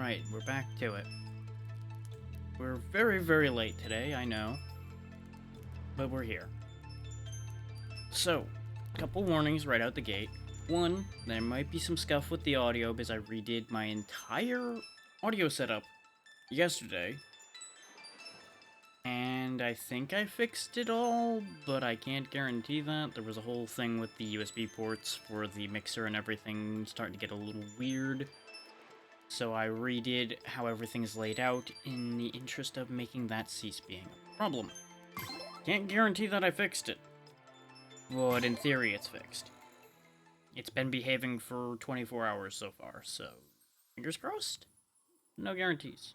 Alright, we're back to it. We're very, very late today, I know. But we're here. So, a couple warnings right out the gate. One, there might be some scuff with the audio because I redid my entire audio setup yesterday. And I think I fixed it all, but I can't guarantee that. There was a whole thing with the USB ports for the mixer and everything starting to get a little weird. So I redid how everything's laid out in the interest of making that cease being a problem. Can't guarantee that I fixed it, but in theory it's fixed. It's been behaving for 24 hours so far, so fingers crossed. No guarantees.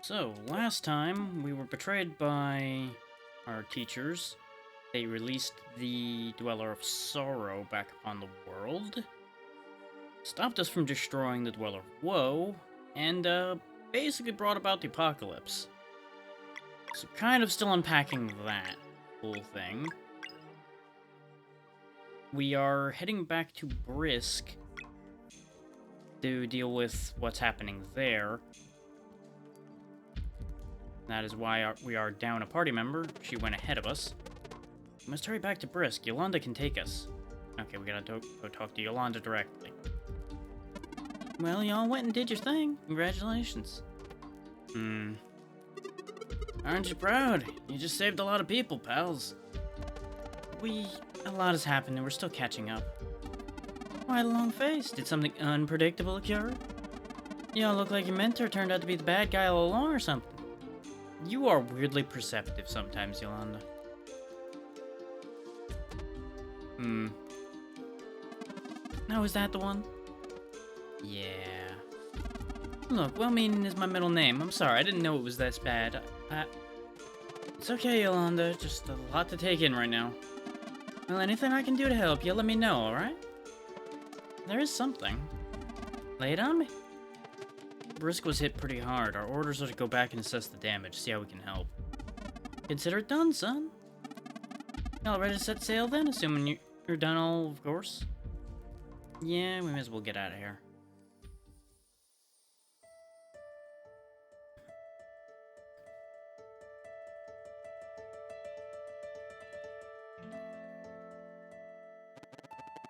So, last time we were betrayed by our teachers. They released the Dweller of Sorrow back upon the world, stopped us from destroying the Dweller of Woe, and basically brought about the apocalypse. So kind of still unpacking that whole thing. We are heading back to Brisk to deal with what's happening there. That is why we are down a party member. She went ahead of us. We must hurry back to Brisk. Yolanda can take us. Okay, we gotta go talk to Yolanda directly. Well, y'all went and did your thing. Congratulations. Aren't you proud? You just saved a lot of people, pals. A lot has happened and we're still catching up. Why the long face? Did something unpredictable occur? Y'all look like your mentor turned out to be the bad guy all along or something. You are weirdly perceptive sometimes, Yolanda. Now, is that the one? Yeah. Look, well-meaning is my middle name. I'm sorry, I didn't know it was this bad. It's okay, Yolanda. Just a lot to take in right now. Well, anything I can do to help you, let me know, alright? There is something. Lay it on me. Brisk was hit pretty hard. Our orders are to go back and assess the damage, see how we can help. Consider it done, son. Y'all ready to set sail then, assuming you're done all, of course? Yeah, we may as well get out of here.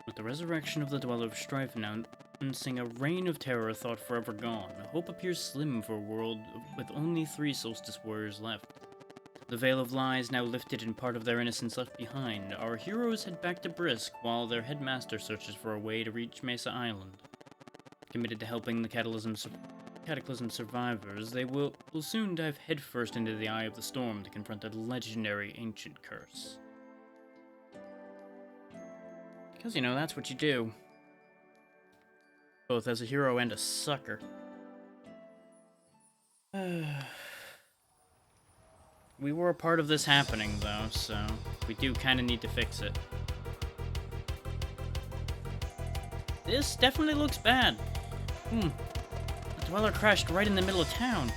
With the resurrection of the Dweller of Strife announcing a reign of terror thought forever gone, hope appears slim for a world with only 3 Solstice warriors left. The veil of lies now lifted and part of their innocence left behind, our heroes head back to Brisk while their headmaster searches for a way to reach Mesa Island. Committed to helping the Cataclysm survivors, they will soon dive headfirst into the eye of the storm to confront a legendary ancient curse. Because, you know, that's what you do. Both as a hero and a sucker. We were a part of this happening, though, so we do kind of need to fix it. This definitely looks bad. The Dweller crashed right in the middle of town.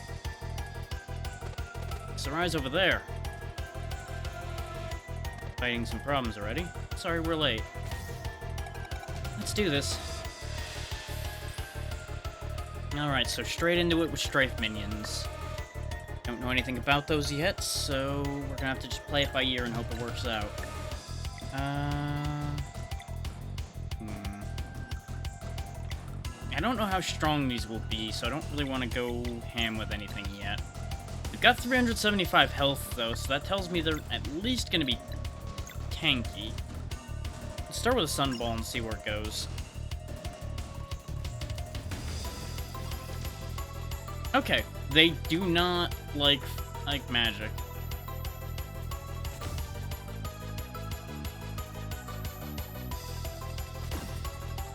Sarai's over there. Fighting some problems already. Sorry we're late. Let's do this. Alright, so straight into it with Strife minions. Don't know anything about those yet, so we're gonna have to just play it by ear and hope it works out. I don't know how strong these will be, so I don't really want to go ham with anything yet. We've got 375 health, though, so that tells me they're at least gonna be tanky. Let's start with a Sunball and see where it goes. Okay, they do not like magic.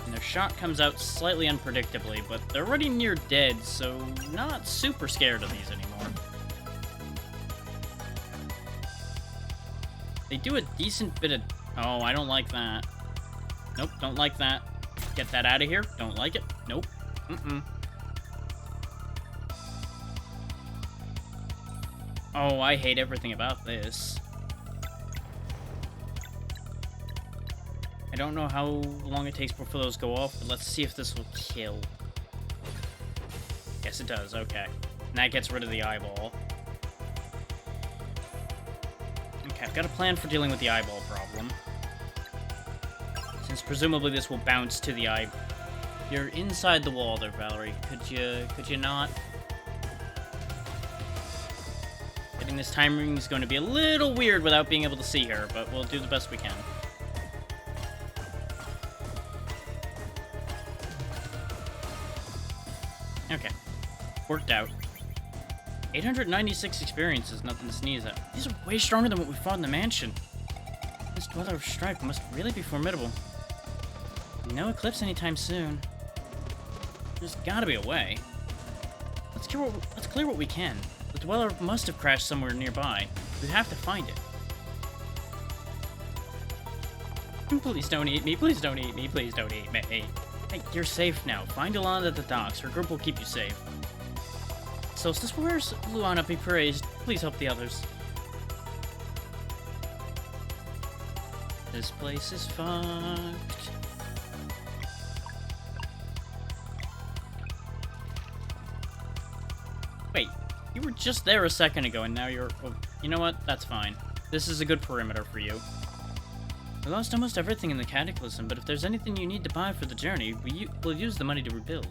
And their shot comes out slightly unpredictably, but they're already near dead, so not super scared of these anymore. They do a decent bit of... Oh, I don't like that. Nope, don't like that. Get that out of here. Don't like it. Nope. Oh, I hate everything about this. I don't know how long it takes before those go off, but let's see if this will kill. Yes, it does. Okay. And that gets rid of the eyeball. Okay, I've got a plan for dealing with the eyeball problem. Since presumably this will bounce to the eye. You're inside the wall there, Valerie. Could you not? Getting this timing is going to be a little weird without being able to see her, but we'll do the best we can. Okay. Worked out. 896 experience is nothing to sneeze at. These are way stronger than what we fought in the mansion. This Dweller of Strife must really be formidable. No eclipse anytime soon. There's gotta be a way. Let's clear what we can. The Dweller must have crashed somewhere nearby. We have to find it. Please don't eat me, please don't eat me, please don't eat me. Hey, you're safe now. Find Yolanda at the docks. Her group will keep you safe. Solstice Warriors, Luana be praised. Please help the others. This place is fucked. Wait, you were just there a second ago, and now you're... Oh, you know what? That's fine. This is a good perimeter for you. We lost almost everything in the Cataclysm, but if there's anything you need to buy for the journey, we'll use the money to rebuild.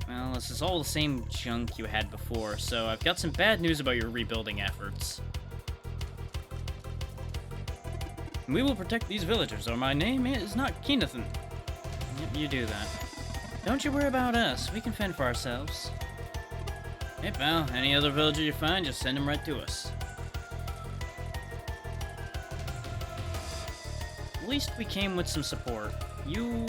Well, this is all the same junk you had before, so I've got some bad news about your rebuilding efforts. We will protect these villagers, or my name is not Keenathan. Yep, you do that. Don't you worry about us. We can fend for ourselves. Hey, pal. Any other villager you find, just send them right to us. At least we came with some support. You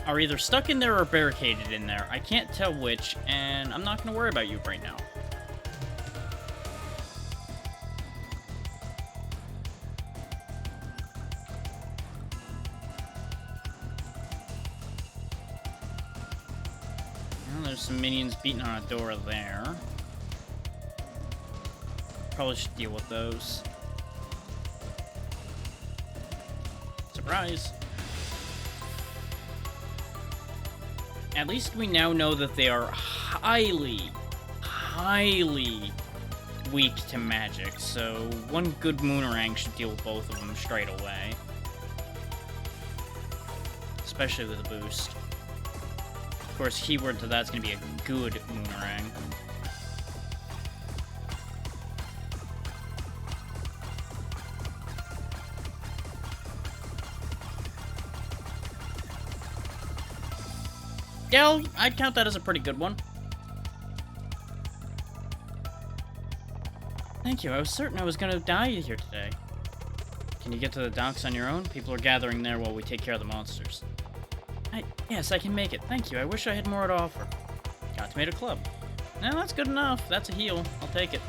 are either stuck in there or barricaded in there. I can't tell which, and I'm not going to worry about you right now. Well, there's some minions beating on a door there. Probably should deal with those. Surprise! At least we now know that they are highly weak to magic, so one good Moonerang should deal with both of them straight away. Especially with a boost. Of course, keyword to that's going to be a good Moonerang. Yeah, I'd count that as a pretty good one. Thank you, I was certain I was gonna die here today. Can you get to the docks on your own? People are gathering there while we take care of the monsters. Yes, I can make it. Thank you, I wish I had more to offer. Got to made a club. No, that's good enough. That's a heal. I'll take it.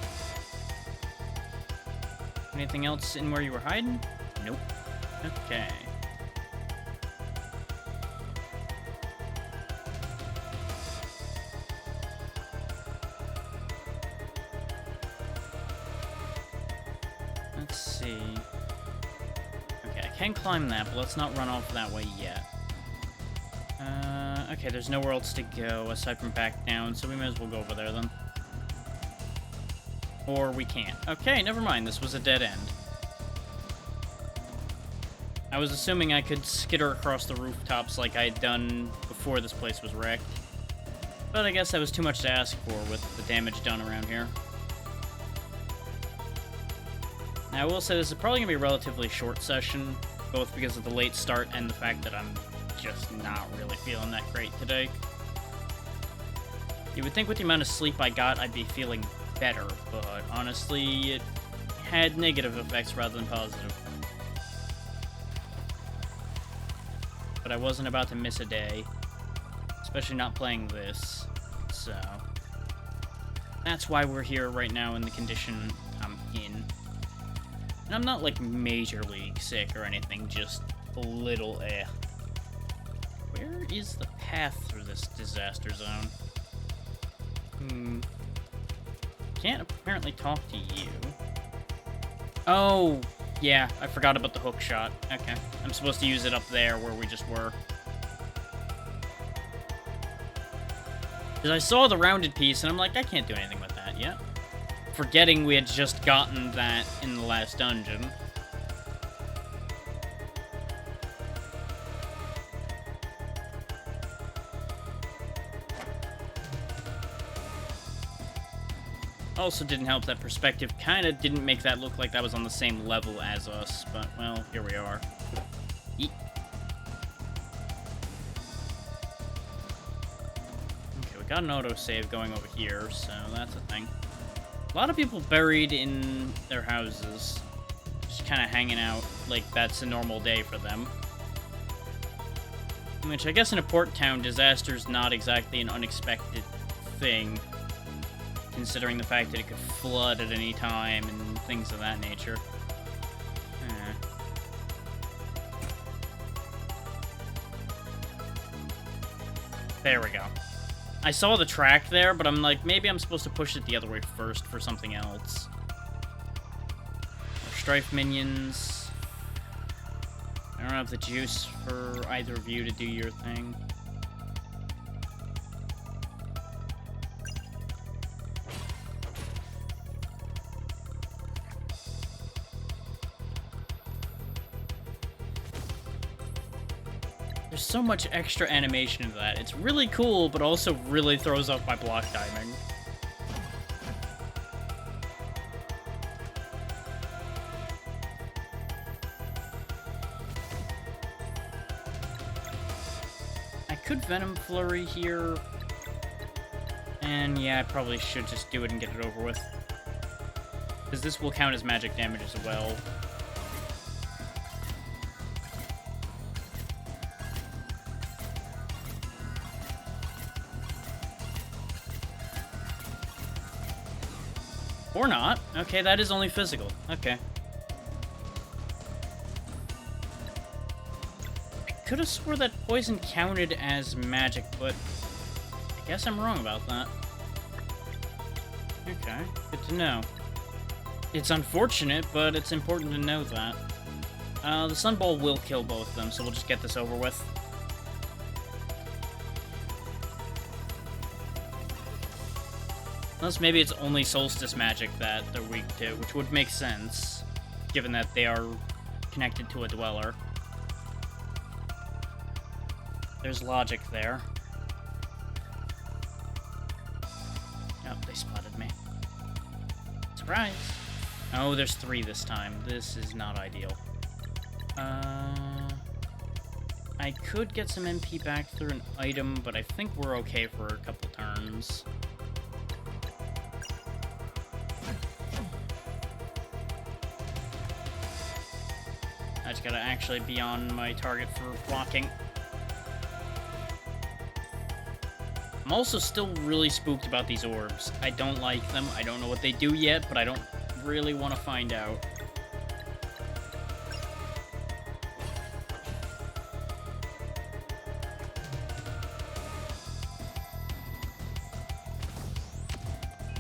Anything else in where you were hiding? Nope. Okay. Let's see. Okay, I can climb that, but let's not run off that way yet. Okay, there's nowhere else to go aside from back down, so we may as well go over there then. Or we can't. Okay, never mind, this was a dead end. I was assuming I could skitter across the rooftops like I had done before this place was wrecked. But I guess that was too much to ask for with the damage done around here. Now, I will say this is probably going to be a relatively short session, both because of the late start and the fact that I'm just not really feeling that great today. You would think with the amount of sleep I got, I'd be feeling better, but honestly, it had negative effects rather than positive. But I wasn't about to miss a day, especially not playing this, so that's why we're here right now in the condition I'm in. And I'm not, like, major league sick or anything, just a little Where is the path through this disaster zone? Can't apparently talk to you. Oh, Yeah, I forgot about the hook shot. Okay. I'm supposed to use it up there where we just were. Because I saw the rounded piece, and I'm like, I can't do anything with that yet. Forgetting we had just gotten that in the last dungeon. Also didn't help that perspective kind of didn't make that look like that was on the same level as us, but, well, here we are. Yeet. Okay, we got an autosave going over here, so that's a thing. A lot of people buried in their houses, just kind of hanging out like that's a normal day for them. Which, I guess in a port town, disaster's not exactly an unexpected thing, considering the fact that it could flood at any time and things of that nature. There we go. I saw the track there, but I'm like, maybe I'm supposed to push it the other way first for something else. More Strife minions. I don't have the juice for either of you to do your thing. There's so much extra animation into that. It's really cool, but also really throws off my block timing. I could Venom Flurry here. And yeah, I probably should just do it and get it over with. Because this will count as magic damage as well. Or not. Okay, that is only physical. Okay. I could have swore that poison counted as magic, but I guess I'm wrong about that. Okay, good to know. It's unfortunate, but it's important to know that. The Sunball will kill both of them, so we'll just get this over with. Unless maybe it's only Solstice magic that they're weak to, which would make sense, given that they are connected to a Dweller. There's logic there. Oh, they spotted me. Surprise! Oh, there's 3 this time. This is not ideal. I could get some MP back through an item, but I think we're okay for a couple turns. I just gotta actually be on my target for blocking. I'm also still really spooked about these orbs. I don't like them. I don't know what they do yet, but I don't really want to find out.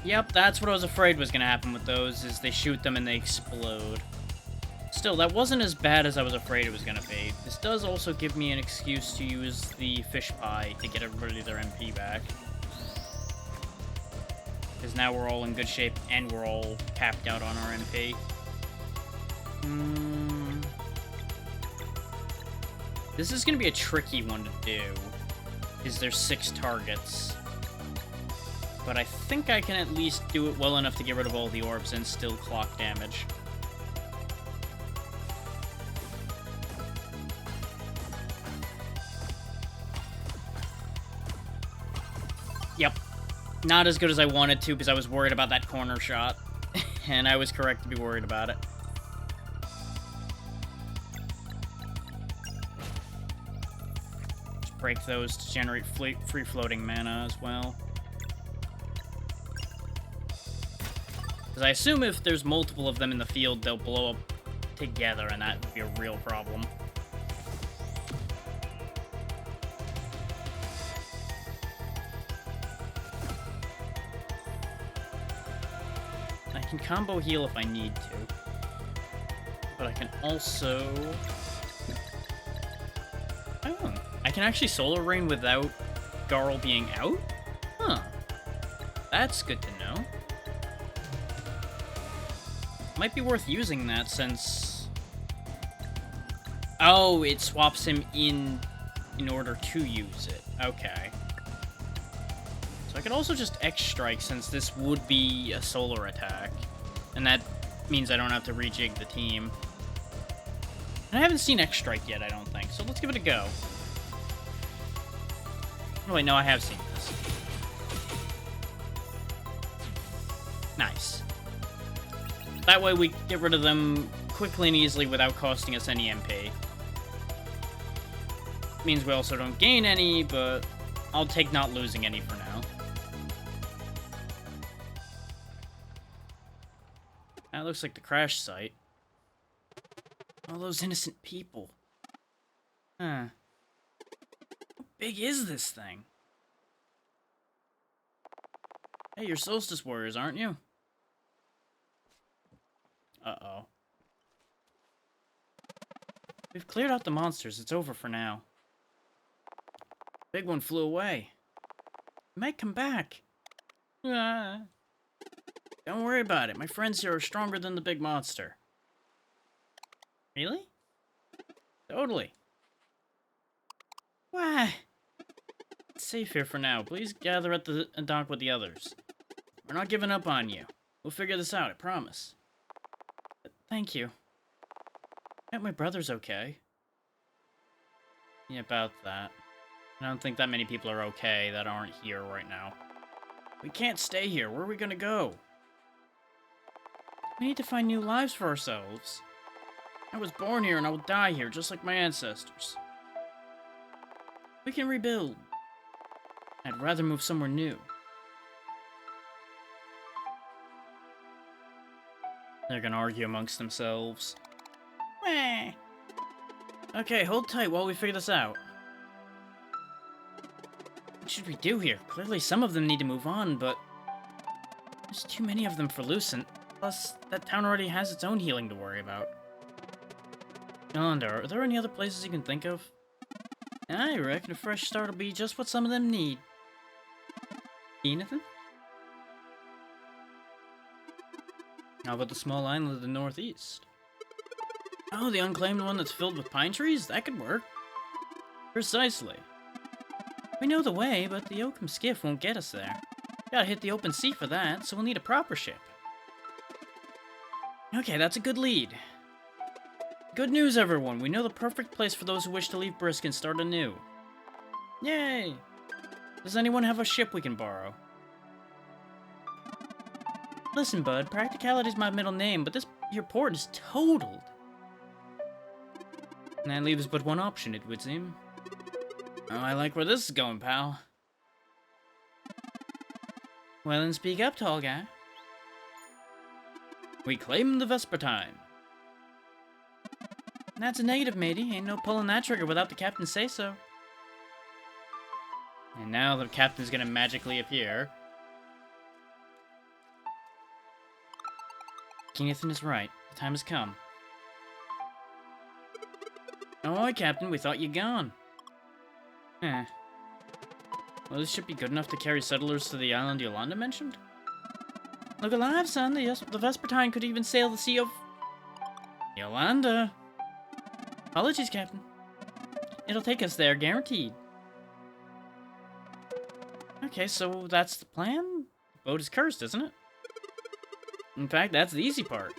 Yep, that's what I was afraid was gonna happen with those, is they shoot them and they explode. Still, that wasn't as bad as I was afraid it was going to be. This does also give me an excuse to use the fish pie to get everybody their MP back. Because now we're all in good shape and we're all capped out on our MP. This is going to be a tricky one to do, because there's 6 targets. But I think I can at least do it well enough to get rid of all the orbs and still clock damage. Yep. Not as good as I wanted to, because I was worried about that corner shot. And I was correct to be worried about it. Just break those to generate free-floating mana as well. Because I assume if there's multiple of them in the field, they'll blow up together, and that would be a real problem. I can combo heal if I need to. but I can also... Oh, I can actually solar rain without Garl being out? Huh. That's good to know. Might be worth using that since... Oh, it swaps him in order to use it. Okay. So I could also just X-Strike since this would be a solar attack. And that means I don't have to rejig the team. And I haven't seen X-Strike yet, I don't think. So let's give it a go. Oh, wait, no, I have seen this. Nice. That way we get rid of them quickly and easily without costing us any MP. Means we also don't gain any, but I'll take not losing any for now. That looks like the crash site. All those innocent people. Huh. How big is this thing? Hey, you're Solstice Warriors, aren't you? Uh-oh. We've cleared out the monsters. It's over for now. Big one flew away. It might come back. Ah. Don't worry about it. My friends here are stronger than the big monster. Really? Totally. Why? It's safe here for now. Please gather at the dock with the others. We're not giving up on you. We'll figure this out, I promise. Thank you. I hope my brother's okay. Yeah, about that. I don't think that many people are okay that aren't here right now. We can't stay here. Where are we gonna go? We need to find new lives for ourselves. I was born here and I will die here, just like my ancestors. We can rebuild. I'd rather move somewhere new. They're gonna argue amongst themselves. Meh. Okay, hold tight while we figure this out. What should we do here? Clearly some of them need to move on, but... there's too many of them for Lucent. Plus, that town already has its own healing to worry about. Yolanda, are there any other places you can think of? I reckon a fresh start will be just what some of them need. Anything? How about the small island to the northeast? Oh, the unclaimed one that's filled with pine trees? That could work. Precisely. We know the way, but the Oakham skiff won't get us there. Gotta hit the open sea for that, so we'll need a proper ship. Okay, that's a good lead. Good news, everyone. We know the perfect place for those who wish to leave Brisk and start anew. Yay! Does anyone have a ship we can borrow? Listen, bud, practicality's my middle name, but your port is totaled. And that leaves but one option, it would seem. Oh, I like where this is going, pal. Well, then speak up, tall guy. We claim the Vespertine. That's a negative, matey. Ain't no pulling that trigger without the captain say so. And now the captain's gonna magically appear. King Ethan is right. The time has come. Ahoy, Captain. We thought you'd gone. Eh. Well, this should be good enough to carry settlers to the island Yolanda mentioned? Look alive, son. The Vespertine could even sail the sea of... Yolanda. Apologies, Captain. It'll take us there, guaranteed. Okay, so that's the plan? The boat is cursed, isn't it? In fact, that's the easy part.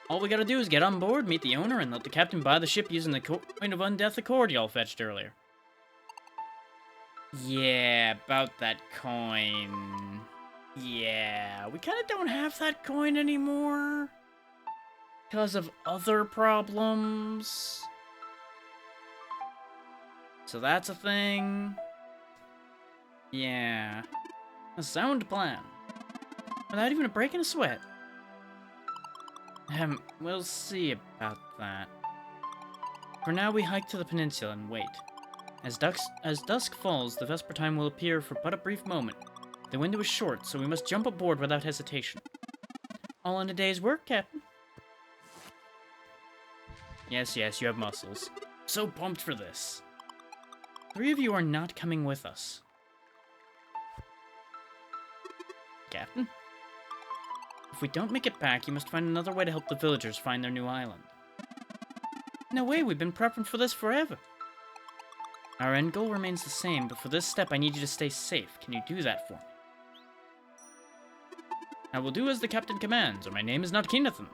All we gotta do is get on board, meet the owner, and let the captain buy the ship using the coin of undeath accord y'all fetched earlier. Yeah, about that coin. Yeah, we kinda don't have that coin anymore. Because of other problems. So that's a thing. Yeah. A sound plan. Without even a break in a sweat. We'll see about that. For now, we hike to the peninsula and wait. As dusk falls, the Vespertine will appear for but a brief moment. The window is short, so we must jump aboard without hesitation. All in a day's work, Captain. Yes, yes, you have muscles. So pumped for this. 3 of you are not coming with us. Captain? If we don't make it back, you must find another way to help the villagers find their new island. No way, we've been prepping for this forever. Our end goal remains the same, but for this step I need you to stay safe. Can you do that for me? I will do as the captain commands, or my name is not Keenathan.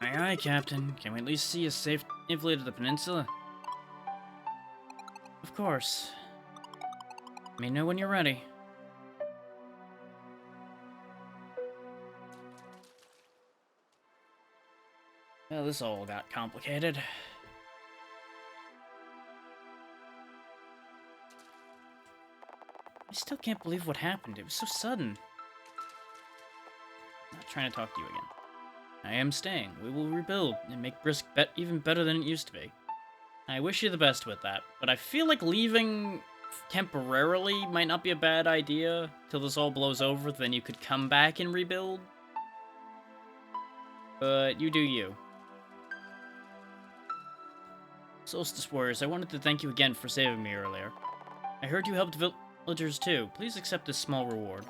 Aye, aye, Captain. Can we at least see us safely to the peninsula? Of course. Let me know when you're ready. Well, this all got complicated. I still can't believe what happened. It was so sudden. I'm not trying to talk to you again. I am staying. We will rebuild and make Brisk even better than it used to be. I wish you the best with that, but I feel like leaving temporarily might not be a bad idea till this all blows over, then you could come back and rebuild. But you do you. Solstice Warriors, I wanted to thank you again for saving me earlier. I heard you helped villagers too. Please accept this small reward.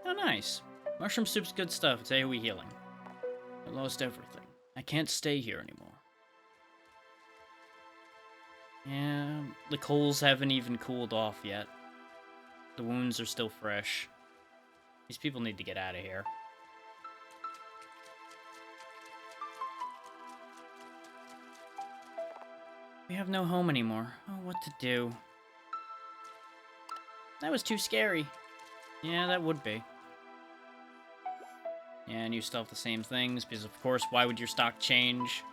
Oh, nice. Mushroom soup's good stuff. It's AoE healing. I lost everything. I can't stay here anymore. Yeah, the coals haven't even cooled off yet. The wounds are still fresh. These people need to get out of here. We have no home anymore. Oh, what to do? That was too scary. Yeah, that would be. Yeah, and you still have the same things, because of course, why would your stock change?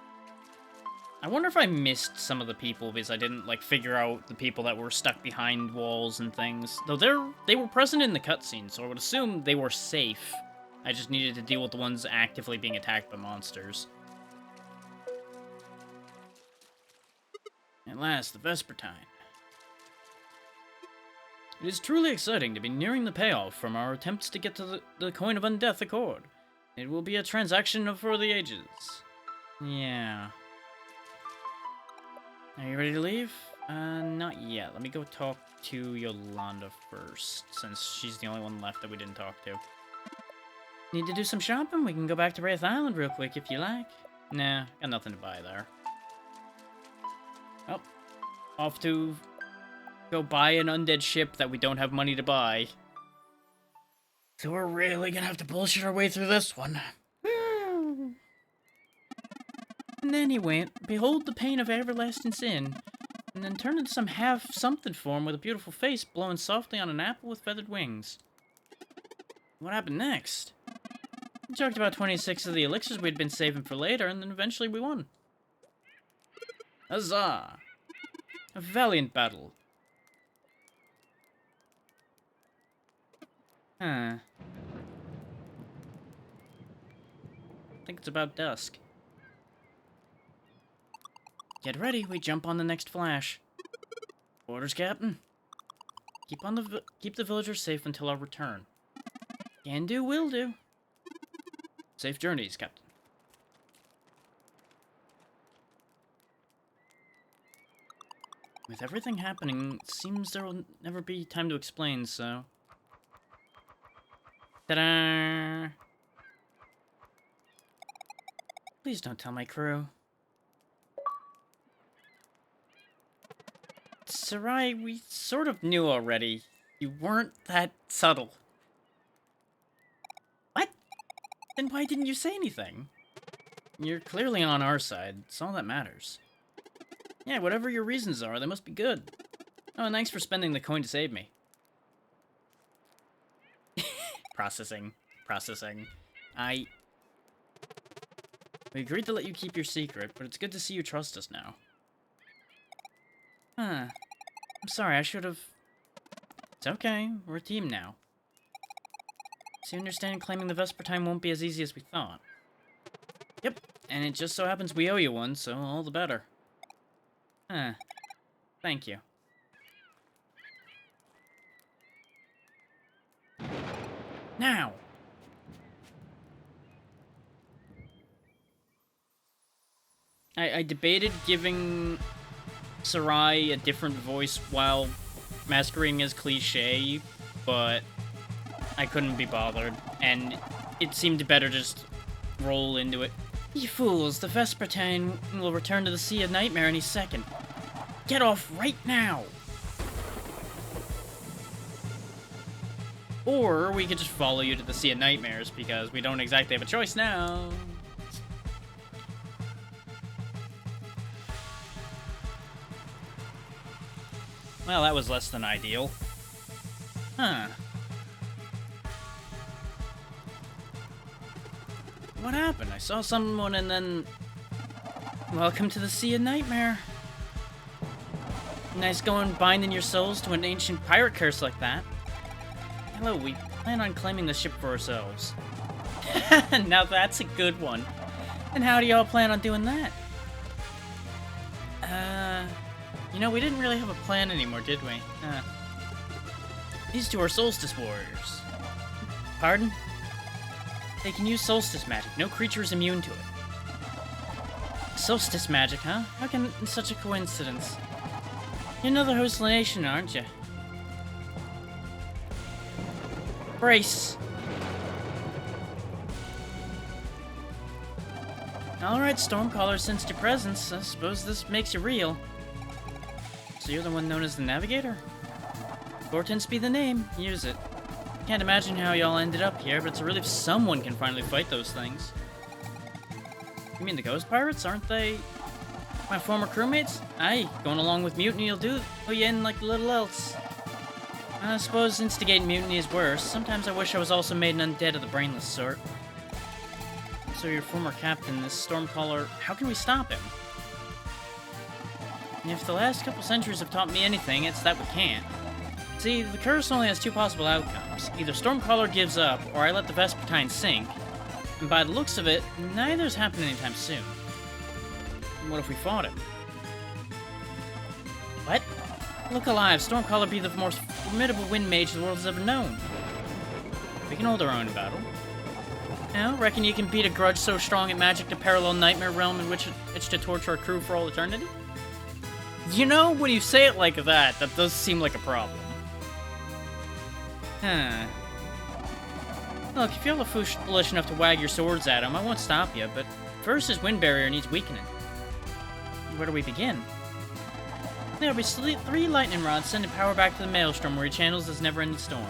I wonder if I missed some of the people, because I didn't, like, figure out the people that were stuck behind walls and things. Though they were present in the cutscene, so I would assume they were safe. I just needed to deal with the ones actively being attacked by monsters. At last, the Vespertine. It is truly exciting to be nearing the payoff from our attempts to get to the Coin of Undeath Accord. It will be a transaction for the ages. Yeah. Are you ready to leave? Not yet. Let me go talk to Yolanda first, since she's the only one left that we didn't talk to. Need to do some shopping? We can go back to Wraith Island real quick if you like. Nah, got nothing to buy there. Oh, off to go buy an undead ship that we don't have money to buy. So we're really gonna have to bullshit our way through this one. And then he went, behold the pain of everlasting sin, and then turned into some half-something form with a beautiful face blowing softly on an apple with feathered wings. What happened next? We joked about 26 of the elixirs we'd been saving for later, and then eventually we won. Huzzah! A valiant battle. Huh. I think it's about dusk. Get ready, we jump on the next flash. Orders, Captain. Keep the villagers safe until our return. Can do, will do. Safe journeys, Captain. With everything happening, it seems there will never be time to explain, so... Ta-da! Please don't tell my crew. Sarai, we sort of knew already. You weren't that subtle. What? Then why didn't you say anything? You're clearly on our side. It's all that matters. Yeah, whatever your reasons are, they must be good. Oh, and thanks for spending the coin to save me. Processing. We agreed to let you keep your secret, but it's good to see you trust us now. Huh. I'm sorry, I should've... It's okay, we're a team now. So you understand claiming the Vespertine won't be as easy as we thought. Yep, and it just so happens we owe you one, so all the better. Huh. Thank you. Now! I debated giving Sarai a different voice while masquerading as Cliché, but I couldn't be bothered, and it seemed better just roll into it. You fools, the Vespertine will return to the Sea of Nightmare any second. Get off right now! Or we could just follow you to the Sea of Nightmares, because we don't exactly have a choice now. Well, that was less than ideal. Huh. What happened? I saw someone and then... Welcome to the Sea of Nightmare. Nice going binding your souls to an ancient pirate curse like that. Hello, we plan on claiming the ship for ourselves. Now that's a good one. And how do y'all plan on doing that? You know, we didn't really have a plan anymore, did we? These two are solstice warriors. Pardon? They can use solstice magic. No creature is immune to it. Solstice magic, huh? How can such a coincidence? You're another host of the nation, aren't you? Brace. Alright, Stormcaller, since your presence, I suppose this makes you real. So you're the one known as the Navigator? Gortens be the name. Use it. Can't imagine how y'all ended up here, but it's a relief someone can finally fight those things. You mean the ghost pirates, aren't they? My former crewmates? Aye, going along with mutiny will do you in like little else. I suppose instigating mutiny is worse. Sometimes I wish I was also made an undead of the brainless sort. So your former captain, this Stormcaller, how can we stop him? If the last couple centuries have taught me anything, it's that we can't. See, the curse only has two possible outcomes. Either Stormcaller gives up, or I let the Vespertine sink. And by the looks of it, neither's happening anytime soon. And what if we fought him? What? Look alive, Stormcaller be the most formidable wind mage the world has ever known. We can hold our own in battle. Now, reckon you can beat a grudge so strong at magic to parallel nightmare realm in which it's to torture our crew for all eternity? You know, when you say it like that, that does seem like a problem. Huh. Look, if you're foolish enough to wag your swords at him, I won't stop you, but first his wind barrier needs weakening. Where do we begin? There'll be 3 lightning rods sending power back to the maelstrom where he channels this never-ending storm.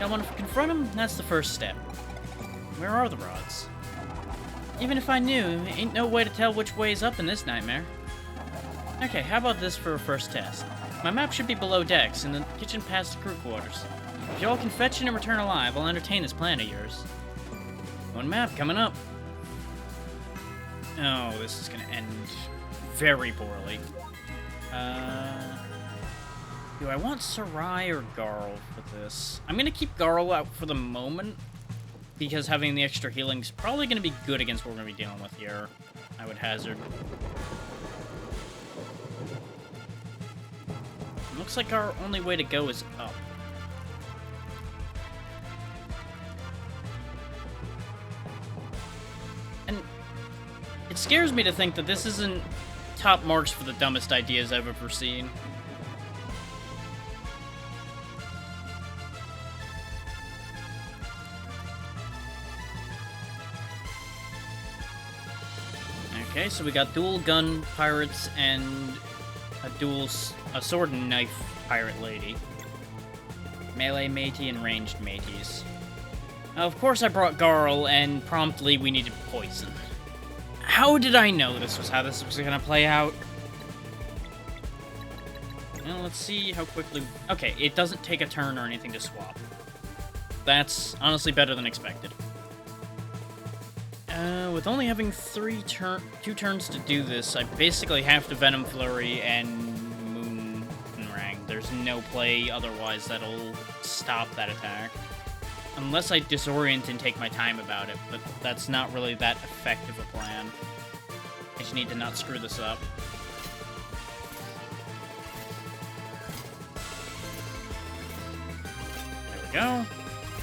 Y'all want to confront him? That's the first step. Where are the rods? Even if I knew, ain't no way to tell which way is up in this nightmare. Okay, how about this for a first test? My map should be below decks, in the kitchen past the crew quarters. If y'all can fetch it and return alive, I'll entertain this plan of yours. One map coming up. Oh, this is gonna end very poorly. Do I want Sarai or Garl for this? I'm gonna keep Garl out for the moment, because having the extra healing is probably gonna be good against what we're gonna be dealing with here, I would hazard. Looks like our only way to go is up. And it scares me to think that this isn't top marks for the dumbest ideas I've ever seen. Okay, so we got dual gun pirates and a sword and knife pirate lady. Melee matey and ranged mateys. Of course I brought Garl, and promptly we needed poison. How did I know this was how this was gonna play out? Well, let's see how quickly... Okay, it doesn't take a turn or anything to swap. That's honestly better than expected. With only having 2 turns to do this, I basically have to Venom Flurry and Moon Rang. There's no play otherwise that'll stop that attack. Unless I disorient and take my time about it, but that's not really that effective a plan. I just need to not screw this up. There we go.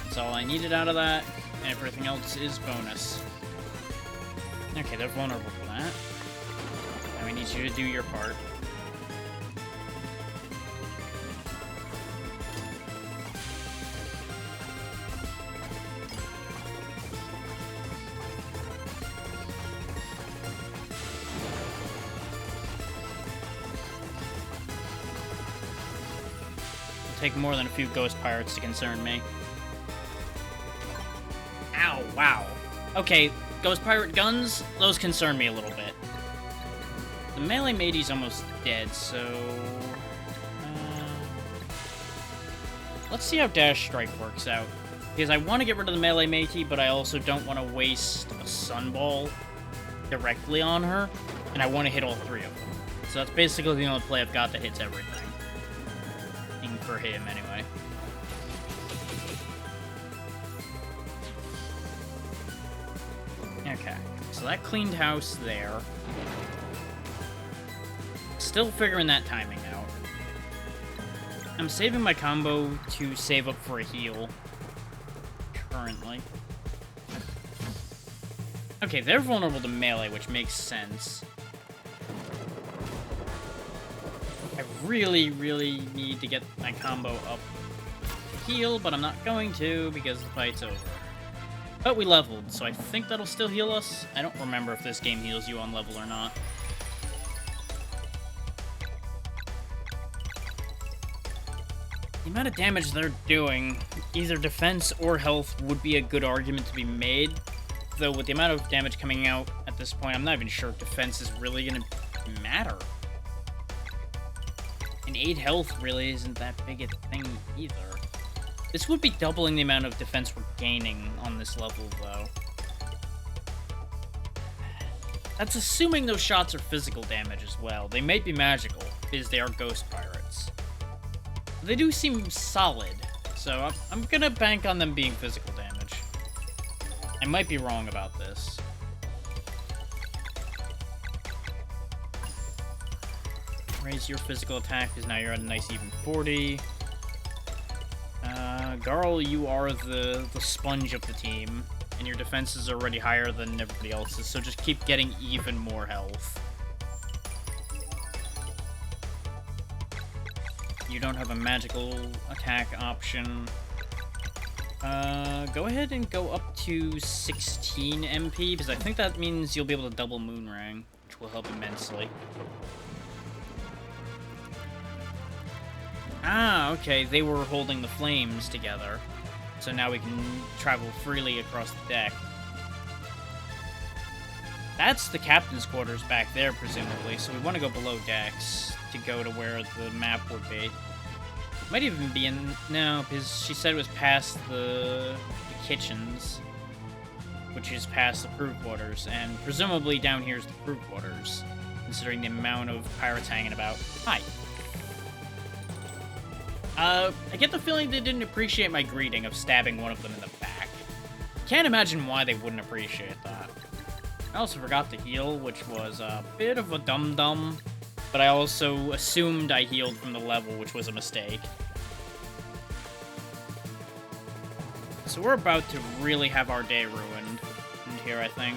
That's all I needed out of that, and everything else is bonus. Okay, they're vulnerable to that. need you to do your part. Take more than a few ghost pirates to concern me. Ow, wow. Okay, ghost pirate guns, those concern me a little bit. The melee matey's almost dead, so... let's see how Dash Strike works out. Because I want to get rid of the melee matey, but I also don't want to waste a sunball directly on her, and I want to hit all three of them. So that's basically the only play I've got that hits everything. For him, anyway. Okay, so that cleaned house there. Still figuring that timing out. I'm saving my combo to save up for a heal. Currently. Okay, they're vulnerable to melee, which makes sense. I really, really need to get my combo up to heal, but I'm not going to because the fight's over. But we leveled, so I think that'll still heal us. I don't remember if this game heals you on level or not. The amount of damage they're doing, either defense or health, would be a good argument to be made. Though with the amount of damage coming out at this point, I'm not even sure if defense is really going to matter. And 8 health really isn't that big a thing either. This would be doubling the amount of defense we're gaining on this level, though. That's assuming those shots are physical damage as well. They might be magical, because they are ghost pirates. They do seem solid, so I'm gonna bank on them being physical damage. I might be wrong about this. Raise your physical attack, because now you're at a nice even 40. Garl, you are the sponge of the team, and your defense is already higher than everybody else's, so just keep getting even more health. You don't have a magical attack option. Go ahead and go up to 16 MP, because I think that means you'll be able to double Moonrang, which will help immensely. Ah, okay, they were holding the flames together. So now we can travel freely across the deck. That's the captain's quarters back there, presumably, so we want to go below decks to go to where the map would be. Might even be in... No, because she said it was past the kitchens, which is past the crew quarters, and presumably down here is the crew quarters, considering the amount of pirates hanging about. Hi. I get the feeling they didn't appreciate my greeting of stabbing one of them in the back. Can't imagine why they wouldn't appreciate that. I also forgot to heal, which was a bit of a dum-dum, but I also assumed I healed from the level, which was a mistake. So we're about to really have our day ruined in here, I think.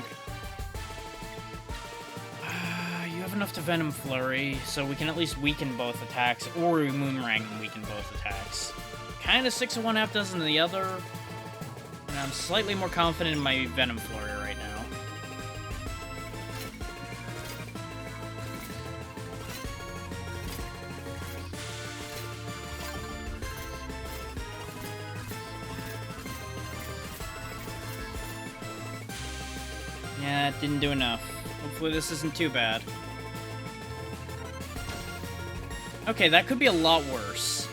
You have enough to Venom Flurry, so we can at least weaken both attacks, or Moonrang and weaken both attacks. Kinda 6 of one, half dozen of the other, and I'm slightly more confident in my Venom Flurry right now. Yeah, it didn't do enough. Hopefully this isn't too bad. Okay, that could be a lot worse.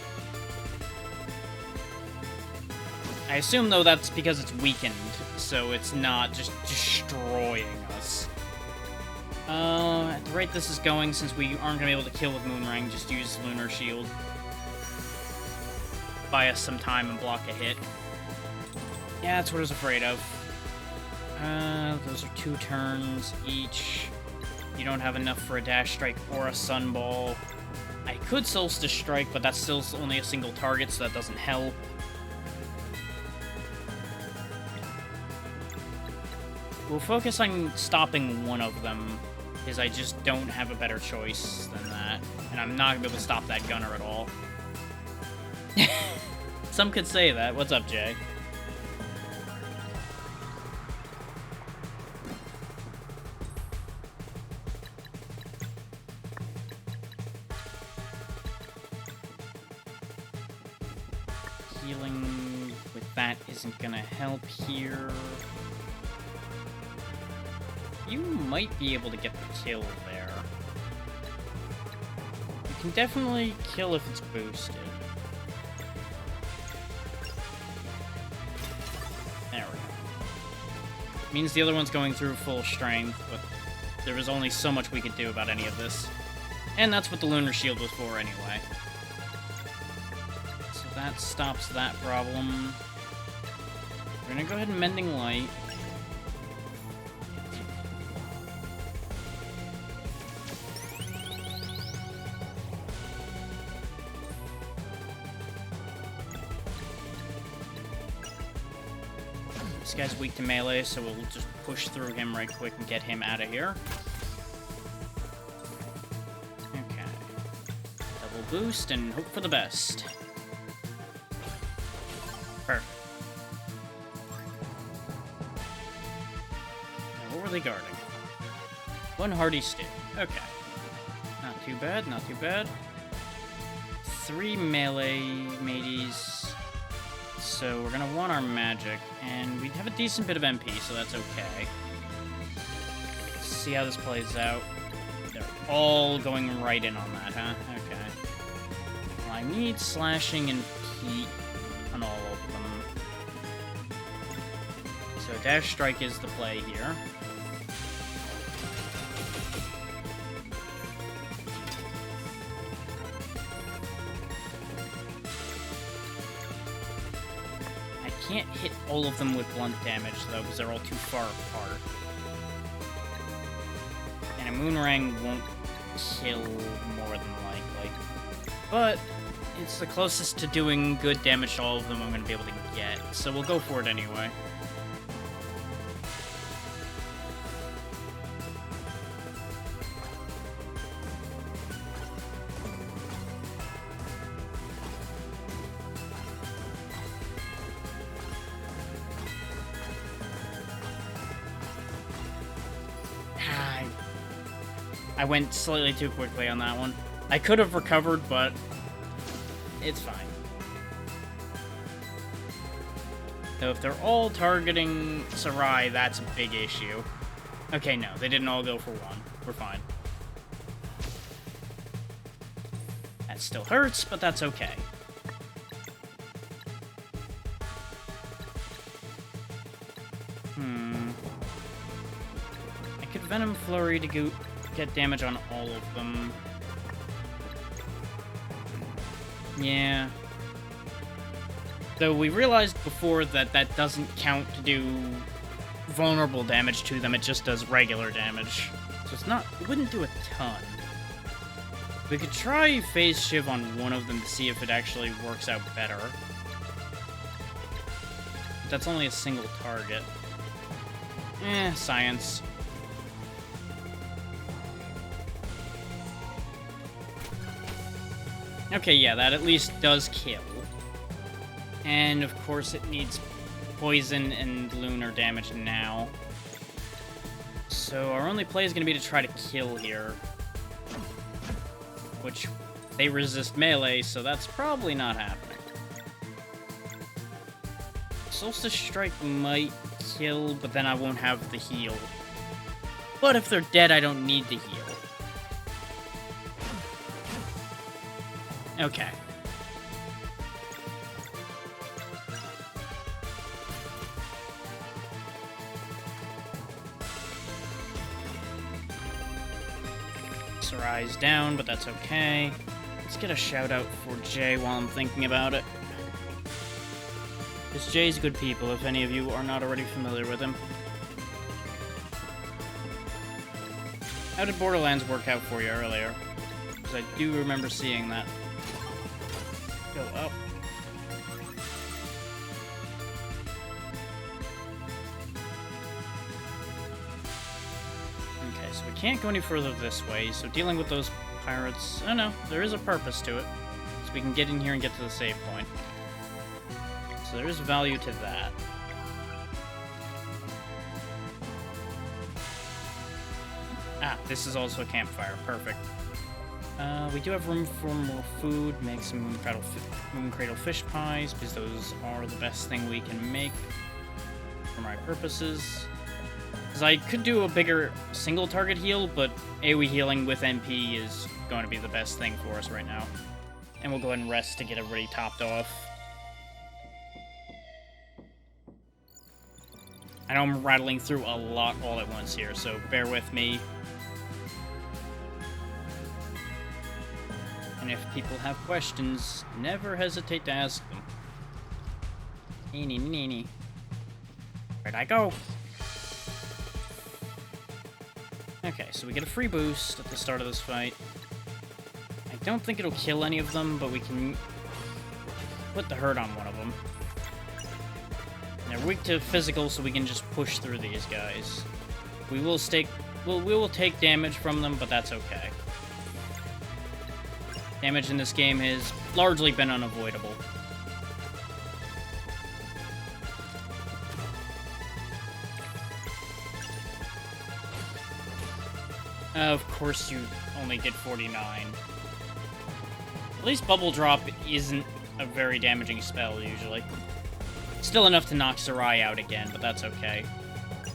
I assume, though, that's because it's weakened, so it's not just destroying us. At the rate this is going, since we aren't going to be able to kill with Moonrang, just use Lunar Shield. Buy us some time and block a hit. Yeah, that's what I was afraid of. Those are 2 turns each. You don't have enough for a Dash Strike or a Sunball. I could Solstice Strike, but that's still only a single target, so that doesn't help. We'll focus on stopping one of them Because I just don't have a better choice than that. And I'm not going to be able to stop that gunner at all. Some could say that. What's up, Jay? Healing with that isn't gonna help here. You might be able to get the kill there. You can definitely kill if it's boosted. There we go. Means the other one's going through full strength, but there was only so much we could do about any of this. And that's what the Lunar Shield was for anyway. So that stops that problem. We're gonna go ahead and Mending Light. This guy's weak to melee, so we'll just push through him right quick and get him out of here. Okay. Double boost and hope for the best. Perfect. Now, what were they guarding? One Hardy Stew. Okay. Not too bad, not too bad. 3 melee mateys. So we're gonna want our magic, and we have a decent bit of MP, so that's okay. Let's see how this plays out. They're all going right in on that, huh? Okay. Well, I need slashing and heat on all of them. So Dash Strike is the play here. Can't hit all of them with blunt damage, though, because they're all too far apart. And a Moonrang won't kill more than likely. But it's the closest to doing good damage to all of them I'm going to be able to get, so we'll go for it anyway. I went slightly too quickly on that one. I could have recovered, but it's fine. Though if they're all targeting Sarai, that's a big issue. Okay, no, they didn't all go for one. We're fine. That still hurts, but that's okay. I could Venom Flurry to go get damage on all of them. Yeah. Though we realized before that that doesn't count to do vulnerable damage to them, it just does regular damage. So it's not, it wouldn't do a ton. We could try Phase Shiv on one of them to see if it actually works out better. That's only a single target. Science. Okay, yeah, that at least does kill. And, of course, it needs poison and lunar damage now. So our only play is going to be to try to kill here. Which, they resist melee, so that's probably not happening. Solstice Strike might kill, but then I won't have the heal. But if they're dead, I don't need the heal. Okay. Sarai's down, but that's okay. Let's get a shout out for Jay while I'm thinking about it. Because Jay's good people, if any of you are not already familiar with him. How did Borderlands work out for you earlier? Because I do remember seeing that. Go up. Okay, so we can't go any further this way, so dealing with those pirates... Oh no, there is a purpose to it. So we can get in here and get to the save point. So there is value to that. Ah, this is also a campfire. Perfect. We do have room for more food. Make some moon cradle fish pies, because those are the best thing we can make for my purposes. Because I could do a bigger single target heal, but AoE healing with MP is going to be the best thing for us right now. And we'll go ahead and rest to get everybody topped off. I know I'm rattling through a lot all at once here, so bear with me. And if people have questions, never hesitate to ask them. Eeny. Where'd I go? Okay, so we get a free boost at the start of this fight. I don't think it'll kill any of them, but we can put the hurt on one of them. And they're weak to physical, so we can just push through these guys. We will take damage from them, but that's okay. Damage in this game has largely been unavoidable. Of course you only get 49. At least Bubble Drop isn't a very damaging spell, usually. Still enough to knock Sarai out again, but that's okay.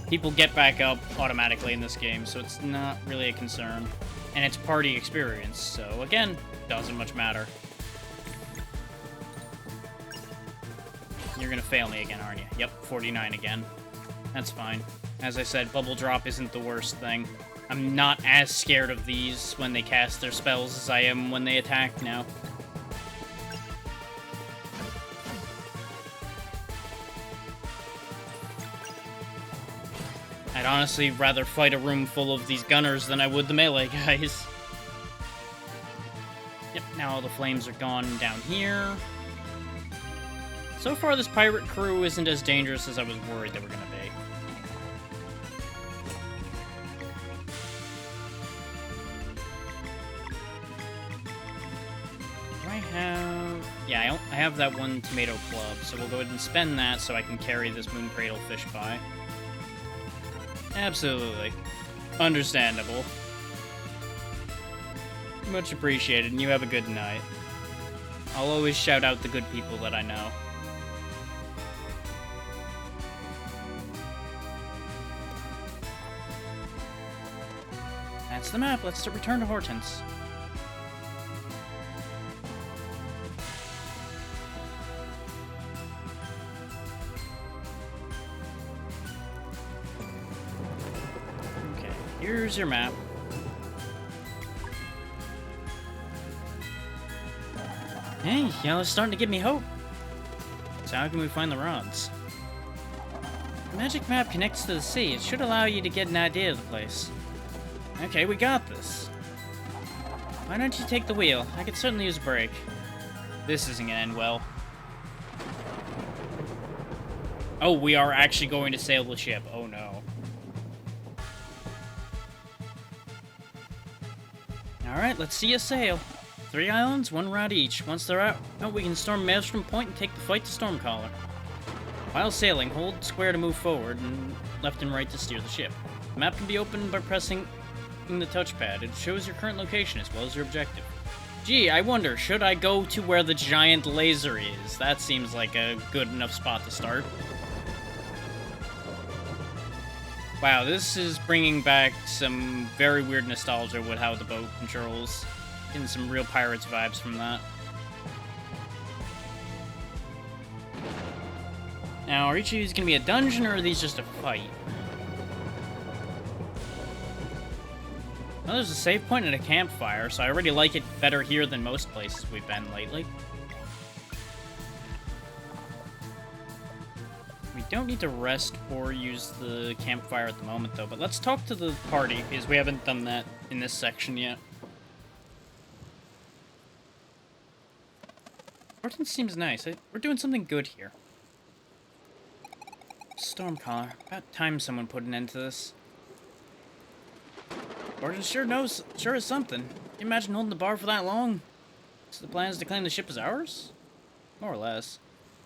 People get back up automatically in this game, so it's not really a concern. And it's party experience, so again, doesn't much matter. You're gonna fail me again, aren't you? Yep, 49 again. That's fine. As I said, Bubble Drop isn't the worst thing. I'm not as scared of these when they cast their spells as I am when they attack now. I'd honestly rather fight a room full of these gunners than I would the melee guys. Yep, now all the flames are gone down here. So far, this pirate crew isn't as dangerous as I was worried they were going to be. Do I have... Yeah, I have that one tomato club, so we'll go ahead and spend that so I can carry this moon cradle fish pie. Absolutely. Understandable. Much appreciated, and you have a good night. I'll always shout out the good people that I know. That's the map. Let's return to Hortense. Okay, here's your map. Hey, y'all starting to give me hope. So how can we find the rods? The magic map connects to the sea. It should allow you to get an idea of the place. Okay, we got this. Why don't you take the wheel? I could certainly use a break. This isn't gonna end well. Oh, we are actually going to sail the ship. Oh no. Alright, let's see you sail. 3 islands, 1 rod each. Once they're out, we can storm Maelstrom Point and take the fight to Stormcaller. While sailing, hold square to move forward, and left and right to steer the ship. The map can be opened by pressing the touchpad. It shows your current location as well as your objective. Gee, I wonder, should I go to where the giant laser is? That seems like a good enough spot to start. Wow, this is bringing back some very weird nostalgia with how the boat controls. Getting some real Pirates vibes from that. Now, are each of these going to be a dungeon, or are these just a fight? Well, there's a save point and a campfire, so I already like it better here than most places we've been lately. We don't need to rest or use the campfire at the moment, though, but let's talk to the party, because we haven't done that in this section yet. Horton seems nice. We're doing something good here. Stormcaller. About time someone put an end to this. Gordon sure is something. Can you imagine holding the bar for that long? So the plan is to claim the ship as ours? More or less.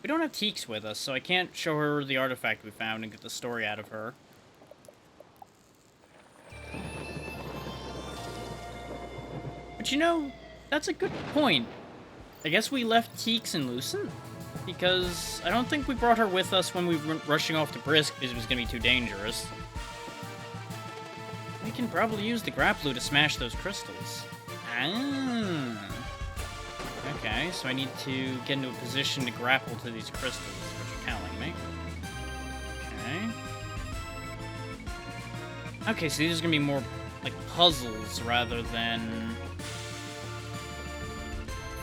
We don't have Teeks with us, so I can't show her the artifact we found and get the story out of her. But you know, that's a good point. I guess we left Teeks in Lucent? Because I don't think we brought her with us when we were rushing off to Brisk because it was going to be too dangerous. We can probably use the grappler to smash those crystals. Ah. Okay, so I need to get into a position to grapple to these crystals, which you're telling me. Okay. Okay, so these are going to be more like puzzles rather than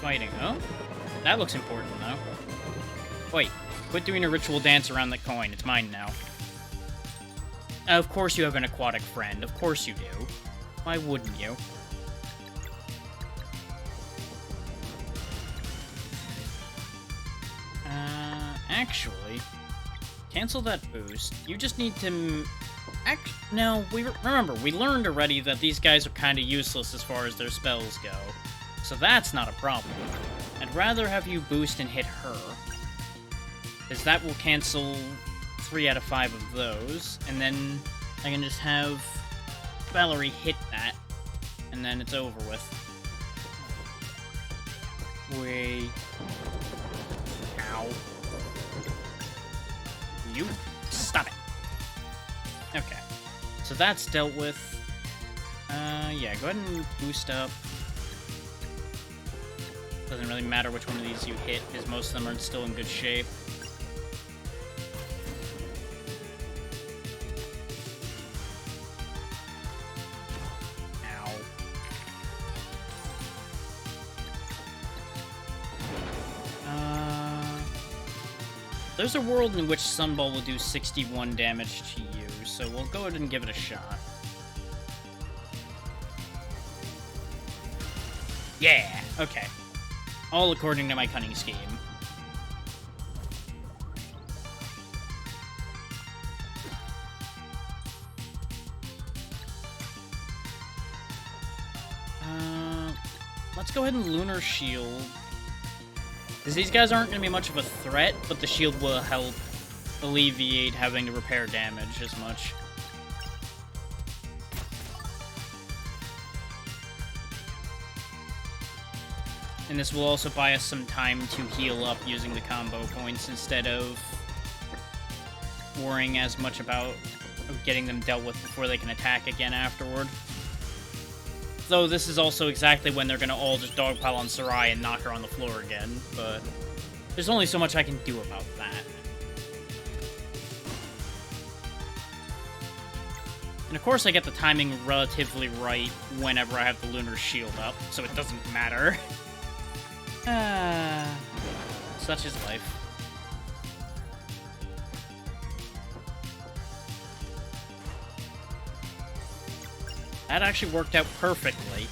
fighting. Oh, that looks important, though. Wait, quit doing a ritual dance around the coin. It's mine now. Of course you have an aquatic friend. Of course you do. Why wouldn't you? Actually, cancel that boost. You just need to... No, remember, we learned already that these guys are kind of useless as far as their spells go. So that's not a problem. I'd rather have you boost and hit her, as that will cancel 3 out of 5 of those, and then I can just have Valerie hit that, and then it's over with. Wait. Ow. You stop it. Okay. So that's dealt with. Yeah, go ahead and boost up. Doesn't really matter which one of these you hit, because most of them are still in good shape. Ow. There's a world in which Sunball will do 61 damage to you, so we'll go ahead and give it a shot. Yeah, okay. All according to my cunning scheme. Let's go ahead and Lunar Shield. Because these guys aren't going to be much of a threat, but the shield will help alleviate having to repair damage as much. And this will also buy us some time to heal up using the combo points instead of worrying as much about getting them dealt with before they can attack again afterward. Though this is also exactly when they're going to all just dogpile on Sarai and knock her on the floor again, but there's only so much I can do about that. And of course I get the timing relatively right whenever I have the Lunar Shield up, so it doesn't matter. Such is life. That actually worked out perfectly,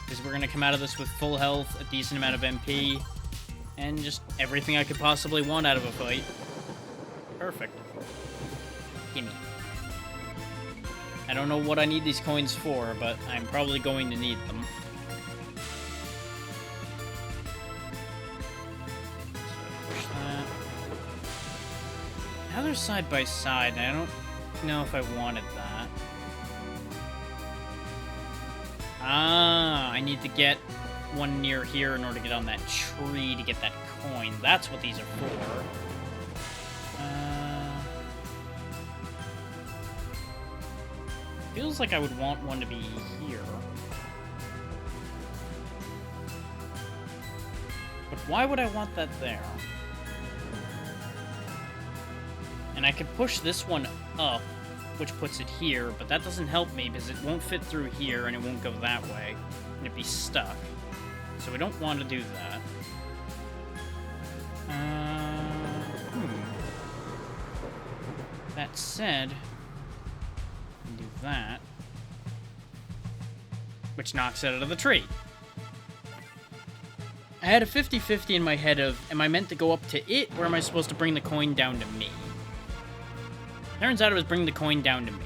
because we're going to come out of this with full health, a decent amount of MP, and just everything I could possibly want out of a fight. Perfect. Gimme. I don't know what I need these coins for, but I'm probably going to need them. So push that. Now they're side by side, and I don't know if I wanted that. Ah, I need to get one near here in order to get on that tree to get that coin. That's what these are for. Feels like I would want one to be here. But why would I want that there? And I could push this one up, which puts it here, but that doesn't help me because it won't fit through here and it won't go that way, and it'd be stuck. So we don't want to do that. That said, we can do that, which knocks it out of the tree. I had a 50-50 in my head of, am I meant to go up to it, or am I supposed to bring the coin down to me? Turns out it was bring the coin down to me.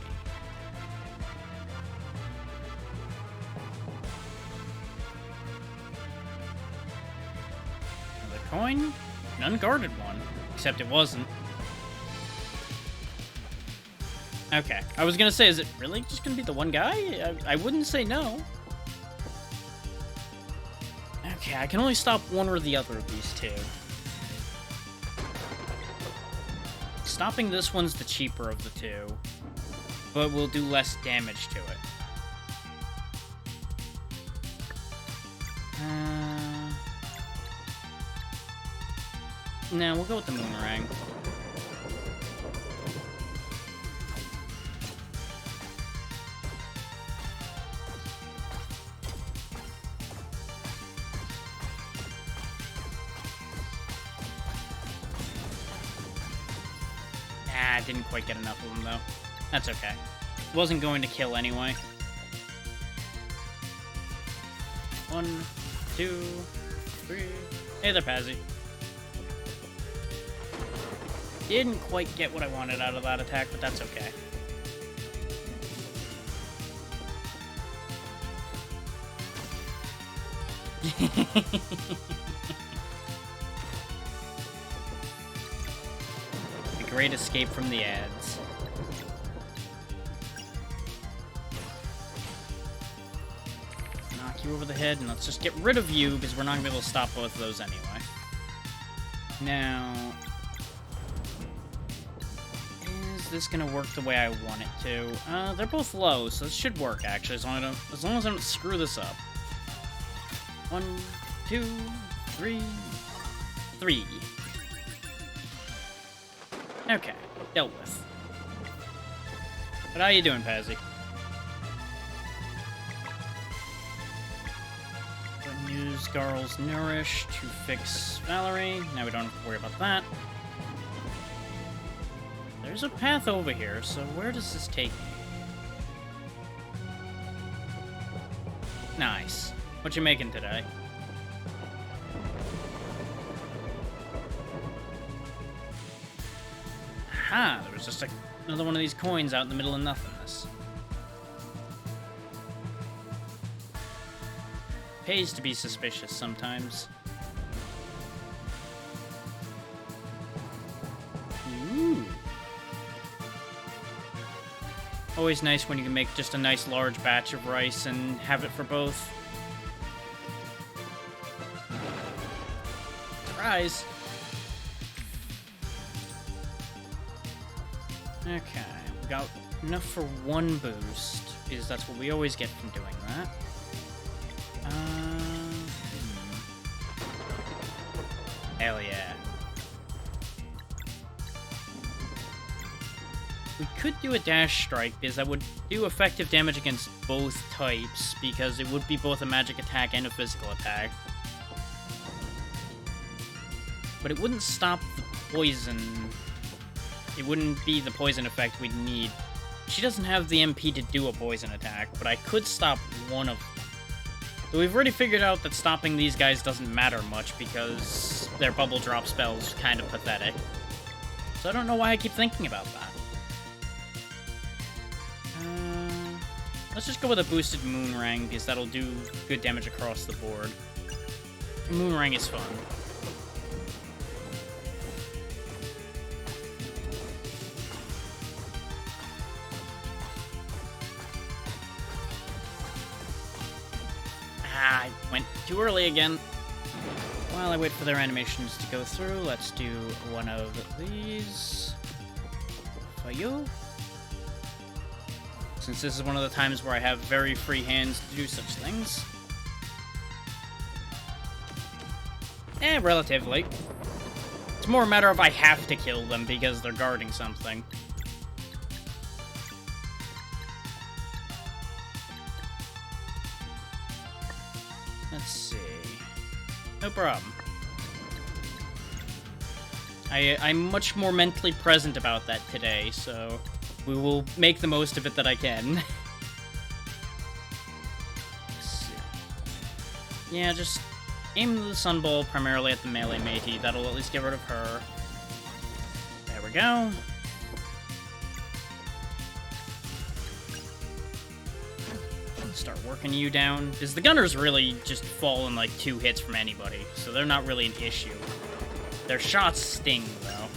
coin? An unguarded one. Except it wasn't. Okay. I was gonna say, is it really just gonna be the one guy? I wouldn't say no. Okay, I can only stop one or the other of these two. Stopping this one's the cheaper of the two, but will do less damage to it. No, we'll go with the Moonerang. Didn't quite get enough of them, though. That's okay. Wasn't going to kill anyway. 1, 2, 3... Hey there, Pazzy. Didn't quite get what I wanted out of that attack, but that's okay. Great escape from the ads. Knock you over the head, and let's just get rid of you, because we're not going to be able to stop both of those anyway. Now, is this going to work the way I want it to? They're both low, so this should work, actually, as long as I don't screw this up. 1, 2, 3, 3. Okay, dealt with. But how you doing, Pazzy? Use Garl's Nourish to fix Valerie. Now we don't have to worry about that. There's a path over here, so where does this take me? Nice. What you making today? Aha, there was just another one of these coins out in the middle of nothingness. Pays to be suspicious sometimes. Ooh. Always nice when you can make just a nice large batch of rice and have it for both. Surprise! Okay, we got enough for one boost, because that's what we always get from doing that. Hell yeah. We could do a dash strike, because that would do effective damage against both types, because it would be both a magic attack and a physical attack. But it wouldn't stop the poison. It wouldn't be the poison effect we'd need. She doesn't have the MP to do a poison attack, but I could stop one of them. But we've already figured out that stopping these guys doesn't matter much because their bubble drop spell's kind of pathetic. So I don't know why I keep thinking about that. Let's just go with a boosted Moonerang, because that'll do good damage across the board. Moonerang is fun. I went too early again. While I wait for their animations to go through, let's do one of these for you. Since this is one of the times where I have very free hands to do such things. Relatively. It's more a matter of I have to kill them because they're guarding something. Let's see. No problem. I'm much more mentally present about that today, so we will make the most of it that I can. Let's see. Yeah, just aim the Sunball primarily at the melee matey. That'll at least get rid of her. There we go. Start working you down. Because the gunners really just fall in like 2 hits from anybody, so they're not really an issue. Their shots sting, though.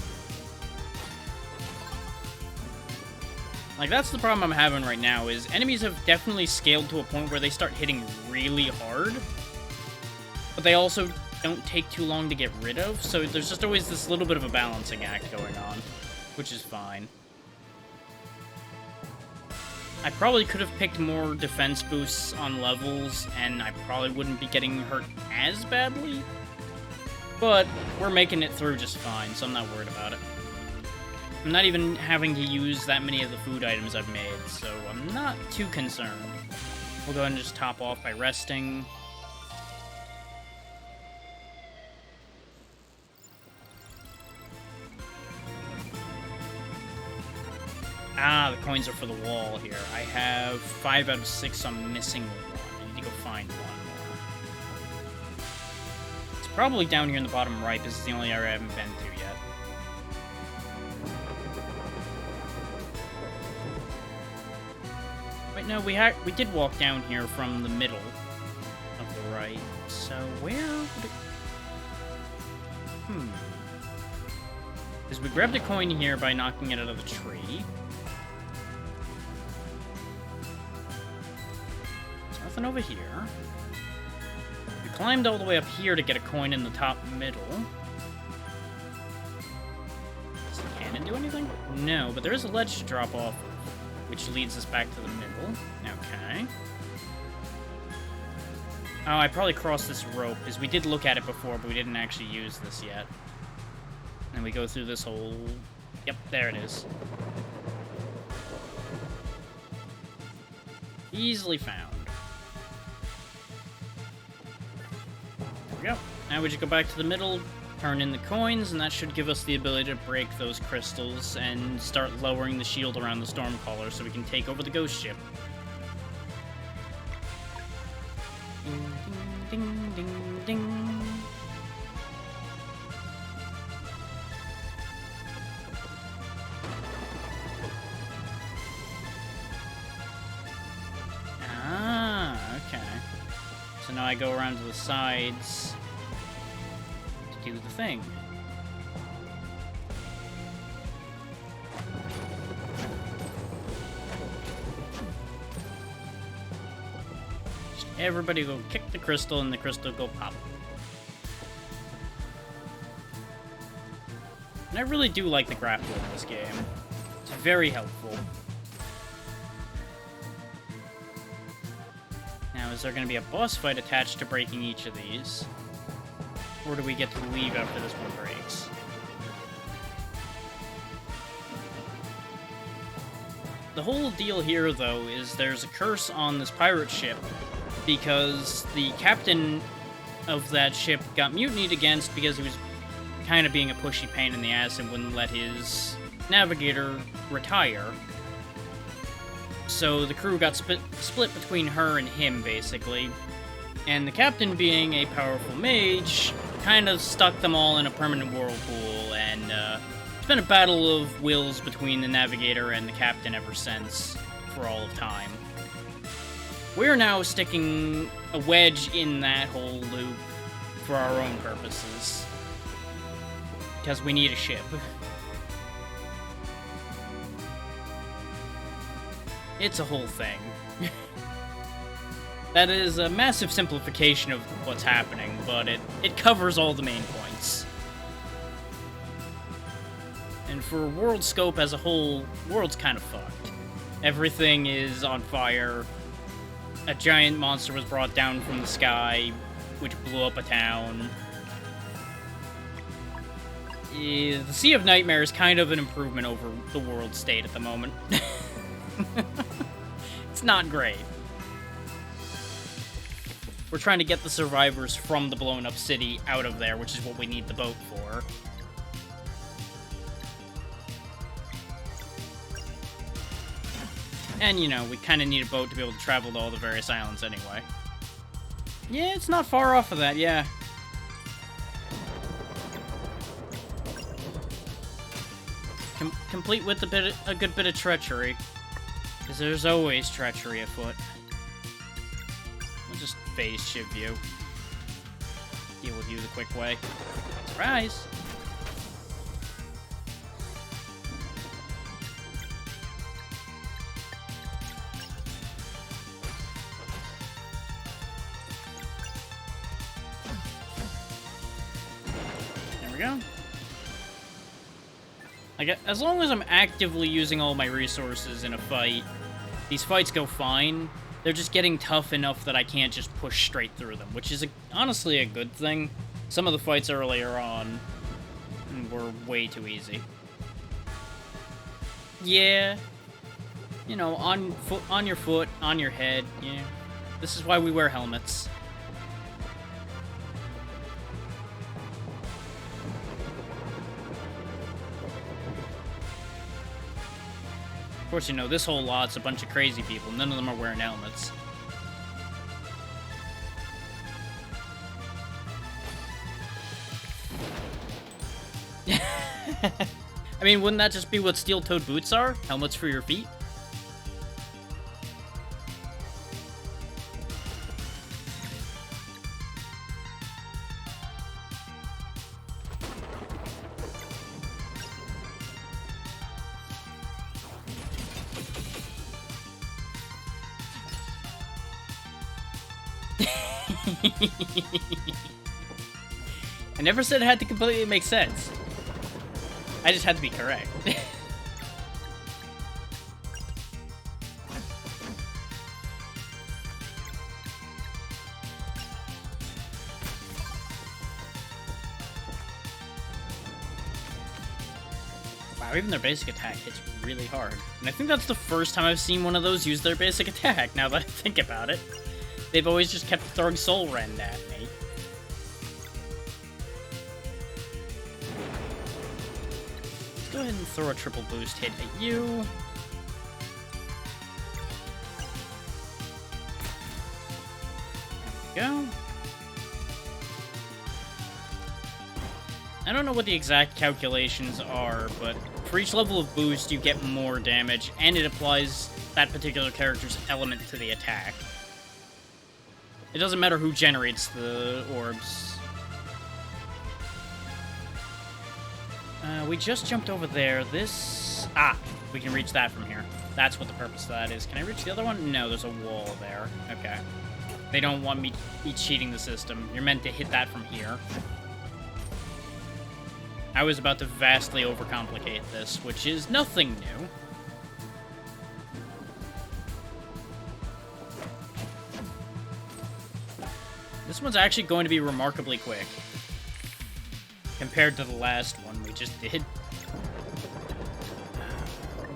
Like, that's the problem I'm having right now, is enemies have definitely scaled to a point where they start hitting really hard, but they also don't take too long to get rid of, so there's just always this little bit of a balancing act going on, which is fine. I probably could have picked more defense boosts on levels, and I probably wouldn't be getting hurt as badly, but we're making it through just fine, so I'm not worried about it. I'm not even having to use that many of the food items I've made, so I'm not too concerned. We'll go ahead and just top off by resting. Ah, the coins are for the wall here. I have 5 out of 6, so I'm missing 1. I need to go find 1 more. It's probably down here in the bottom right. This is the only area I haven't been to yet. Wait, no, we did walk down here from the middle of the right. So where would it... Because we grabbed a coin here by knocking it out of the tree. There's nothing over here. We climbed all the way up here to get a coin in the top middle. Does the cannon do anything? No, but there is a ledge to drop off, which leads us back to the middle. Okay. Oh, I probably crossed this rope, because we did look at it before, but we didn't actually use this yet. And we go through this whole... Yep, there it is. Easily found. There we go. Now we just go back to the middle, turn in the coins, and that should give us the ability to break those crystals and start lowering the shield around the Stormcaller so we can take over the ghost ship. Ding, ding, ding, ding, ding. Ah, okay. So now I go around to the sides to do the thing. Just everybody go kick the crystal and the crystal go pop. And I really do like the grapple in this game. It's very helpful. Now, is there going to be a boss fight attached to breaking each of these? Or do we get to leave after this one breaks? The whole deal here, though, is there's a curse on this pirate ship because the captain of that ship got mutinied against because he was kind of being a pushy pain in the ass and wouldn't let his navigator retire. So the crew got split between her and him, basically. And the captain, being a powerful mage, kind of stuck them all in a permanent whirlpool, and it's been a battle of wills between the navigator and the captain ever since, for all of time. We're now sticking a wedge in that whole loop for our own purposes. Because we need a ship. It's a whole thing. That is a massive simplification of what's happening, but it covers all the main points. And for world scope as a whole, world's kind of fucked. Everything is on fire. A giant monster was brought down from the sky, which blew up a town. The Sea of Nightmare is kind of an improvement over the world state at the moment. It's not great. We're trying to get the survivors from the blown up city out of there, which is what we need the boat for. And, you know, we kind of need a boat to be able to travel to all the various islands anyway. Yeah, it's not far off of that, yeah. Complete with a good bit of treachery. Because there's always treachery afoot. phase shift you. Deal with you the quick way. Surprise! There we go. Like, as long as I'm actively using all my resources in a fight, these fights go fine. They're just getting tough enough that I can't just push straight through them, which is honestly a good thing. Some of the fights earlier on were way too easy. Yeah. You know, on your foot, on your head, yeah. This is why we wear helmets. Of course, you know, this whole lot's a bunch of crazy people. None of them are wearing helmets. I mean, wouldn't that just be what steel-toed boots are? Helmets for your feet? I never said it had to completely make sense. I just had to be correct. Wow, even their basic attack hits really hard. And I think that's the first time I've seen one of those use their basic attack, now that I think about it. They've always just kept throwing Soul Rend at me. Let's go ahead and throw a triple boost hit at you. There we go. I don't know what the exact calculations are, but for each level of boost, you get more damage, and it applies that particular character's element to the attack. It doesn't matter who generates the orbs. We just jumped over there. This... Ah! We can reach that from here. That's what the purpose of that is. Can I reach the other one? No, there's a wall there. Okay. They don't want me cheating the system. You're meant to hit that from here. I was about to vastly overcomplicate this, which is nothing new. This one's actually going to be remarkably quick compared to the last one we just did.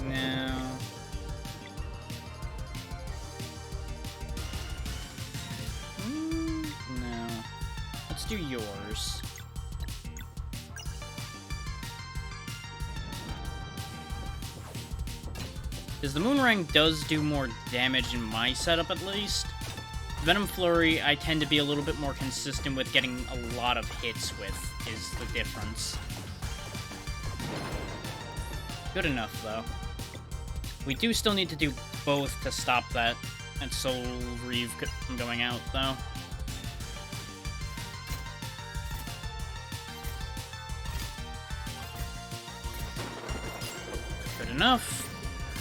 No. No. Let's do yours. Because the Moonrang does do more damage in my setup, at least. Venom Flurry, I tend to be a little bit more consistent with getting a lot of hits with, is the difference. Good enough, though. We do still need to do both to stop that Soul Reeve from going out, though. Good enough.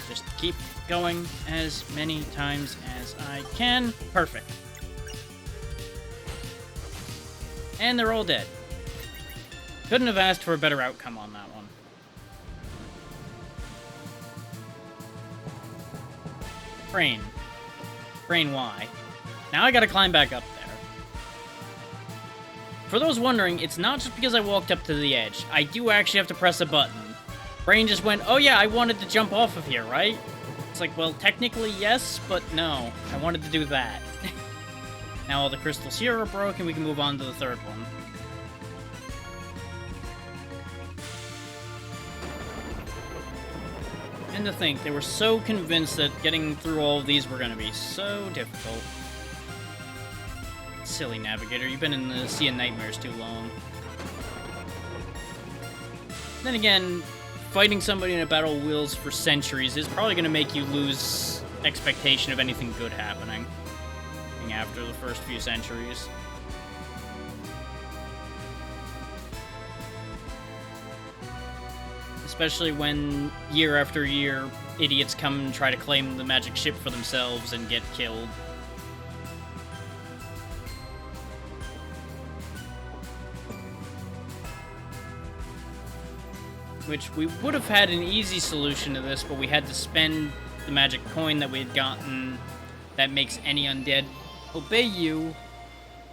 Just keep going as many times as I can. Perfect. And they're all dead. Couldn't have asked for a better outcome on that one. Brain. Brain, why? Now I gotta climb back up there. For those wondering, it's not just because I walked up to the edge. I do actually have to press a button. Brain just went, oh yeah, I wanted to jump off of here, right? It's like, well, technically yes, but no. I wanted to do that. Now all the crystals here are broken, we can move on to the third one. And to think, they were so convinced that getting through all of these were going to be so difficult. Silly Navigator, you've been in the Sea of Nightmares too long. Then again, fighting somebody in a battle wheels for centuries is probably going to make you lose expectation of anything good happening. working after the first few centuries. Especially when, year after year, idiots come and try to claim the magic ship for themselves and get killed. Which, we would have had an easy solution to this, but we had to spend the magic coin that we had gotten that makes any undead obey you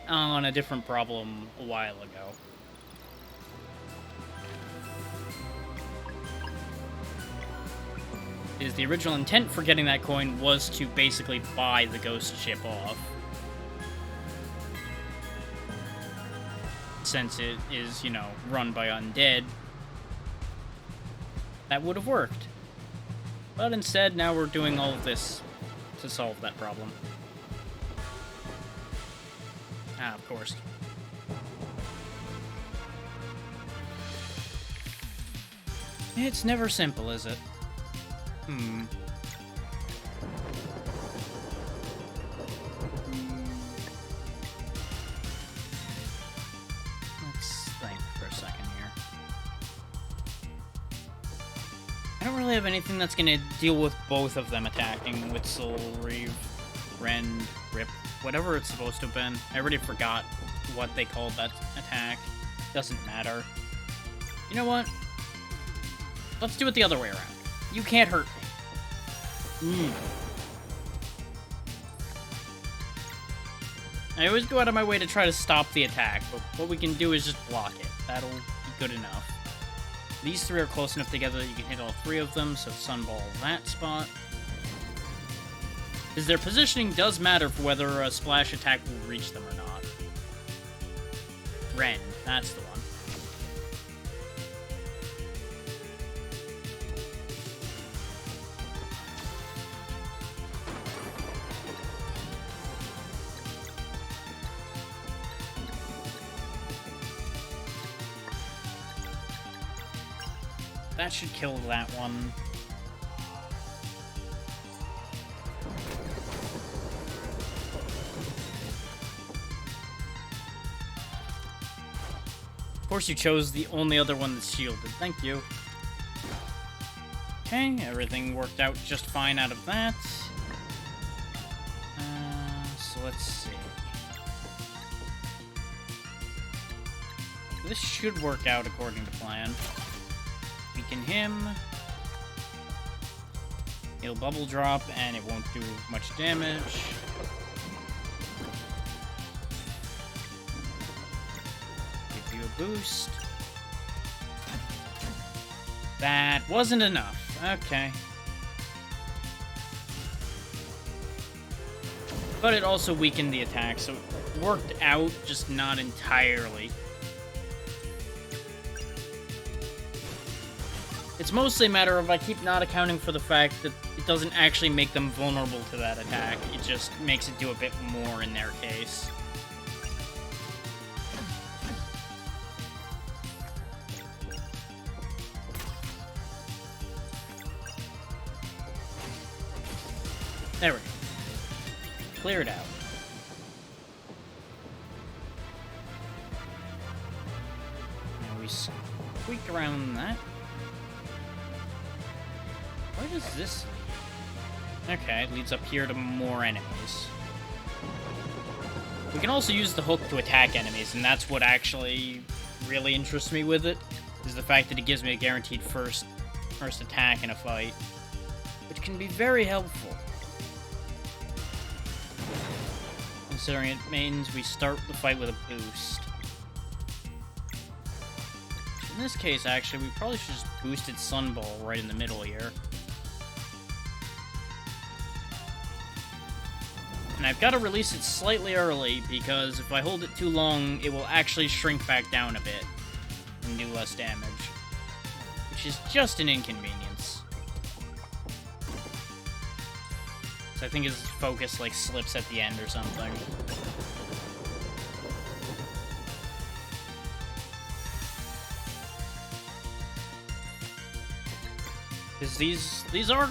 on a different problem a while ago. Is the original intent for getting that coin was to basically buy the ghost ship off. Since it is, you know, run by undead, that would have worked. But instead, now we're doing all of this to solve that problem. Ah, of course. It's never simple, is it? Let's think for a second here. I don't really have anything that's gonna deal with both of them attacking. Witzel, Reeve, Rend, Rip, whatever it's supposed to have been. I already forgot what they called that attack. Doesn't matter. You know what? Let's do it the other way around. You can't hurt me. I always go out of my way to try to stop the attack, but what we can do is just block it. That'll be good enough. These three are close enough together that you can hit all three of them, so Sunball that spot. Because their positioning does matter for whether a splash attack will reach them or not. Ren, that's the one. That should kill that one. Of course you chose the only other one that's shielded. Thank you. Okay, everything worked out just fine out of that. So let's see. This should work out according to plan. Weaken him. He'll bubble drop and it won't do much damage. Give you a boost. That wasn't enough. Okay. But it also weakened the attack, so it worked out, just not entirely. It's mostly a matter of I keep not accounting for the fact that it doesn't actually make them vulnerable to that attack. It just makes it do a bit more in their case. There we go. Clear it out. And we squeak around that. Where does this lead? Okay, it leads up here to more enemies. We can also use the hook to attack enemies, and that's what actually really interests me with it, is the fact that it gives me a guaranteed first attack in a fight, which can be very helpful. Considering it means we start the fight with a boost. In this case, actually, we probably should just boosted Sunball right in the middle here. And I've got to release it slightly early, because if I hold it too long, it will actually shrink back down a bit and do less damage. Which is just an inconvenience. So I think his focus, like, slips at the end or something. Because these are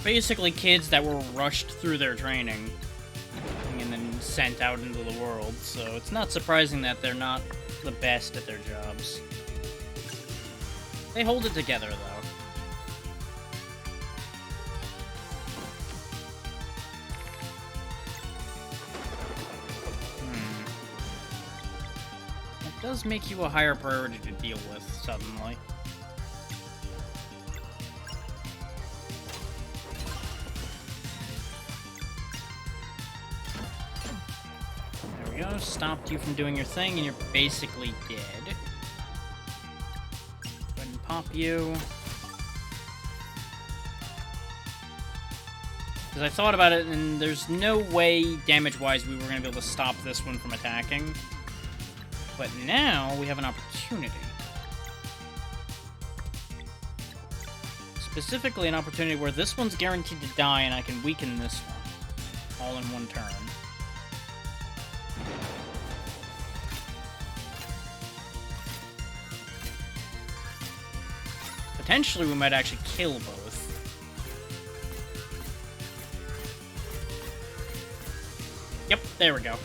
basically kids that were rushed through their training. And then sent out into the world, so it's not surprising that they're not the best at their jobs. They hold it together, though. It does make you a higher priority to deal with, suddenly. There we go, stopped you from doing your thing, and you're basically dead. Go ahead and pop you. Because I thought about it, and there's no way, damage-wise, we were going to be able to stop this one from attacking. But now, we have an opportunity. Specifically, an opportunity where this one's guaranteed to die, and I can weaken this one. All in one turn. Potentially, we might actually kill both. Yep, there we go.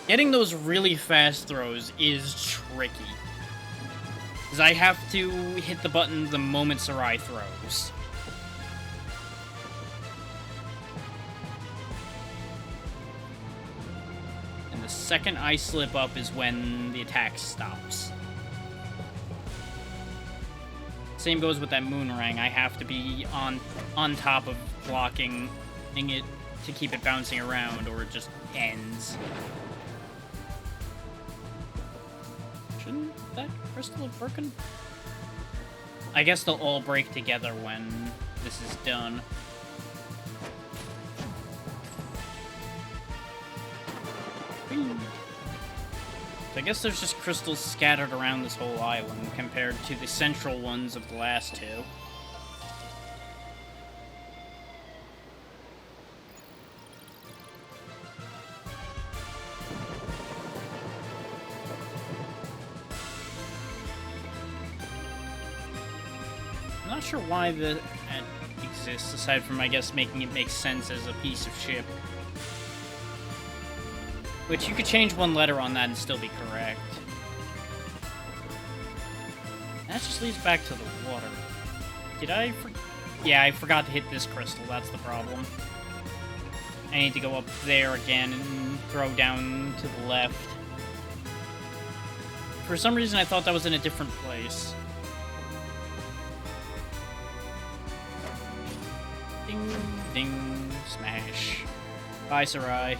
Getting those really fast throws is tricky. Because I have to hit the button the moment Sarai throws. And the second I slip up is when the attack stops. Same goes with that Moonrang. I have to be on top of blocking it to keep it bouncing around, or it just ends. Shouldn't that crystal have broken? I guess they'll all break together when this is done. So I guess there's just crystals scattered around this whole island compared to the central ones of the last two. I'm not sure why that exists, aside from, I guess, making it make sense as a piece of ship. Which, you could change one letter on that and still be correct. That just leads back to the water. Did I Yeah, I forgot to hit this crystal, that's the problem. I need to go up there again and throw down to the left. For some reason, I thought that was in a different place. Ding, ding, smash. Bye, Sarai.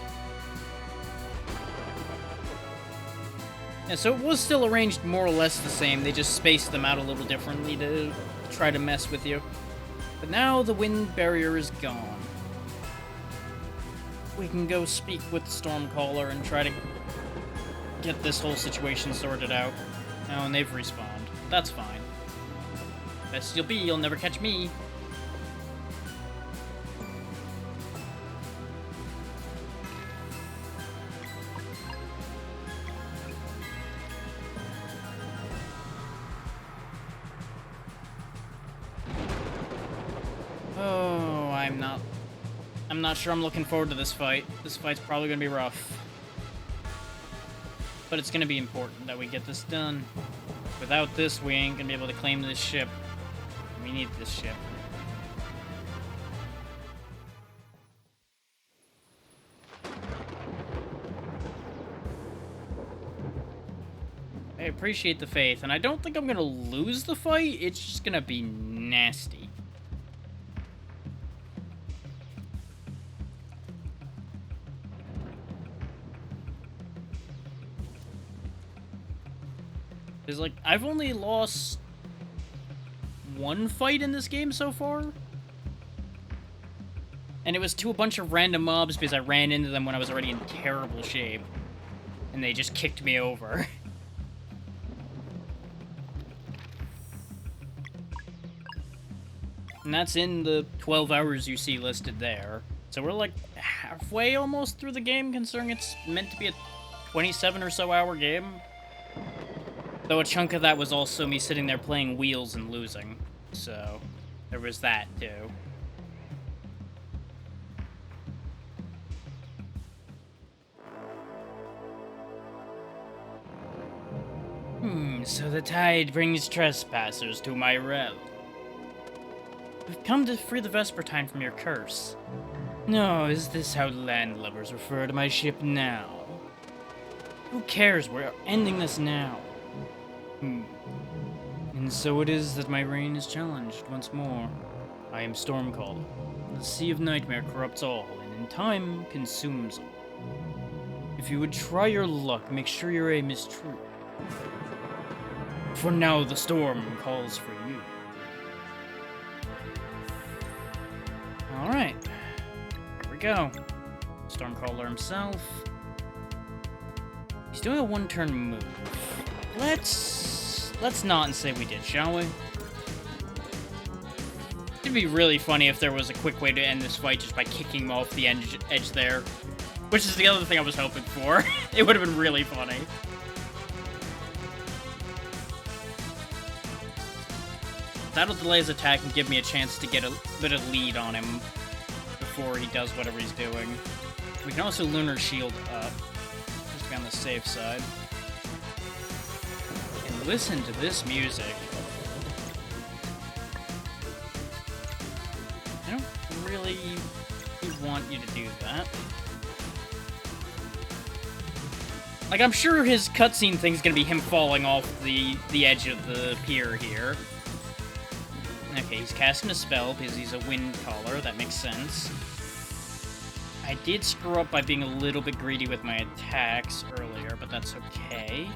Yeah, so it was still arranged more or less the same, they just spaced them out a little differently to try to mess with you. But now the wind barrier is gone. We can go speak with the Stormcaller and try to get this whole situation sorted out. Oh, and they've respawned. That's fine. Best you'll be, you'll never catch me. I'm not sure I'm looking forward to this fight. This fight's probably gonna be rough. But it's gonna be important that we get this done. Without this, we ain't gonna be able to claim this ship. We need this ship. I appreciate the faith, and I don't think I'm gonna lose the fight. It's just gonna be nasty. Because, like, I've only lost one fight in this game so far. And it was to a bunch of random mobs because I ran into them when I was already in terrible shape. And they just kicked me over. And that's in the 12 hours you see listed there. So we're like halfway almost through the game, considering it's meant to be a 27 or so hour game. Though a chunk of that was also me sitting there playing wheels and losing. So, there was that, too. So the tide brings trespassers to my realm. We've come to free the Vespertine from your curse. No, is this how landlubbers refer to my ship now? Who cares? We're ending this now. And so it is that my reign is challenged once more. I am Stormcaller. The Sea of Nightmare corrupts all, and in time, consumes all. If you would try your luck, make sure your aim is true. For now, the storm calls for you. Alright. Here we go. Stormcaller himself. He's doing a one-turn move. Let's not say we did, shall we? It'd be really funny if there was a quick way to end this fight just by kicking him off the edge there. Which is the other thing I was hoping for. It would have been really funny. That'll delay his attack and give me a chance to get a bit of lead on him before he does whatever he's doing. We can also Lunar Shield up, just to be on the safe side. And listen to this music. I don't really want you to do that. Like, I'm sure his cutscene thing's gonna be him falling off the edge of the pier here. Okay, he's casting a spell because he's a wind caller. That makes sense. I did screw up by being a little bit greedy with my attacks earlier, but that's okay.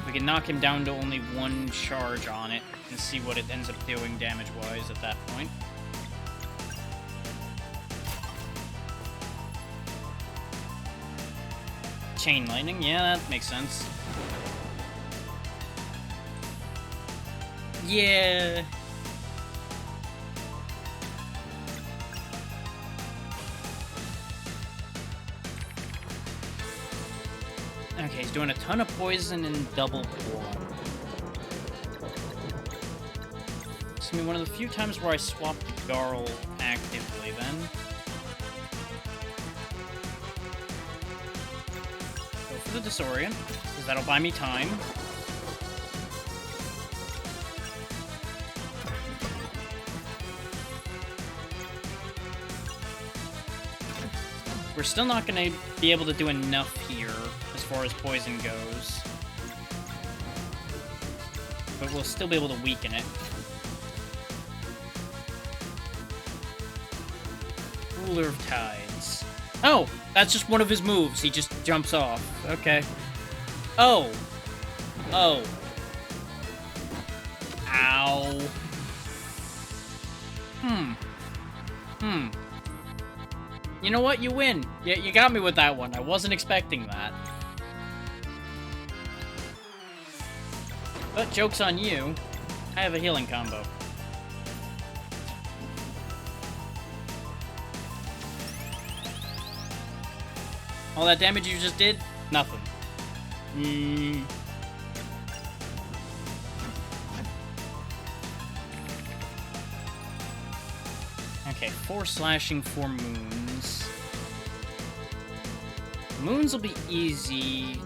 We can knock him down to only one charge on it and see what it ends up doing damage-wise at that point. Chain lightning, yeah, that makes sense. Yeah. Okay, he's doing a ton of poison and double pull. It's gonna be one of the few times where I swapped Garl actively then. Go for the Disorient, because that'll buy me time. We're still not going to be able to do enough here as far as poison goes. But we'll still be able to weaken it. Ruler of Tides. Oh! That's just one of his moves. He just jumps off. Okay. Oh! Oh. Ow. You know what? You win. You got me with that one. I wasn't expecting that. But joke's on you. I have a healing combo. All that damage you just did? Nothing. Okay, 4 slashing, 4 moons. Moons will be easy.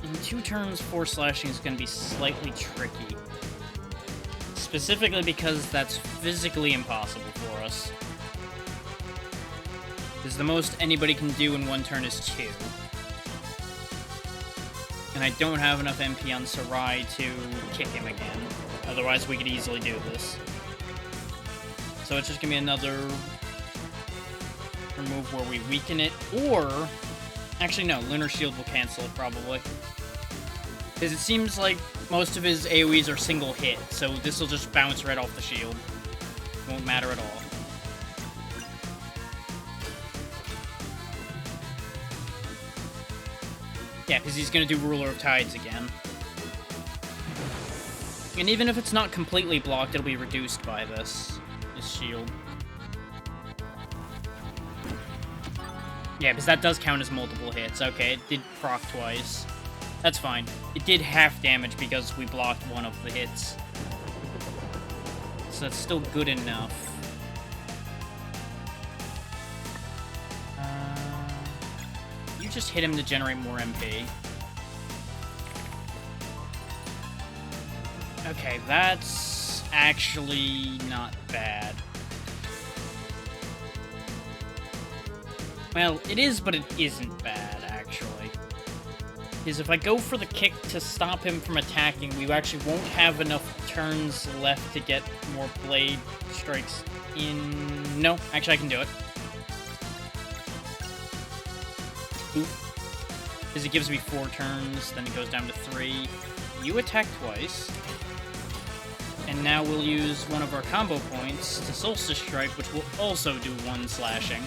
In 2 turns, 4 slashing is going to be slightly tricky. Specifically because that's physically impossible for us. Because the most anybody can do in 1 turn is 2. And I don't have enough MP on Sarai to kick him again. Otherwise, we could easily do this. So it's just gonna be another move where we weaken it, or... Actually, no, Lunar Shield will cancel it, probably. Because it seems like most of his AoEs are single hit, so this will just bounce right off the shield. Won't matter at all. Yeah, because he's gonna do Ruler of Tides again. And even if it's not completely blocked, it'll be reduced by this shield. Yeah, because that does count as multiple hits. Okay, it did proc twice. That's fine. It did half damage because we blocked one of the hits. So that's still good enough. You just hit him to generate more MP. Okay, that's actually not bad. Well, it is, but it isn't bad, actually. Because if I go for the kick to stop him from attacking, we actually won't have enough turns left to get more blade strikes in... No, actually I can do it. Oop. Because it gives me 4 turns, then it goes down to 3. You attack twice. And now we'll use one of our combo points to Solstice Strike, which will also do 1 slashing.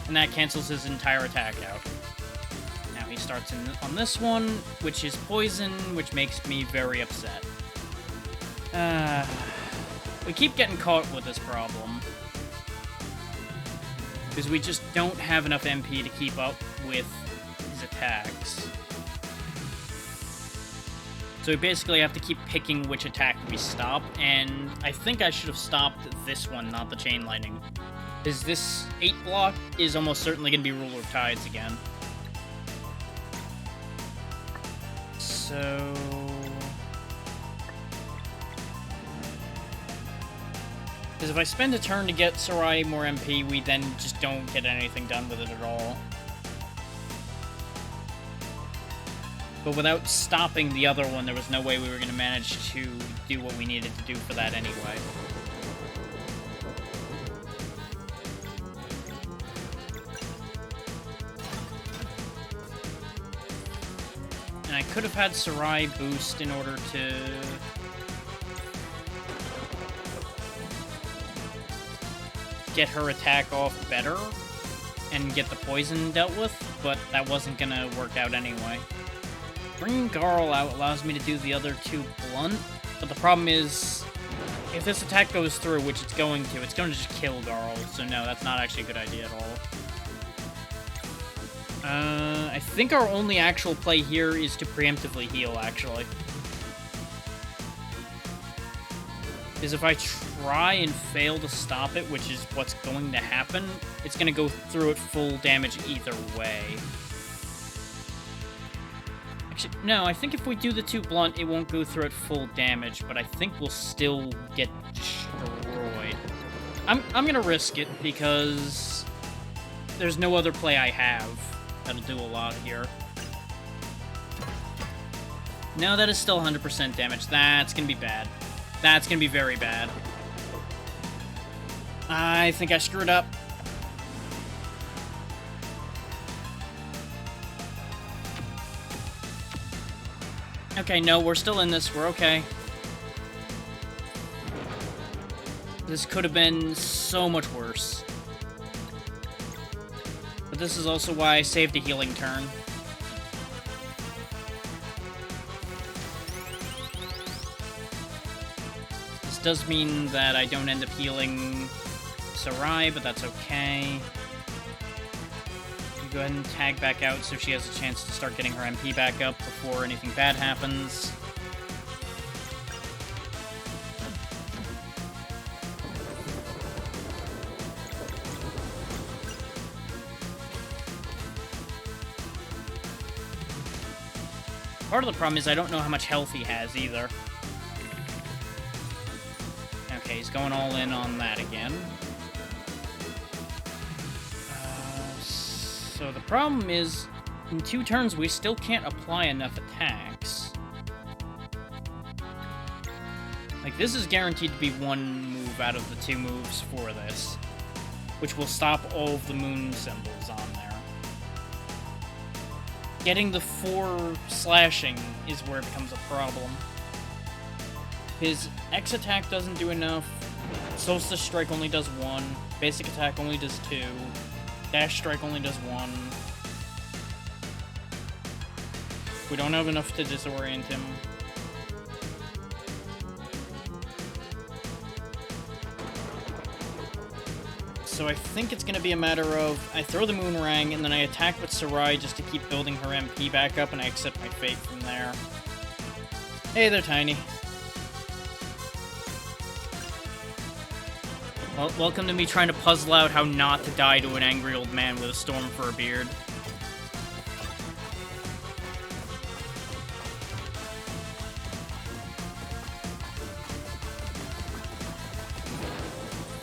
And that cancels his entire attack out. Now he starts on this one, which is poison, which makes me very upset. We keep getting caught with this problem. Because we just don't have enough MP to keep up with his attacks. So we basically have to keep picking which attack we stop, and I think I should have stopped this one, not the Chain Lightning. Because this 8 block is almost certainly going to be Ruler of Tides again. So... Because if I spend a turn to get Sarai more MP, we then just don't get anything done with it at all. But without stopping the other one, there was no way we were going to manage to do what we needed to do for that anyway. And I could have had Sarai boost in order to... get her attack off better and get the poison dealt with, but that wasn't going to work out anyway. Bringing Garl out allows me to do the other 2 blunt, but the problem is, if this attack goes through, which it's going to just kill Garl, so no, that's not actually a good idea at all. I think our only actual play here is to preemptively heal, actually. Because if I try and fail to stop it, which is what's going to happen, it's going to go through at full damage either way. Actually, no, I think if we do the 2 blunt, it won't go through at full damage, but I think we'll still get destroyed. I'm going to risk it, because there's no other play I have that'll do a lot here. No, that is still 100% damage. That's going to be bad. That's going to be very bad. I think I screwed up. Okay, no, we're still in this. We're okay. This could have been so much worse. But this is also why I saved a healing turn. This does mean that I don't end up healing Sarai, but that's okay. Go ahead and tag back out so she has a chance to start getting her MP back up before anything bad happens. Part of the problem is I don't know how much health he has either. Okay, he's going all in on that again. So the problem is, in 2 turns, we still can't apply enough attacks. Like, this is guaranteed to be 1 move out of the 2 moves for this, which will stop all of the moon symbols on there. Getting the 4 slashing is where it becomes a problem. His X attack doesn't do enough, Solstice Strike only does 1, Basic Attack only does 2, Dash Strike only does 1. We don't have enough to disorient him. So I think it's going to be a matter of I throw the Moonrang and then I attack with Sarai just to keep building her MP back up, and I accept my fate from there. Hey there, Tiny. Well, welcome to me trying to puzzle out how not to die to an angry old man with a storm for a beard.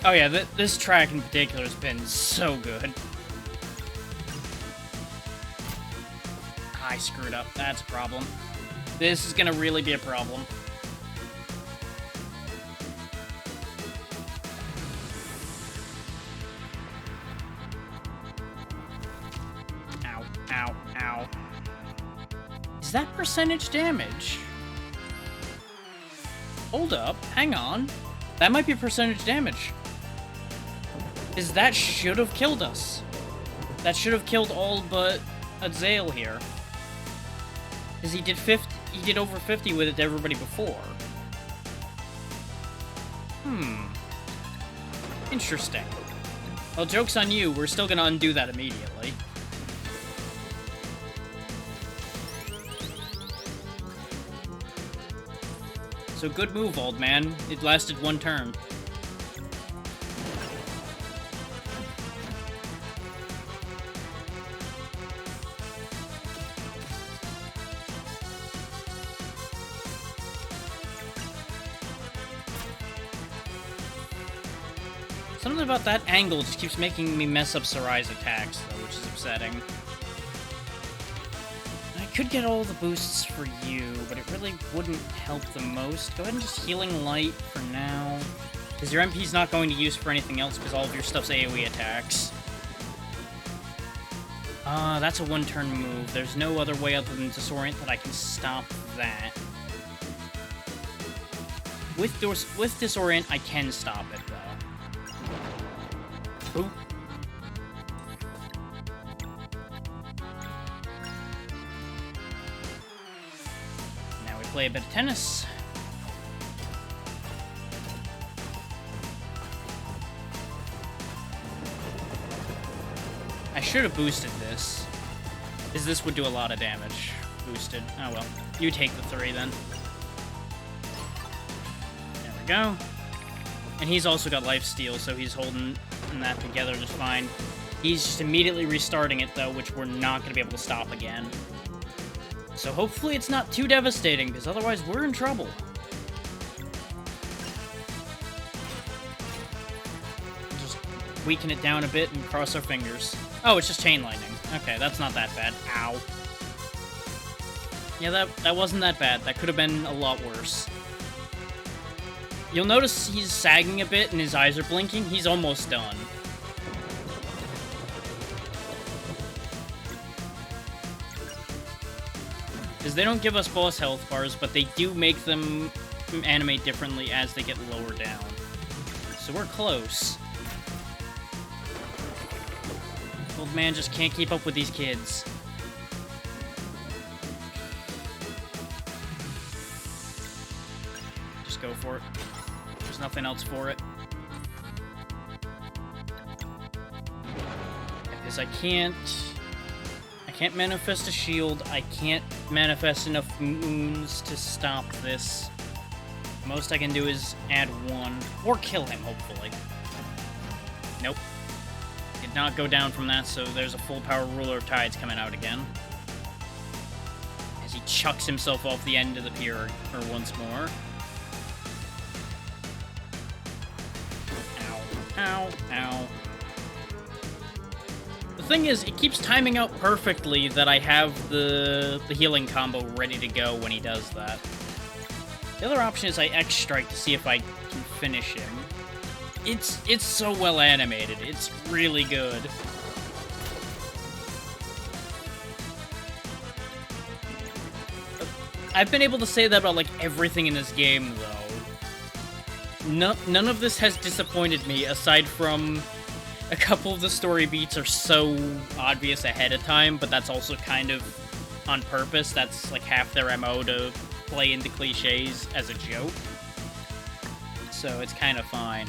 Oh yeah, this track in particular has been so good. I screwed up. That's a problem. This is gonna really be a problem. Ow, ow, ow. Is that percentage damage? Hold up, hang on. That might be percentage damage. That should have killed us. That should have killed all but Azael here. Because he did over 50 with it to everybody before. Interesting. Well, joke's on you, we're still gonna undo that immediately. So good move, old man. It lasted one turn. Something about that angle just keeps making me mess up Sarai's attacks, though, which is upsetting. I could get all the boosts for you, but it really wouldn't help the most. Go ahead and just Healing Light for now. Because your MP's not going to use for anything else, because all of your stuff's AoE attacks. That's a one-turn move. There's no other way other than Disorient that I can stop that. With Disorient, I can stop it, though. Ooh. Now we play a bit of tennis. I should have boosted this, because this would do a lot of damage. Boosted. Oh well. You take the 3 then. There we go. And he's also got lifesteal, so he's holding that together just fine. He's just immediately restarting it, though, which we're not going to be able to stop again. So hopefully it's not too devastating, because otherwise we're in trouble. Just weaken it down a bit and cross our fingers. Oh, it's just Chain Lightning. Okay, that's not that bad. Ow. Yeah, that wasn't that bad. That could have been a lot worse. You'll notice he's sagging a bit and his eyes are blinking. He's almost done. Because they don't give us boss health bars, but they do make them animate differently as they get lower down. So we're close. Old man just can't keep up with these kids. Just go for it. There's nothing else for it. Because I can't manifest a shield. I can't manifest enough moons to stop this. Most I can do is add 1. Or kill him, hopefully. Nope. Did not go down from that, so there's a full power Ruler of Tides coming out again. As he chucks himself off the end of the pier once more. Ow, ow. The thing is, it keeps timing out perfectly that I have the healing combo ready to go when he does that. The other option is I X-Strike to see if I can finish him. It's so well animated. It's really good. I've been able to say that about, like, everything in this game, though. None of this has disappointed me, aside from a couple of the story beats are so obvious ahead of time, but that's also kind of on purpose. That's like half their MO to play into cliches as a joke. So it's kind of fine.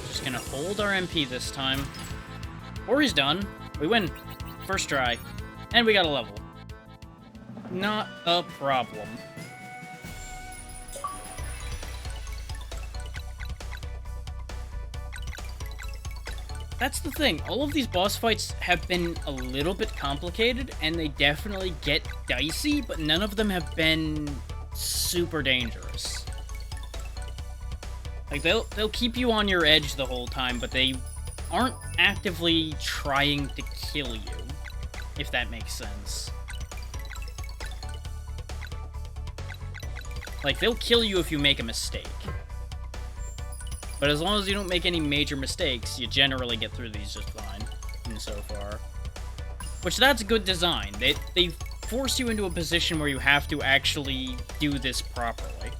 Just gonna hold our MP this time. Or he's done. We win. First try. And we got a level. Not a problem. that's the thing. All of these boss fights have been a little bit complicated, and they definitely get dicey, but none of them have been super dangerous. Like, they'll keep you on your edge the whole time, but they aren't actively trying to kill you, if that makes sense. Like, they'll kill you if you make a mistake. But as long as you don't make any major mistakes, you generally get through these just fine, so far. Which, that's good design. They force you into a position where you have to actually do this properly.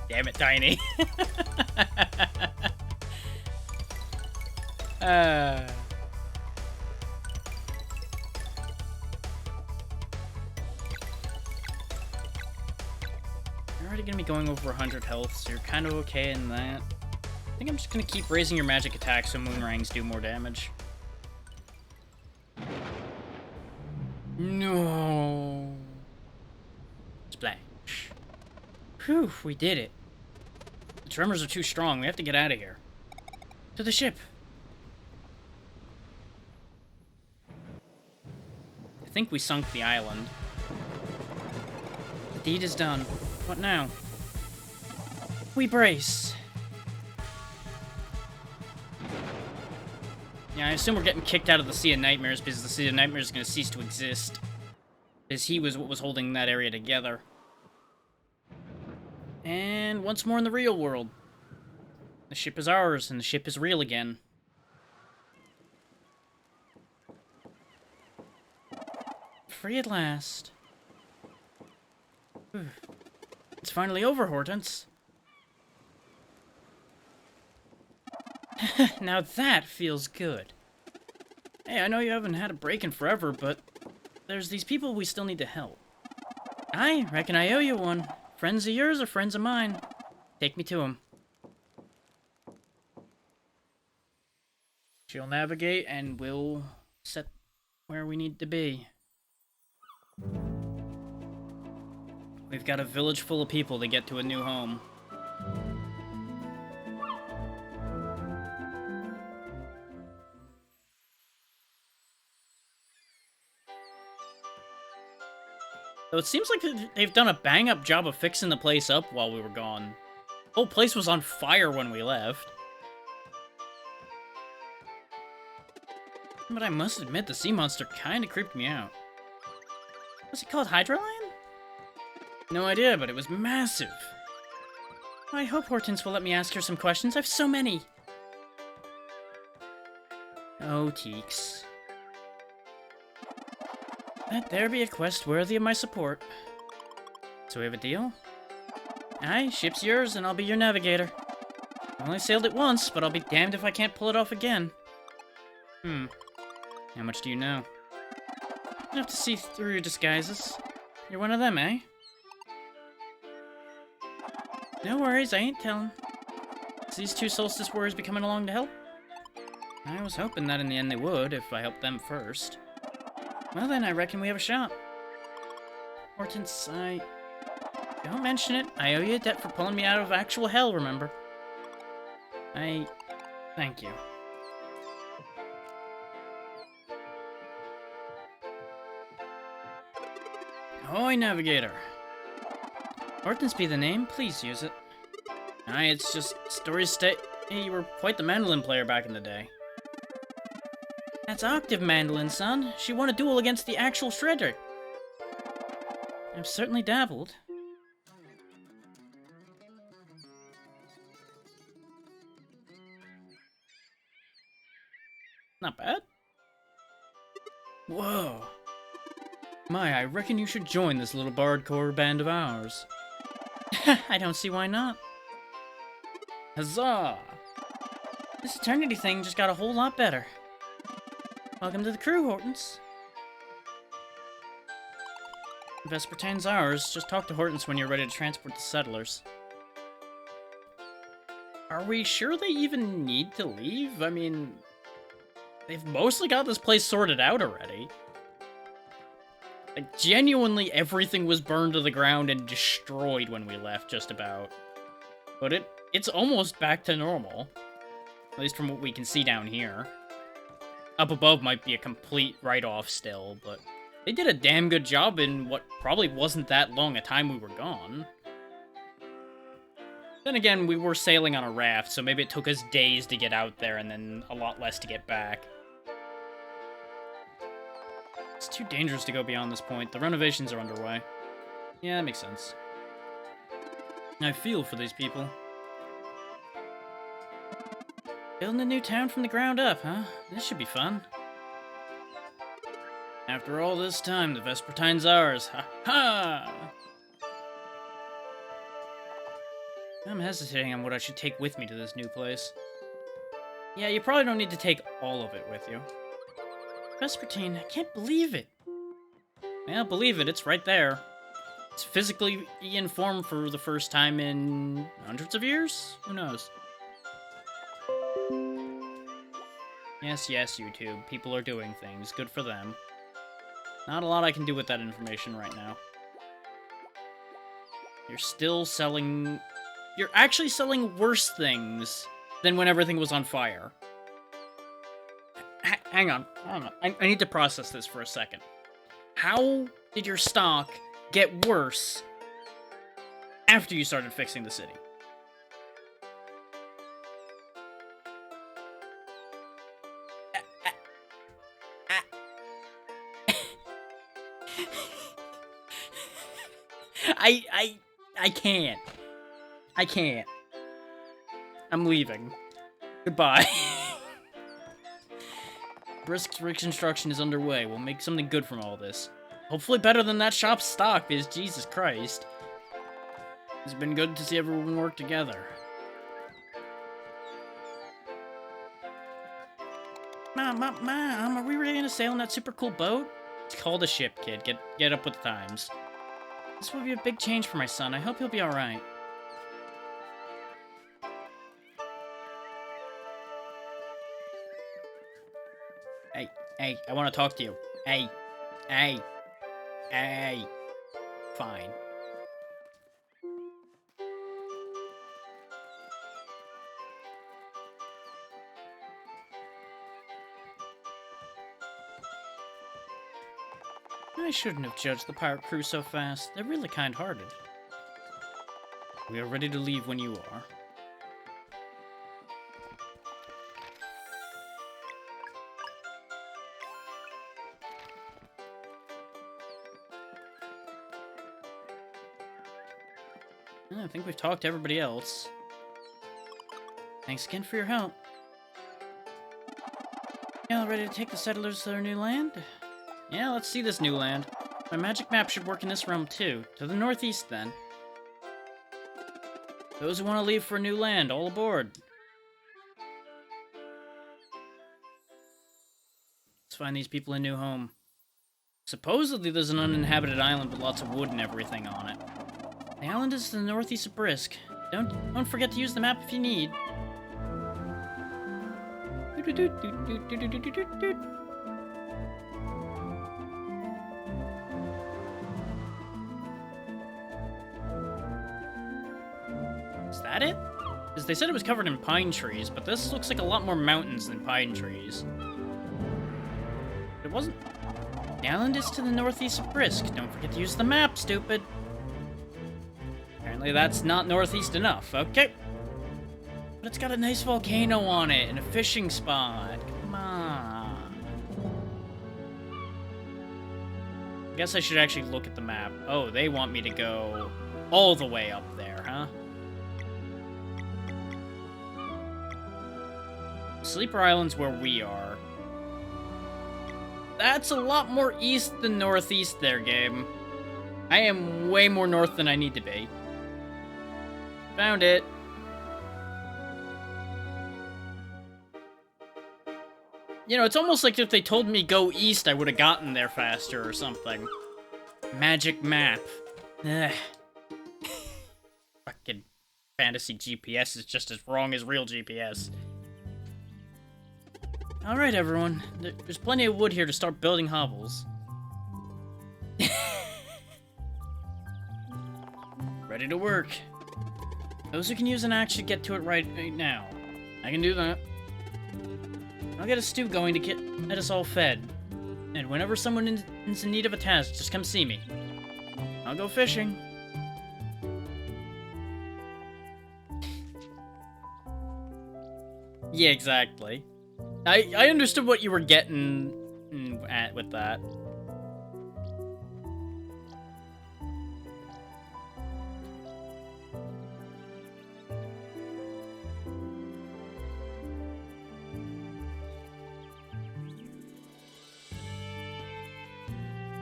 Damn it, Tiny. You're already gonna be going over 100 health, so you're kind of okay in that. I think I'm just gonna keep raising your magic attack so Moonrangs do more damage. No. Splash. Whew, we did it. The tremors are too strong. We have to get out of here. To the ship. I think we sunk the island. The deed is done. What now? We brace. Yeah, I assume we're getting kicked out of the Sea of Nightmares because the Sea of Nightmares is going to cease to exist. Because he was what was holding that area together. And once more in the real world. The ship is ours, and the ship is real again. Free at last. Whew. It's finally over, Hortense. Now that feels good. Hey, I know you haven't had a break in forever, but there's these people we still need to help. I reckon I owe you one. Friends of yours or friends of mine? Take me to them. She'll navigate, and we'll set where we need to be. We've got a village full of people to get to a new home. So it seems like they've done a bang-up job of fixing the place up while we were gone. The whole place was on fire when we left. But I must admit, the sea monster kinda creeped me out. Was it called Hydrolion? No idea, but it was massive. I hope Hortense will let me ask her some questions. I've so many. Oh, Teeks. Let there be a quest worthy of my support. So we have a deal? Aye, ship's yours, and I'll be your navigator. I only sailed it once, but I'll be damned if I can't pull it off again. How much do you know? Enough to see through your disguises. You're one of them, eh? No worries, I ain't telling. Is these two Solstice warriors be coming along to help? I was hoping that in the end they would, if I helped them first. Well then, I reckon we have a shot. Hortense, don't mention it. I owe you a debt for pulling me out of actual hell, remember? Thank you. Ahoy, Navigator. Hortense be the name, please use it. Aye, it's just stories state you were quite the mandolin player back in the day. That's octave mandolin, son. She won a duel against the actual Shredder. I've certainly dabbled. Not bad. Whoa. My, I reckon you should join this little bardcore band of ours. I don't see why not. Huzzah! This eternity thing just got a whole lot better. Welcome to the crew, Hortense. Vespertine's ours. Just talk to Hortense when you're ready to transport the settlers. Are we sure they even need to leave? I mean, they've mostly got this place sorted out already. Like, genuinely everything was burned to the ground and destroyed when we left, just about. But it's almost back to normal. At least from what we can see down here. Up above might be a complete write-off still, but they did a damn good job in what probably wasn't that long a time we were gone. Then again, we were sailing on a raft, so maybe it took us days to get out there and then a lot less to get back. It's too dangerous to go beyond this point. The renovations are underway. Yeah, that makes sense. I feel for these people. Building a new town from the ground up, huh? This should be fun. After all this time, the Vespertine's ours. Ha ha! I'm hesitating on what I should take with me to this new place. Yeah, you probably don't need to take all of it with you. Vespertine, I can't believe it. Yeah, believe it, it's right there. It's physically in form for the first time in hundreds of years? Who knows? Yes, YouTube. People are doing things. Good for them. Not a lot I can do with that information right now. You're still selling... You're actually selling worse things than when everything was on fire. Hang on. I need to process this for a second. How did your stock get worse after you started fixing the city? I can't. I can't. I'm leaving. Goodbye. Brisk reconstruction is underway. We'll make something good from all this. Hopefully better than that shop's stock, because Jesus Christ. It's been good to see everyone work together. Mom, are we ready to sail on that super cool boat? It's called a ship, kid. Get up with the times. This will be a big change for my son. I hope he'll be alright. Hey, I want to talk to you. Hey. Fine. I shouldn't have judged the pirate crew so fast. They're really kind-hearted. We are ready to leave when you are. I think we've talked to everybody else. Thanks again for your help. Y'all ready to take the settlers to their new land? Yeah, let's see this new land. My magic map should work in this realm too. To the northeast, then. Those who want to leave for a new land, all aboard. Let's find these people a new home. Supposedly there's an uninhabited island with lots of wood and everything on it. The island is to the northeast of Brisk. Don't forget to use the map if you need. Is that it? Because they said it was covered in pine trees, but this looks like a lot more mountains than pine trees. It wasn't... The island is to the northeast of Brisk. Don't forget to use the map, stupid. Apparently that's not northeast enough. Okay. But it's got a nice volcano on it and a fishing spot. Come on. I guess I should actually look at the map. Oh, they want me to go all the way up there, huh? Sleeper Island's where we are. That's a lot more east than northeast there, game. I am way more north than I need to be. Found it. You know, it's almost like if they told me go east, I would have gotten there faster or something. Magic map. Ugh. Fucking fantasy GPS is just as wrong as real GPS. Alright, everyone. There's plenty of wood here to start building hovels. Ready to work. Those who can use an axe should get to it right now. I can do that. I'll get a stew going to get us all fed. And whenever someone is in need of a task, just come see me. I'll go fishing. Yeah, exactly. I understood what you were getting at with that.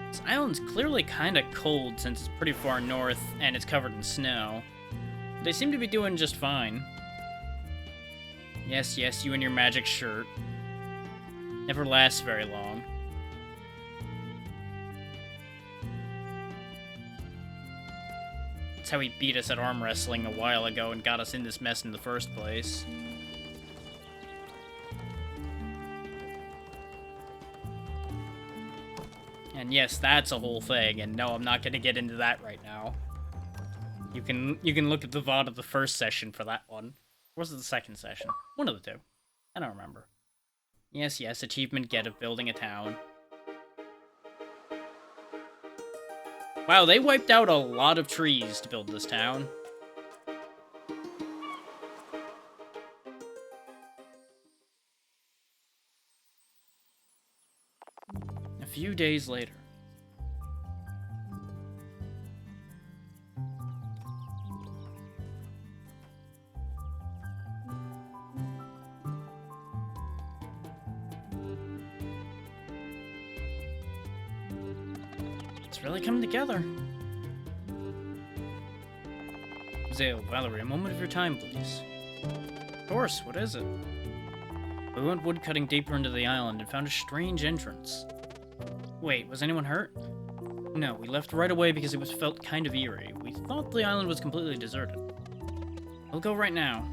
This island's clearly kind of cold since it's pretty far north and it's covered in snow. They seem to be doing just fine. Yes, yes, you and your magic shirt. Never lasts very long. That's how he beat us at arm wrestling a while ago and got us in this mess in the first place. And yes, that's a whole thing, and no, I'm not gonna get into that right now. You can look at the VOD of the first session for that one. Or was it the second session? One of the two. I don't remember. Yes, yes, achievement get of building a town. Wow, they wiped out a lot of trees to build this town. A few days later. Really coming together. Zale, Valerie, a moment of your time, please. Of course, what is it? We went woodcutting deeper into the island and found a strange entrance. Wait, was anyone hurt? No, we left right away because it felt kind of eerie. We thought the island was completely deserted. I'll go right now.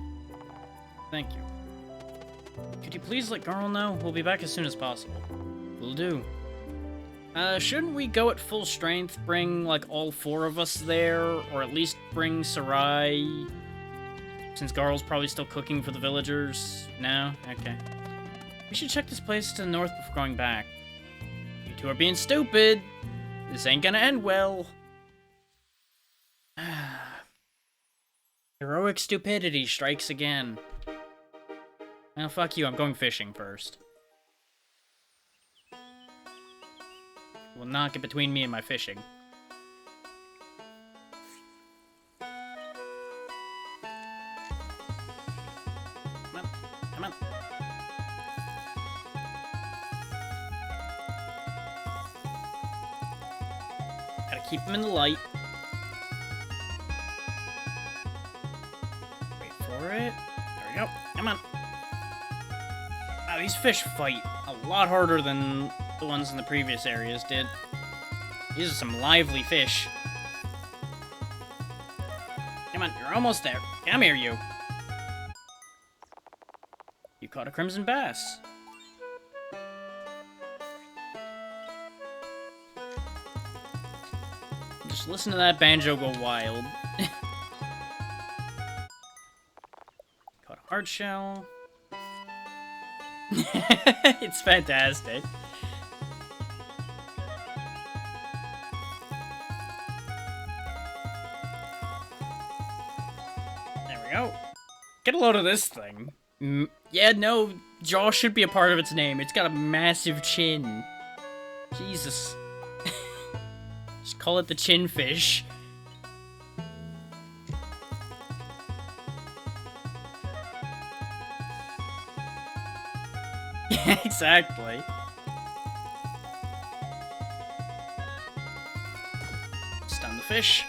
Thank you. Could you please let Garl know? We'll be back as soon as possible. Will do. Shouldn't we go at full strength, bring, like, all four of us there, or at least bring Sarai, since Garl's probably still cooking for the villagers? No? Okay. We should check this place to the north before going back. You two are being stupid! This ain't gonna end well. Heroic stupidity strikes again. Well, fuck you, I'm going fishing first. Will not get between me and my fishing. Come on, come on. Gotta keep them in the light. Wait for it. There we go. Come on. Wow, these fish fight a lot harder than the ones in the previous areas did. These are some lively fish. Come on, you're almost there. Come here, you. You caught a crimson bass. Just listen to that banjo go wild. Caught a hard shell. It's fantastic. Go. Get a load of this thing. Yeah, no, jaw should be a part of its name. It's got a massive chin. Jesus. Just call it the chin fish. Yeah, exactly. Stun the fish.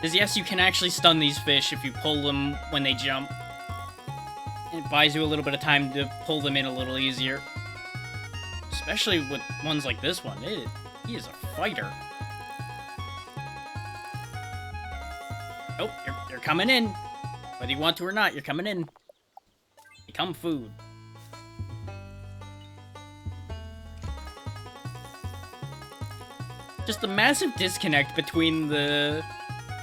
Because yes, you can actually stun these fish if you pull them when they jump. It buys you a little bit of time to pull them in a little easier. Especially with ones like this one. He is a fighter. Oh, you're coming in. Whether you want to or not, you're coming in. Become food. Just the massive disconnect between the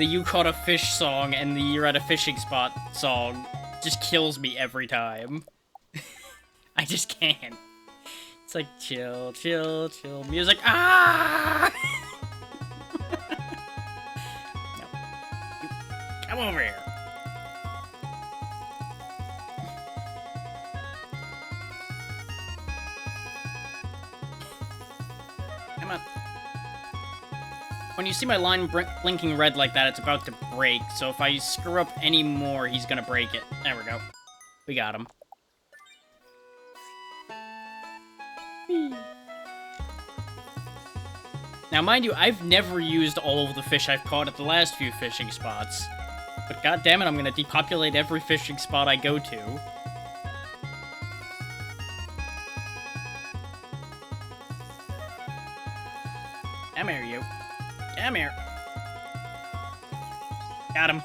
you caught a fish song and the you're at a fishing spot song. just kills me every time. I just can't. It's like, chill, chill, chill. Music. Ah! No. Come over here. Come on. When you see my line blinking red like that, it's about to break. So if I screw up any more, he's gonna break it. There we go. We got him. Now, mind you, I've never used all of the fish I've caught at the last few fishing spots. But goddammit, I'm gonna depopulate every fishing spot I go to. Come here, you. Come here. Got him.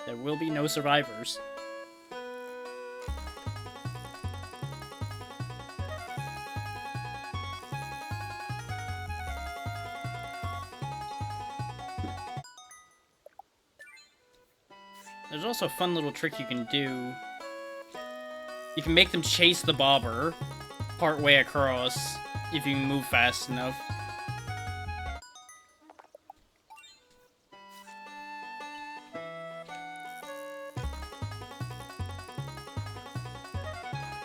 There will be no survivors. There's also a fun little trick you can do. You can make them chase the bobber part way across if you move fast enough.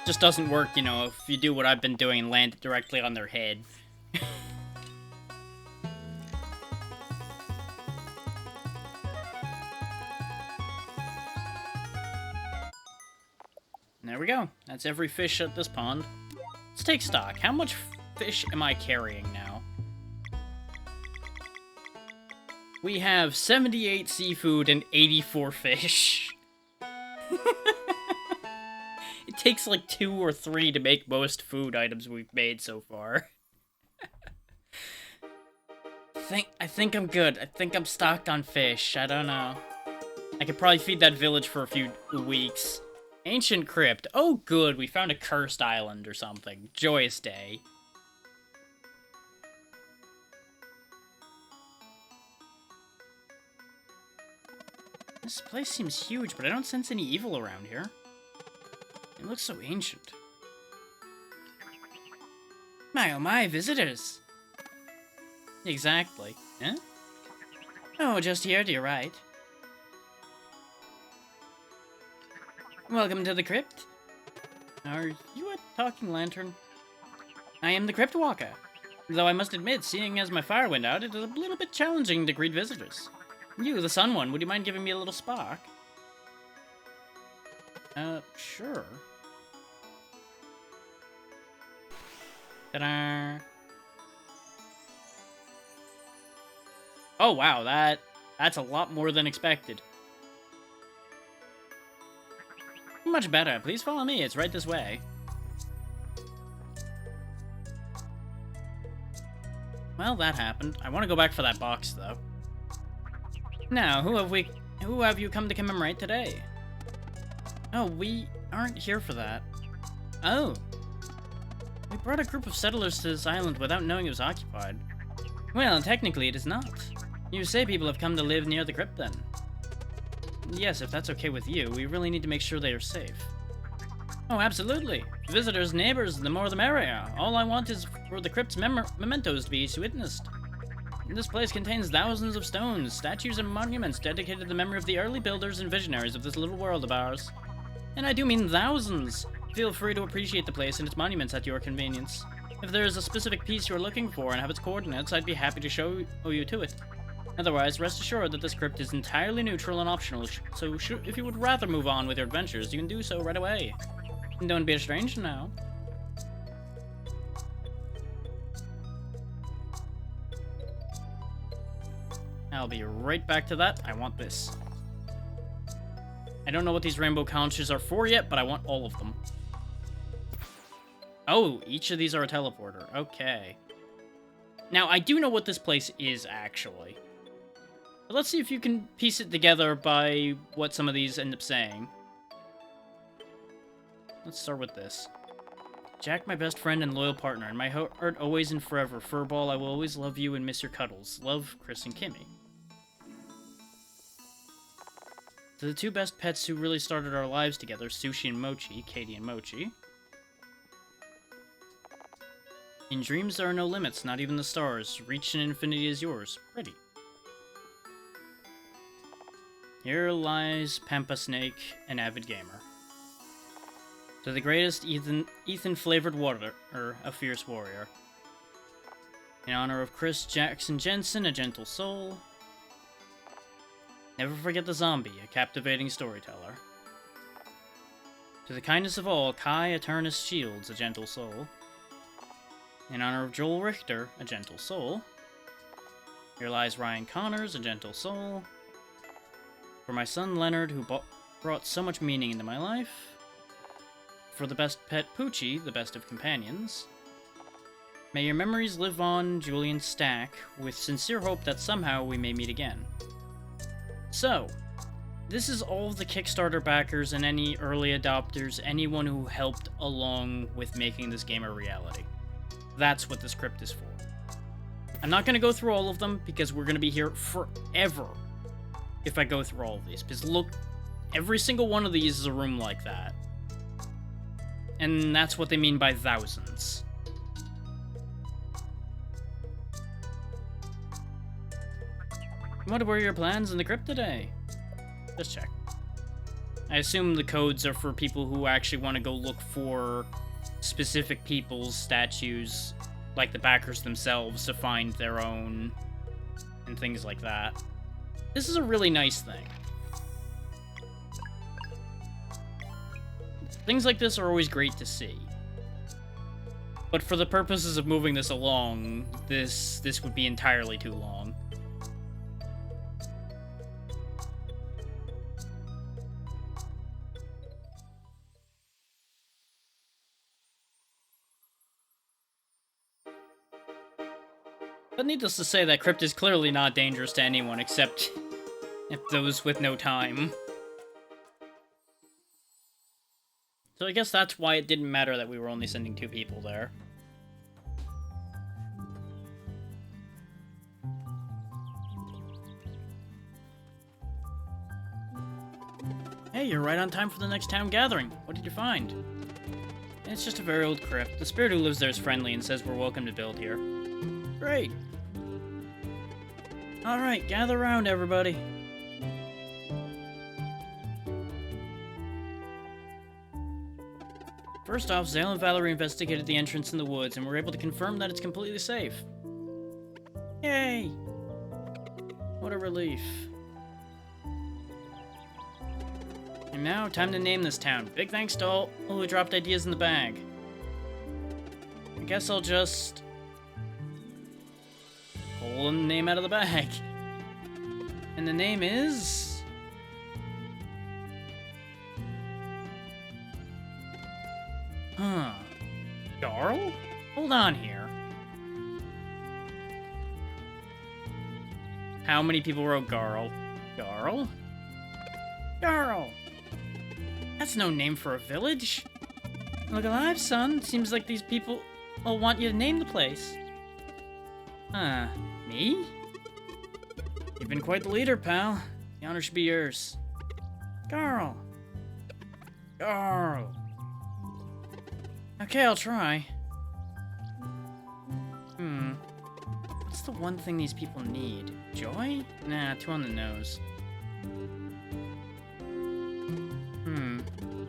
Just doesn't work, you know, if you do what I've been doing and land it directly on their head. There we go. That's every fish at this pond. Let's take stock. How much fish am I carrying now? We have 78 seafood and 84 fish. It takes like 2 or 3 to make most food items we've made so far. I think I'm good. I think I'm stocked on fish. I don't know. I could probably feed that village for a few weeks. Ancient crypt. Oh, good. We found a cursed island or something. Joyous day. This place seems huge, but I don't sense any evil around here. It looks so ancient. My oh my, visitors! Exactly. Huh? Oh, just here to your right. Welcome to the crypt. Are you a talking lantern? I am the crypt walker. Though I must admit, seeing as my fire went out, it is a little bit challenging to greet visitors. You, the sun one, would you mind giving me a little spark? Sure. Ta-da! Oh wow, that's a lot more than expected. Much better. Please follow me. It's right this way. Well, that happened. I want to go back for that box, though. Now, who have you come to commemorate today? Oh, we aren't here for that. Oh. We brought a group of settlers to this island without knowing it was occupied. Well, technically it is not. You say people have come to live near the crypt, then. Yes, if that's okay with you, we really need to make sure they are safe. Oh, absolutely. Visitors, neighbors, the more the merrier. All I want is for the crypt's mementos to be witnessed. This place contains thousands of stones, statues, and monuments dedicated to the memory of the early builders and visionaries of this little world of ours. And I do mean thousands. Feel free to appreciate the place and its monuments at your convenience. If there is a specific piece you are looking for and have its coordinates, I'd be happy to show you to it. Otherwise, rest assured that this crypt is entirely neutral and optional, so if you would rather move on with your adventures, you can do so right away. And don't be a stranger now. I'll be right back to that. I want this. I don't know what these rainbow conches are for yet, but I want all of them. Oh, each of these are a teleporter. Okay. Now, I do know what this place is, actually. But let's see if you can piece it together by what some of these end up saying. Let's start with this. Jack, my best friend and loyal partner, in my heart always and forever. Furball, I will always love you and miss your cuddles. Love, Chris and Kimmy. To the two best pets who really started our lives together, Sushi and Mochi, Katie and Mochi. In dreams there are no limits, not even the stars. Reach in infinity is yours. Pretty. Here lies Pampa Snake, an avid gamer. To the greatest Ethan flavored water, a fierce warrior. In honor of Chris Jackson Jensen, a gentle soul. Never forget the zombie, a captivating storyteller. To the kindness of all, Kai Eternus Shields, a gentle soul. In honor of Joel Richter, a gentle soul. Here lies Ryan Connors, a gentle soul. For my son Leonard, who brought so much meaning into my life. For the best pet Poochie, the best of companions. May your memories live on, Julian Stack, with sincere hope that somehow we may meet again. So, this is all of the Kickstarter backers and any early adopters, anyone who helped along with making this game a reality. That's what the script is for. I'm not going to go through all of them, because we're going to be here forever if I go through all of these. Because look, every single one of these is a room like that. And that's what they mean by thousands. What were your plans in the crypt today? Just check. I assume the codes are for people who actually want to go look for specific people's statues, like the backers themselves, to find their own, and things like that. This is a really nice thing. Things like this are always great to see. But for the purposes of moving this along, this would be entirely too long. But needless to say, that crypt is clearly not dangerous to anyone except those with no time. So I guess that's why it didn't matter that we were only sending 2 people there. Hey, you're right on time for the next town gathering. What did you find? It's just a very old crypt. The spirit who lives there is friendly and says we're welcome to build here. Great. Alright, gather around, everybody. First off, Zale and Valerie investigated the entrance in the woods and were able to confirm that it's completely safe. Yay! What a relief. And now, time to name this town. Big thanks to all who dropped ideas in the bag. I guess I'll just pull a name out of the bag. And the name is... Huh. Garl? Hold on here. How many people wrote Garl? Garl? Garl! That's no name for a village. Look alive, son. Seems like these people all want you to name the place. Huh. Me? You've been quite the leader, pal. The honor should be yours. Garl. Garl. Okay, I'll try. What's the one thing these people need? Joy? Nah, too on the nose.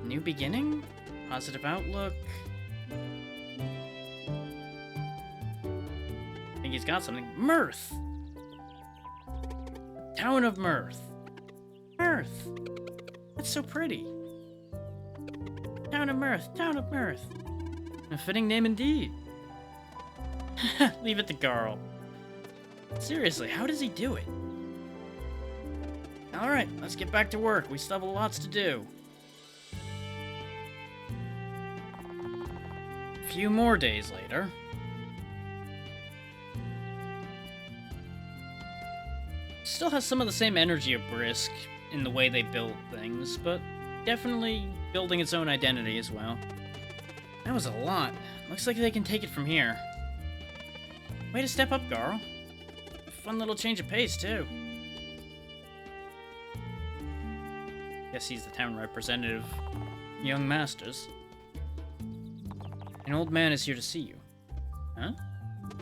New beginning? Positive outlook? I think he's got something. Mirth! Town of Mirth. Mirth! That's so pretty. Town of Mirth, Town of Mirth. A fitting name indeed. Leave it to Garl. Seriously, how does he do it? Alright, let's get back to work. We still have lots to do. A few more days later. Still has some of the same energy of Brisk in the way they built things, but definitely building its own identity as well. That was a lot. Looks like they can take it from here. Way to step up, Garl. Fun little change of pace, too. Guess he's the town representative. Young masters. An old man is here to see you. Huh?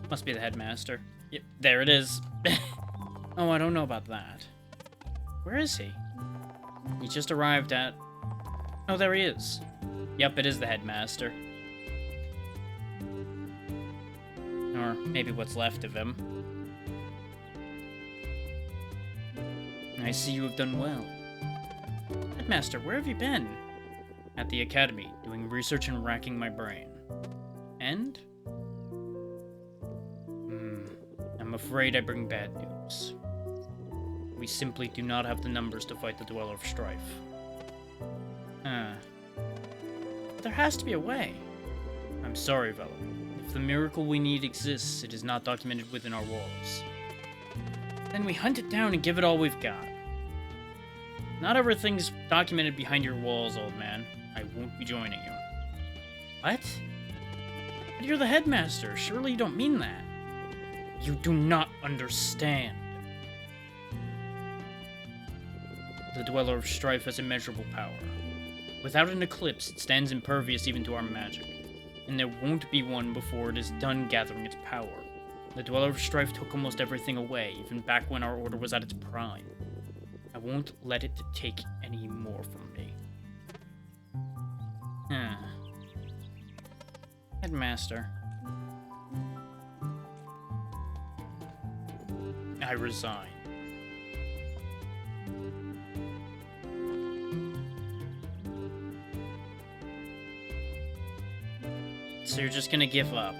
Must be the headmaster. Yep, there it is. Oh, I don't know about that. Where is he? He just arrived at... Oh, there he is. Yep, it is the headmaster. Or maybe what's left of him. I see you have done well. Headmaster, where have you been? At the academy, doing research and racking my brain. And? I'm afraid I bring bad news. We simply do not have the numbers to fight the Dweller of Strife. There has to be a way. I'm sorry, Valerie. If the miracle we need exists, it is not documented within our walls. Then we hunt it down and give it all we've got. Not everything's documented behind your walls, old man. I won't be joining you. What? But you're the headmaster. Surely you don't mean that. You do not understand. The Dweller of Strife has immeasurable power. Without an eclipse, it stands impervious even to our magic. And there won't be one before it is done gathering its power. The Dweller of Strife took almost everything away, even back when our order was at its prime. I won't let it take any more from me. Headmaster. I resign. So you're just gonna give up?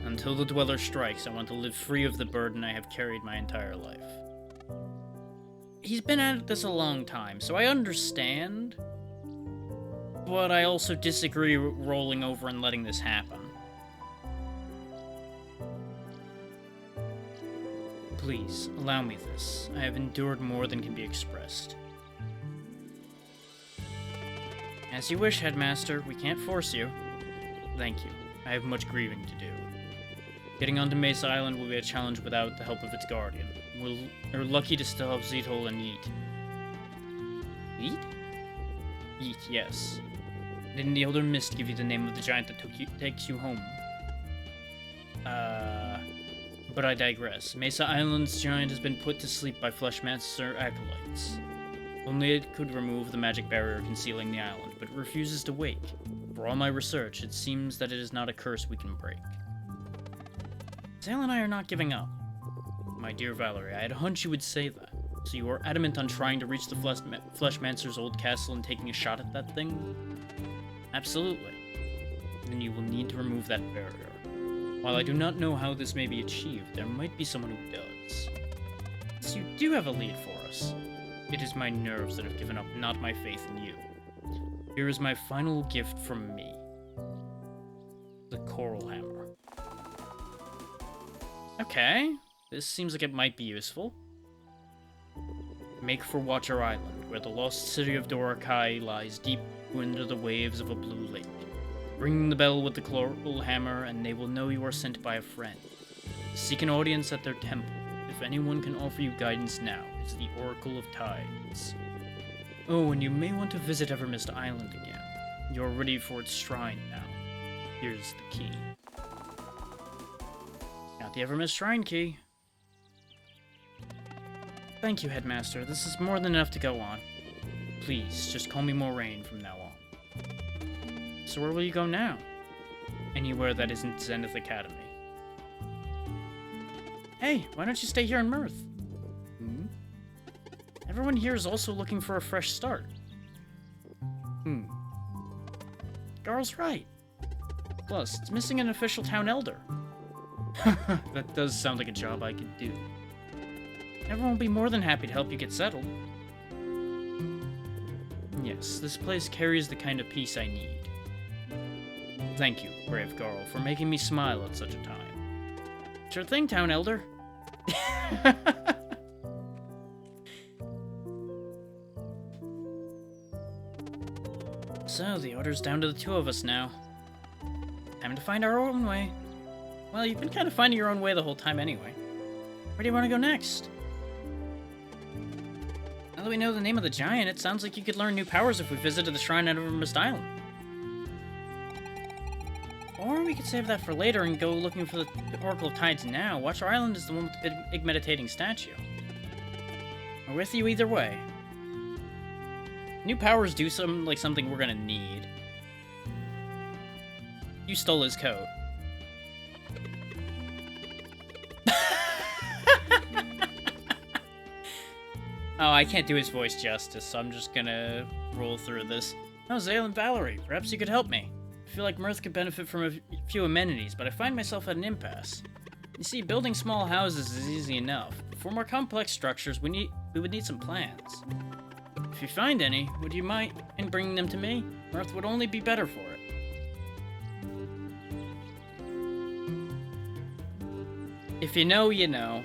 Until the Dweller strikes, I want to live free of the burden I have carried my entire life. He's been at this a long time, so I understand. But I also disagree rolling over and letting this happen. Please, allow me this. I have endured more than can be expressed. As you wish, Headmaster. We can't force you. Thank you. I have much grieving to do. Getting onto Mesa Island will be a challenge without the help of its guardian. We're lucky to still have Zeethol and Yeet. Yeet? Yeet, yes. Didn't the Elder Mist give you the name of the giant that takes you home? But I digress. Mesa Island's giant has been put to sleep by Fleshmancer acolytes. Only it could remove the magic barrier concealing the island, but it refuses to wake. For all my research, it seems that it is not a curse we can break. Zale and I are not giving up. My dear Valerie, I had a hunch you would say that. So you are adamant on trying to reach the Fleshmancer's old castle and taking a shot at that thing? Absolutely. Then you will need to remove that barrier. While I do not know how this may be achieved, there might be someone who does. So you do have a lead for us. It is my nerves that have given up, not my faith in you. Here is my final gift from me. The Coral Hammer. Okay, this seems like it might be useful. Make for Watcher Island, where the lost city of Dorakai lies deep under the waves of a blue lake. Ring the bell with the Coral Hammer, and they will know you are sent by a friend. Seek an audience at their temple. If anyone can offer you guidance now, it's the Oracle of Tides. Oh, and you may want to visit Evermist Island again. You're ready for its shrine now. Here's the key. Got the Evermist Shrine key. Thank you, Headmaster. This is more than enough to go on. Please, just call me Moraine from now on. So where will you go now? Anywhere that isn't Zenith Academy. Hey, why don't you stay here in Mirth? Everyone here is also looking for a fresh start. Garl's right. Plus, it's missing an official town elder. That does sound like a job I could do. Everyone will be more than happy to help you get settled. Yes, this place carries the kind of peace I need. Thank you, brave Garl, for making me smile at such a time. Sure thing, Town Elder. So, the order's down to the two of us now. Time to find our own way. Well, you've been kind of finding your own way the whole time anyway. Where do you want to go next? Now, that we know the name of the giant, it sounds like you could learn new powers if we visited the shrine out of Mist Island. Or we could save that for later and go looking for the Oracle of Tides now. Watcher Island is the one with the big meditating statue. We're with you either way. New powers do something we're gonna need. You stole his coat. Oh, I can't do his voice justice, so I'm just gonna roll through this. Oh, Zale and Valerie, perhaps you could help me. I feel like Mirth could benefit from a few amenities, but I find myself at an impasse. You see, building small houses is easy enough. For more complex structures, we would need some plans. If you find any, would you mind bringing them to me? Mirth would only be better for it. If you know, you know.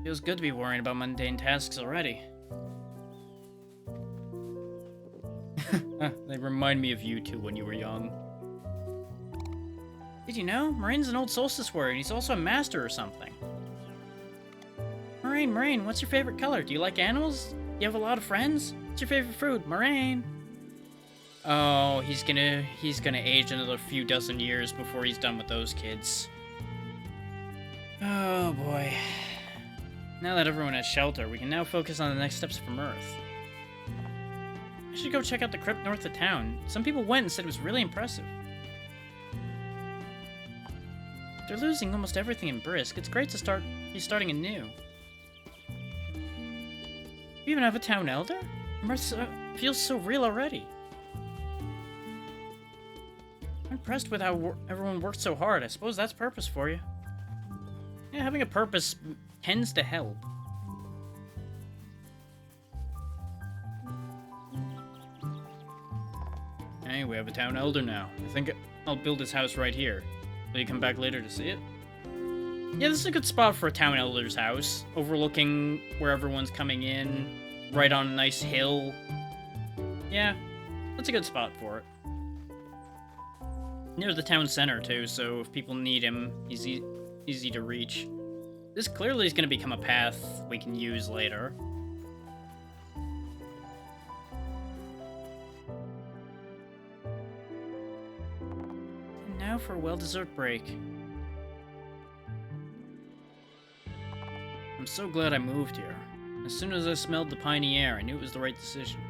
Feels good to be worrying about mundane tasks already. They remind me of you two when you were young. Did you know? Moraine's an old solstice warrior, and he's also a master or something. Moraine, what's your favorite color? Do you like animals? Do you have a lot of friends? What's your favorite food? Moraine! Oh, he's gonna age another few dozen years before he's done with those kids. Oh boy. Now that everyone has shelter, we can now focus on the next steps for Mirth. I should go check out the crypt north of town. Some people went and said it was really impressive. They're losing almost everything in Brisk. It's great to be starting anew. You even have a town elder? Mirth feels so real already. I'm impressed with how everyone worked so hard. I suppose that's purpose for you. Yeah, having a purpose tends to help. Hey, we have a town elder now. I think I'll build his house right here. Will you come back later to see it? Yeah, this is a good spot for a town elder's house. Overlooking where everyone's coming in. Right on a nice hill. Yeah, that's a good spot for it. Near the town center, too, so if people need him, he's easy to reach. This clearly is going to become a path we can use later. And now for a well-deserved break. I'm so glad I moved here. As soon as I smelled the piney air, I knew it was the right decision.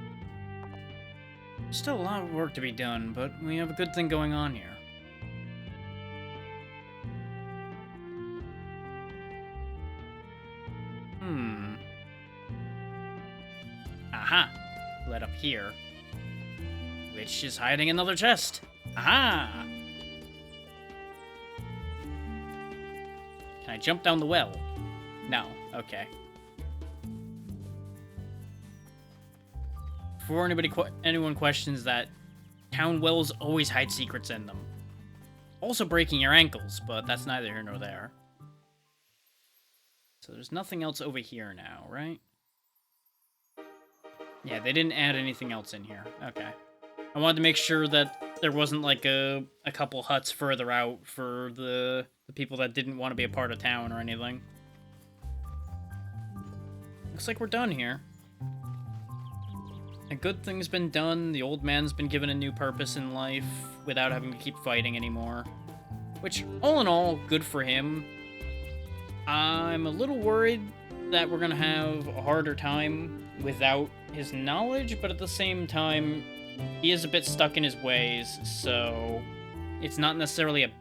There's still a lot of work to be done, but we have a good thing going on here. Aha! Led up here. Which is hiding another chest. Aha! Can I jump down the well? No. Okay. Before anyone questions that, town wells always hide secrets in them. Also breaking your ankles, but that's neither here nor there. So there's nothing else over here now, right? Yeah, they didn't add anything else in here. Okay. I wanted to make sure that there wasn't like a couple huts further out for the people that didn't want to be a part of town or anything. Looks like we're done here. A good thing's been done. The old man's been given a new purpose in life without having to keep fighting anymore. Which, all in all, good for him. I'm a little worried that we're gonna have a harder time without his knowledge, but at the same time, he is a bit stuck in his ways, so it's not necessarily a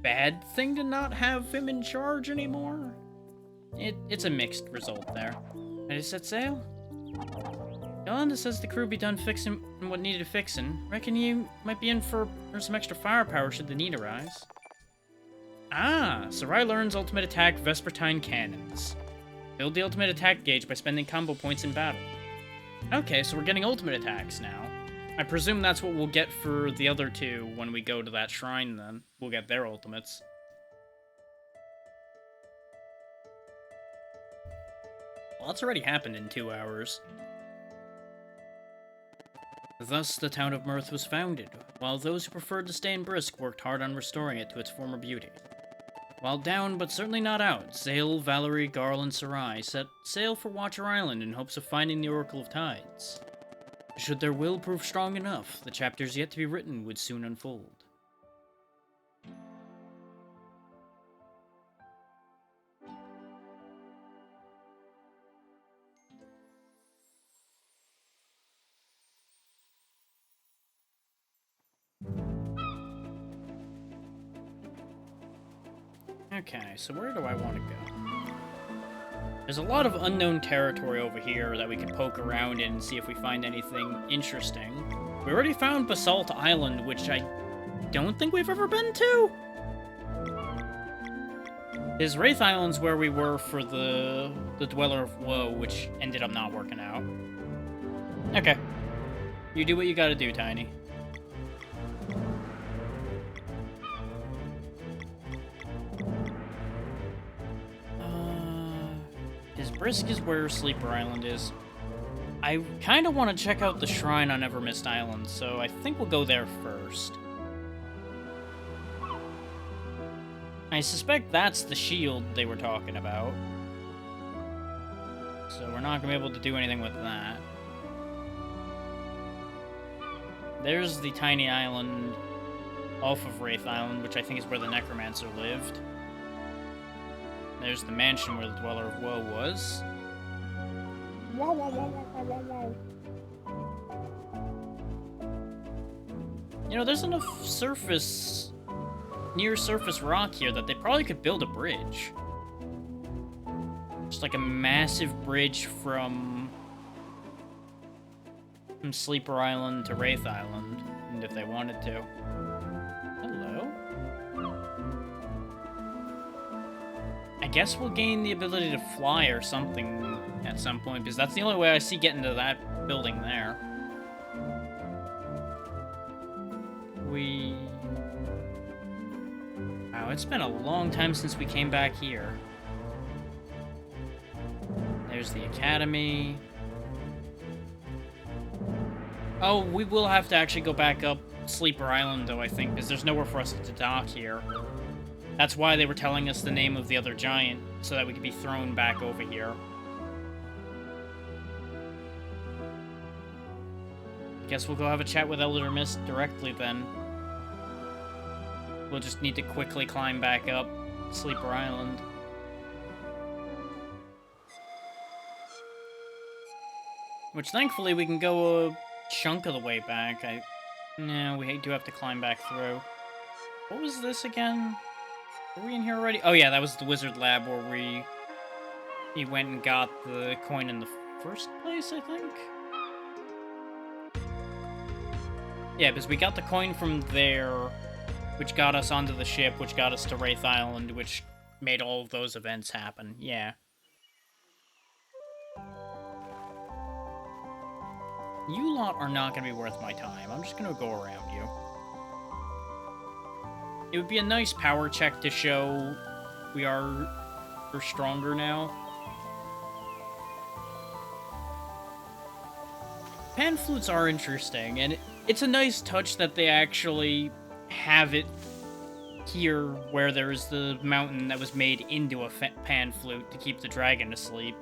bad thing to not have him in charge anymore. It's a mixed result there. Ready to set sail? Yolanda says the crew be done fixing what needed fixing. Reckon you might be in for some extra firepower should the need arise. Ah, Sarai learns ultimate attack Vespertine cannons. Build the ultimate attack gauge by spending combo points in battle. Okay, so we're getting ultimate attacks now. I presume that's what we'll get for the other two when we go to that shrine then. We'll get their ultimates. Well, that's already happened in 2 hours. Thus, the town of Mirth was founded, while those who preferred to stay in Brisk worked hard on restoring it to its former beauty. While down, but certainly not out, Zale, Valerie, Garl, and Sarai set sail for Watcher Island in hopes of finding the Oracle of Tides. Should their will prove strong enough, the chapters yet to be written would soon unfold. Okay, so where do I want to go? There's a lot of unknown territory over here that we can poke around in and see if we find anything interesting. We already found Basalt Island, which I don't think we've ever been to. His Wraith Island's where we were for the Dweller of Woe, which ended up not working out. Okay. You do what you gotta do, Tiny. Brisk is where Sleeper Island is. I kind of want to check out the shrine on Evermist Island, so I think we'll go there first. I suspect that's the shield they were talking about. So we're not going to be able to do anything with that. There's the tiny island off of Wraith Island, which I think is where the Necromancer lived. There's the mansion where the Dweller of Woe was. Wow, wow, wow, wow, wow, wow. You know, there's enough near surface rock here that they probably could build a bridge. Just like a massive bridge from Sleeper Island to Wraith Island, and if they wanted to. Hello? I guess we'll gain the ability to fly or something at some point, because that's the only way I see getting to that building there. Wow, it's been a long time since we came back here. There's the Academy. Oh, we will have to actually go back up Sleeper Island, though, I think, because there's nowhere for us to dock here. That's why they were telling us the name of the other giant, so that we could be thrown back over here. Guess we'll go have a chat with Elder Mist directly, then. We'll just need to quickly climb back up Sleeper Island. Which, thankfully, we can go a chunk of the way back. No, we do have to climb back through. What was this again? Were we in here already? Oh yeah, that was the wizard lab where he went and got the coin in the first place, I think? Yeah, because we got the coin from there, which got us onto the ship, which got us to Wraith Island, which made all of those events happen. Yeah. You lot are not going to be worth my time. I'm just going to go around you. It would be a nice power check to show we're stronger now. Pan flutes are interesting, and it's a nice touch that they actually have it here where there's the mountain that was made into a pan flute to keep the dragon asleep.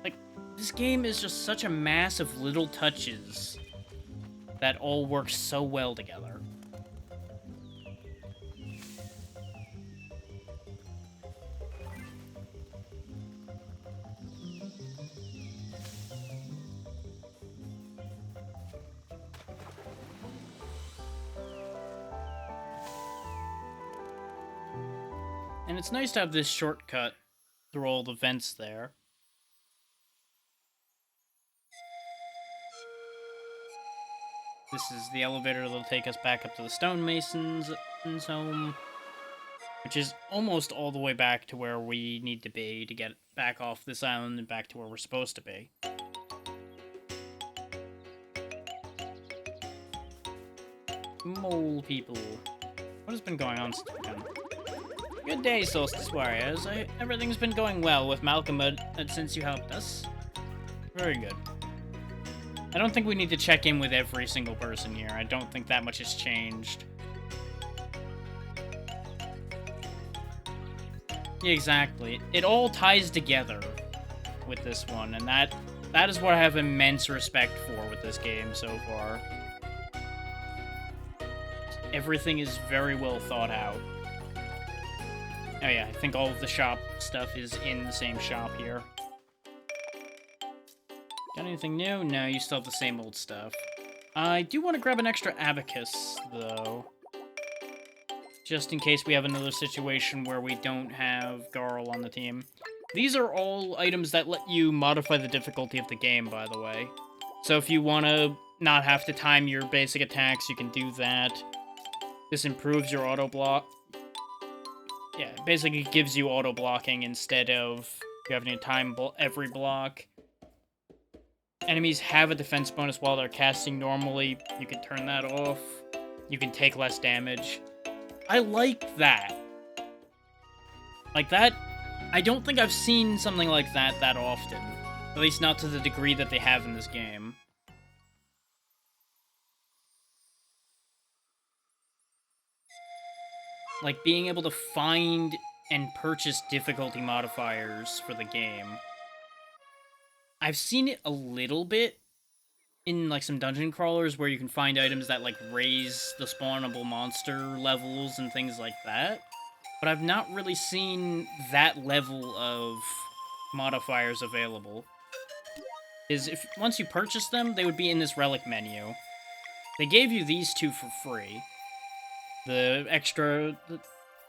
Like, this game is just such a mass of little touches that all work so well together. And it's nice to have this shortcut through all the vents there. This is the elevator that'll take us back up to the stonemason's home, which is almost all the way back to where we need to be to get back off this island and back to where we're supposed to be. Mole people. What has been going on since we come? Good day, Solstice Warriors. Everything's been going well with Malcolm since you helped us. Very good. I don't think we need to check in with every single person here. I don't think that much has changed. Exactly. It all ties together with this one, and that is what I have immense respect for with this game so far. Everything is very well thought out. Oh yeah, I think all of the shop stuff is in the same shop here. Got anything new? No, you still have the same old stuff. I do want to grab an extra abacus, though. Just in case we have another situation where we don't have Garl on the team. These are all items that let you modify the difficulty of the game, by the way. So if you want to not have to time your basic attacks, you can do that. This improves your auto-block. Yeah, it basically gives you auto-blocking instead of you having to time every block. Enemies have a defense bonus while they're casting normally. You can turn that off. You can take less damage. I like that. Like that, I don't think I've seen something like that often. At least not to the degree that they have in this game. Like being able to find and purchase difficulty modifiers for the game. I've seen it a little bit in like some dungeon crawlers where you can find items that like raise the spawnable monster levels and things like that. But I've not really seen that level of modifiers available. If once you purchase them, they would be in this relic menu. They gave you these two for free. The extra,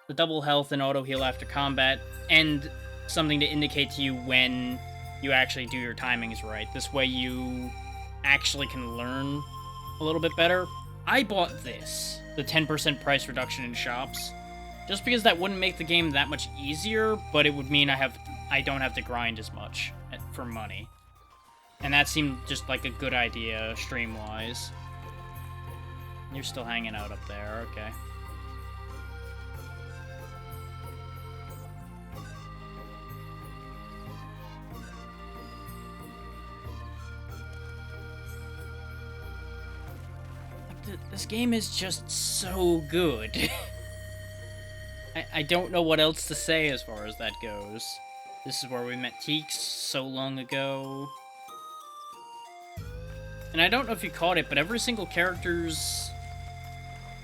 the double health and auto heal after combat, and something to indicate to you when you actually do your timings right. This way you actually can learn a little bit better. I bought this, the 10% price reduction in shops, just because that wouldn't make the game that much easier, but it would mean I don't have to grind as much for money. And that seemed just like a good idea, stream-wise. You're still hanging out up there, okay. This game is just so good. I don't know what else to say as far as that goes. This is where we met Teeks so long ago. And I don't know if you caught it, but every single character's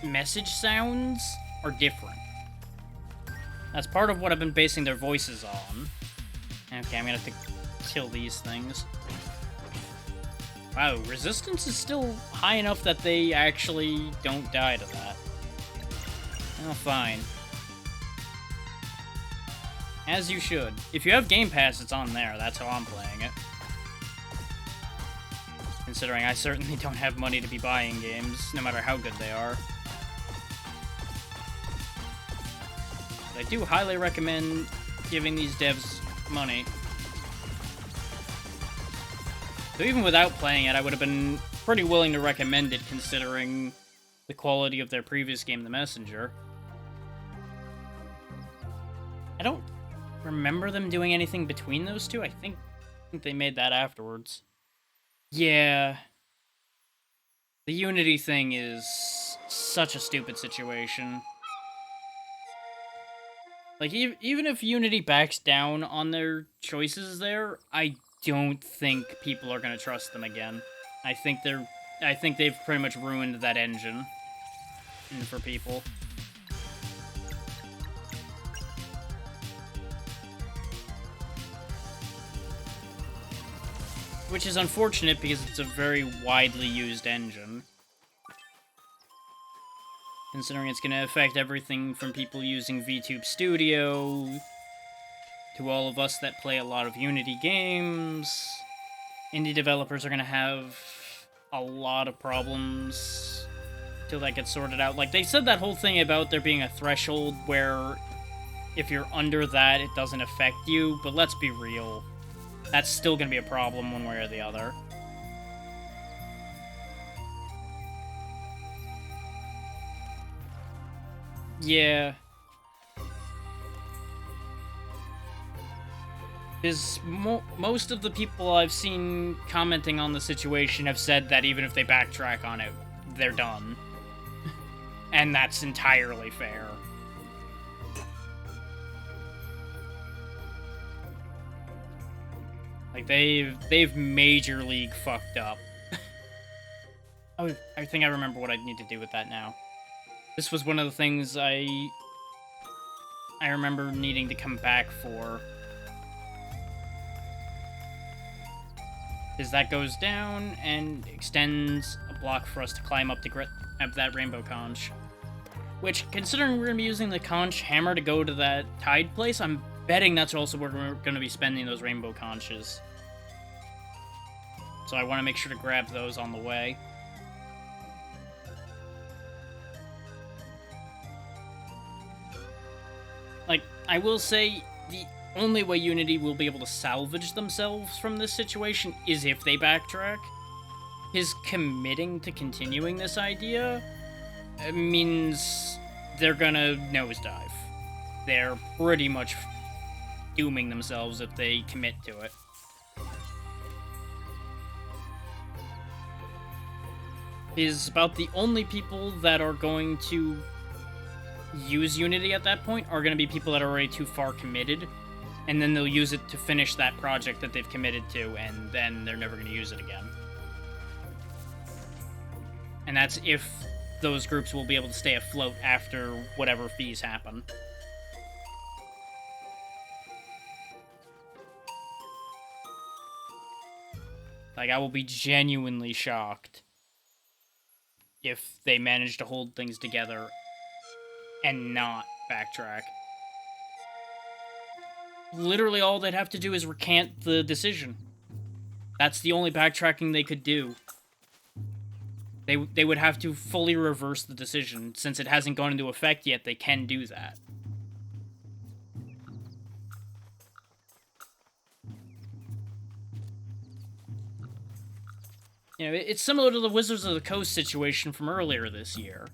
message sounds are different. That's part of what I've been basing their voices on. Okay, I'm gonna have to kill these things. Wow, resistance is still high enough that they actually don't die to that. Oh, fine. As you should. If you have Game Pass, it's on there. That's how I'm playing it. Considering I certainly don't have money to be buying games, no matter how good they are. But I do highly recommend giving these devs money. So even without playing it, I would have been pretty willing to recommend it, considering the quality of their previous game, The Messenger. I don't remember them doing anything between those two. I think they made that afterwards. Yeah. The Unity thing is such a stupid situation. Like, even if Unity backs down on their choices there, I don't think people are gonna trust them again. I think they've pretty much ruined that engine for people. Which is unfortunate because it's a very widely used engine. Considering it's going to affect everything from people using VTube Studio to all of us that play a lot of Unity games. Indie developers are going to have a lot of problems till that gets sorted out. Like, they said that whole thing about there being a threshold where if you're under that, it doesn't affect you, but let's be real. That's still going to be a problem one way or the other. Yeah. Because most of the people I've seen commenting on the situation have said that even if they backtrack on it, they're done. And that's entirely fair. Like, they've major league fucked up. Oh, I think I remember what I need to do with that now. This was one of the things I remember needing to come back for. Is that goes down and extends a block for us to climb up to grab that rainbow conch. Which, considering we're going to be using the conch hammer to go to that tide place, I'm betting that's also where we're going to be spending those rainbow conches. So I want to make sure to grab those on the way. Like, I will say, the only way Unity will be able to salvage themselves from this situation is if they backtrack. His committing to continuing this idea means they're gonna nosedive. They're pretty much dooming themselves if they commit to it. Is about the only people that are going to use Unity at that point are going to be people that are already too far committed, and then they'll use it to finish that project that they've committed to, and then they're never going to use it again. And that's if those groups will be able to stay afloat after whatever fees happen. Like, I will be genuinely shocked if they manage to hold things together and not backtrack. Literally all they'd have to do is recant the decision. That's the only backtracking they could do. They would have to fully reverse the decision. Since it hasn't gone into effect yet, they can do that. You know, it's similar to the Wizards of the Coast situation from earlier this year.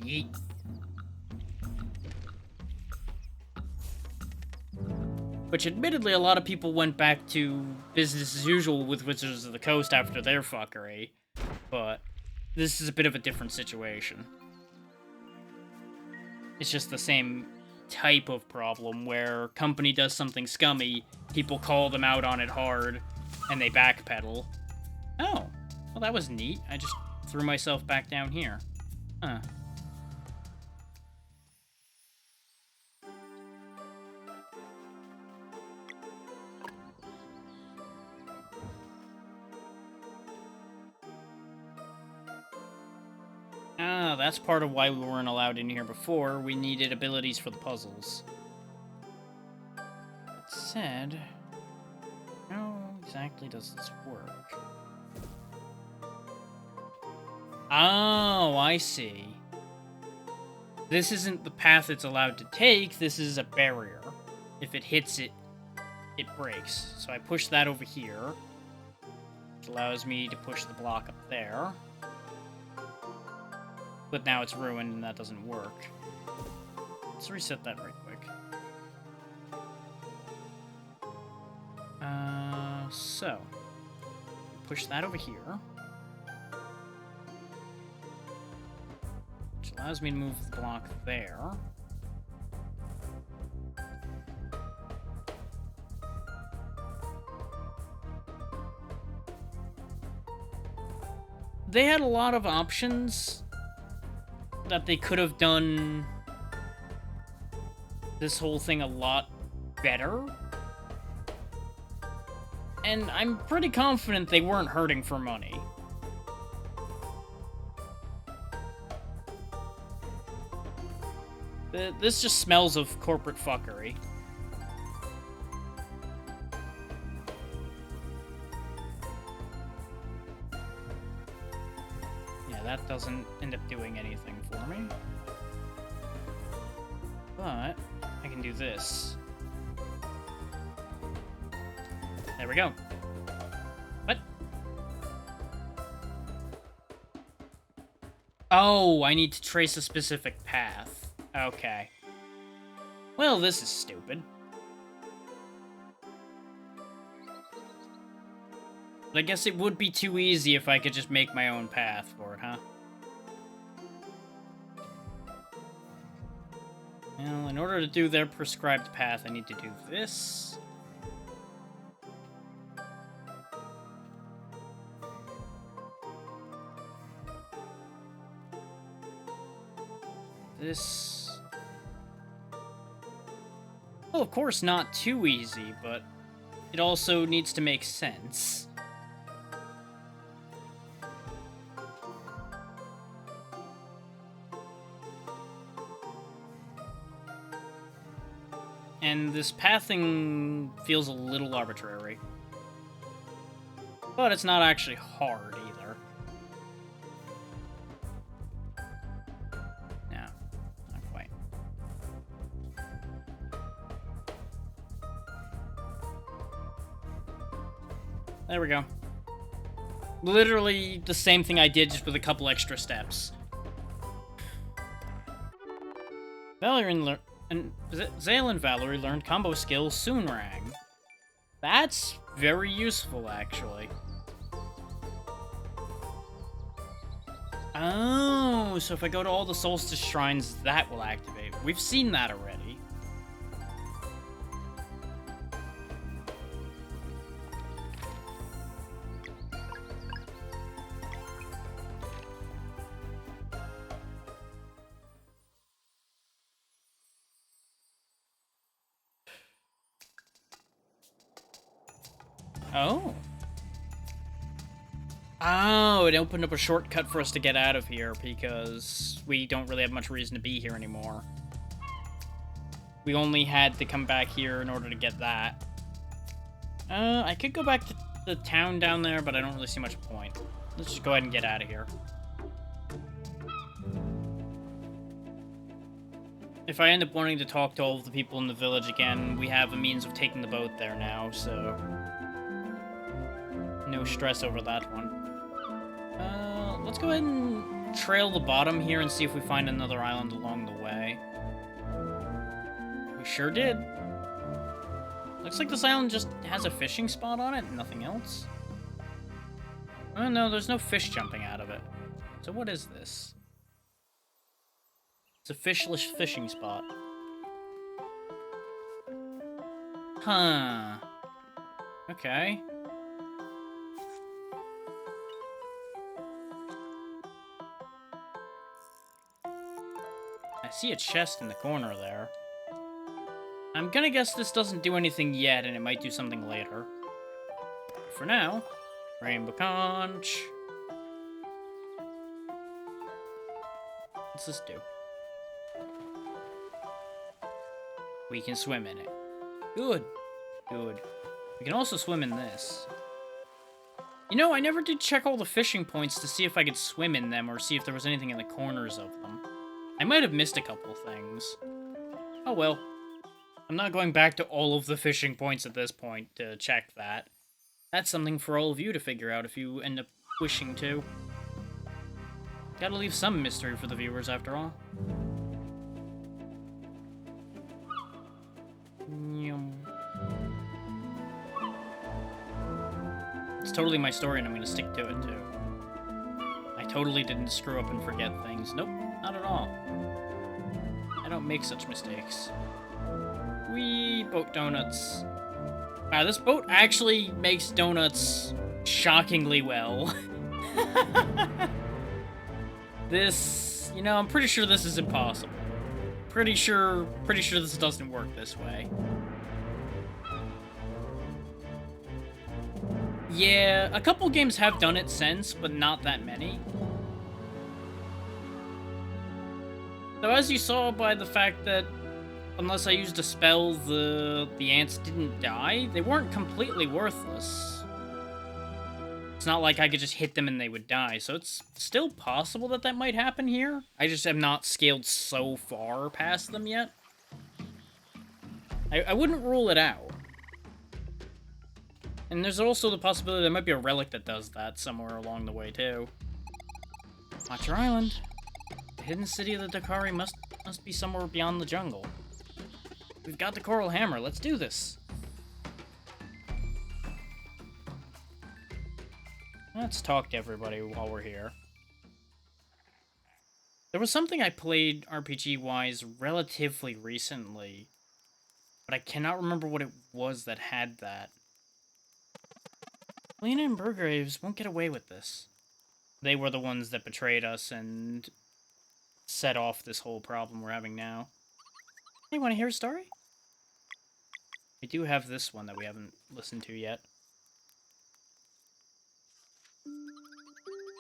Yeet. Which, admittedly, a lot of people went back to business as usual with Wizards of the Coast after their fuckery. But this is a bit of a different situation. It's just the same type of problem where company does something scummy, people call them out on it hard, and they backpedal. Oh, well that was neat. I just threw myself back down here. Huh. Ah, that's part of why we weren't allowed in here before. We needed abilities for the puzzles. That said, how exactly does this work? Oh, I see. This isn't the path it's allowed to take, this is a barrier. If it hits it, it breaks. So I push that over here, which allows me to push the block up there. But now it's ruined and that doesn't work. Let's reset that right quick. So push that over here. Which allows me to move the block there. They had a lot of options that they could have done this whole thing a lot better. And I'm pretty confident they weren't hurting for money. This just smells of corporate fuckery. Yeah, that doesn't end up doing anything for me. But I can do this. There we go. What? Oh, I need to trace a specific path. Okay. Well, this is stupid. But I guess it would be too easy if I could just make my own path for it, huh? Well, in order to do their prescribed path, I need to do this. This... Well, of course, not too easy, but it also needs to make sense. And this pathing feels a little arbitrary. But it's not actually hard either. No, not quite. There we go. Literally the same thing I did, just with a couple extra steps. Zale and Valerie learned combo skill Soonrang. That's very useful, actually. Oh, so if I go to all the Solstice Shrines, that will activate. We've seen that already. Oh. Oh, it opened up a shortcut for us to get out of here because we don't really have much reason to be here anymore. We only had to come back here in order to get that. I could go back to the town down there, but I don't really see much point. Let's just go ahead and get out of here. If I end up wanting to talk to all of the people in the village again, we have a means of taking the boat there now, so... no stress over that one. Let's go ahead and trail the bottom here and see if we find another island along the way. We sure did. Looks like this island just has a fishing spot on it and nothing else. Oh no, there's no fish jumping out of it. So what is this? It's a fishless fishing spot. Huh. Okay. I see a chest in the corner there. I'm gonna guess this doesn't do anything yet, and it might do something later. For now, Rainbow Conch. What's this do? We can swim in it. Good. Good. We can also swim in this. You know, I never did check all the fishing points to see if I could swim in them or see if there was anything in the corners of them. I might have missed a couple things. Oh well. I'm not going back to all of the fishing points at this point to check that. That's something for all of you to figure out if you end up wishing to. Gotta leave some mystery for the viewers after all. It's totally my story and I'm gonna stick to it too. I totally didn't screw up and forget things. Nope, not at all. I don't make such mistakes. Wee, boat donuts. Wow, this boat actually makes donuts shockingly well. This, you know, I'm pretty sure this is impossible. Pretty sure this doesn't work this way. Yeah, a couple games have done it since, but not that many. So as you saw by the fact that unless I used a spell, the ants didn't die, they weren't completely worthless. It's not like I could just hit them and they would die, so it's still possible that that might happen here. I just have not scaled so far past them yet. I wouldn't rule it out. And there's also the possibility there might be a relic that does that somewhere along the way, too. Watch your island. The hidden city of the Dakari must be somewhere beyond the jungle. We've got the Coral Hammer. Let's do this. Let's talk to everybody while we're here. There was something I played RPG-wise relatively recently, but I cannot remember what it was that had that. Lena and Burgraves won't get away with this. They were the ones that betrayed us and set off this whole problem we're having now. Hey, want to hear a story? We do have this one that we haven't listened to yet.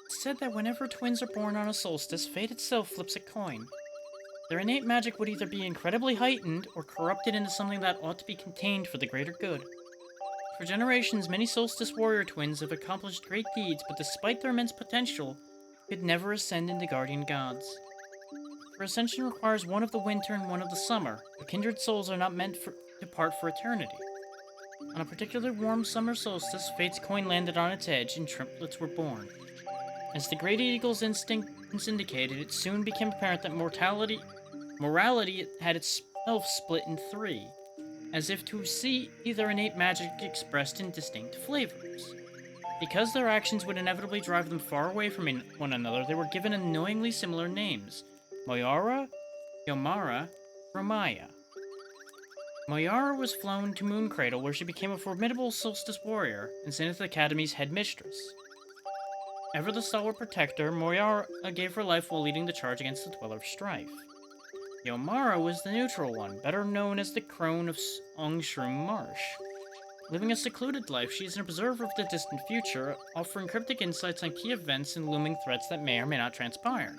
It's said that whenever twins are born on a solstice, fate itself flips a coin. Their innate magic would either be incredibly heightened or corrupted into something that ought to be contained for the greater good. For generations, many solstice warrior twins have accomplished great deeds, but despite their immense potential, could never ascend into guardian gods. For ascension requires one of the winter and one of the summer, but kindred souls are not meant to part for eternity. On a particularly warm summer solstice, fate's coin landed on its edge and triplets were born. As the great eagle's instincts indicated, it soon became apparent that morality had itself split in three, as if to see their innate magic expressed in distinct flavors. Because their actions would inevitably drive them far away from one another, they were given annoyingly similar names: Moyara, Yomara, Ramaya. Moyara was flown to Mooncradle, where she became a formidable solstice warrior and Zenith Academy's headmistress. Ever the stalwart protector, Moyara gave her life while leading the charge against the Dweller of Strife. Yomara was the neutral one, better known as the Crone of Ongshroom Marsh. Living a secluded life, she is an observer of the distant future, offering cryptic insights on key events and looming threats that may or may not transpire.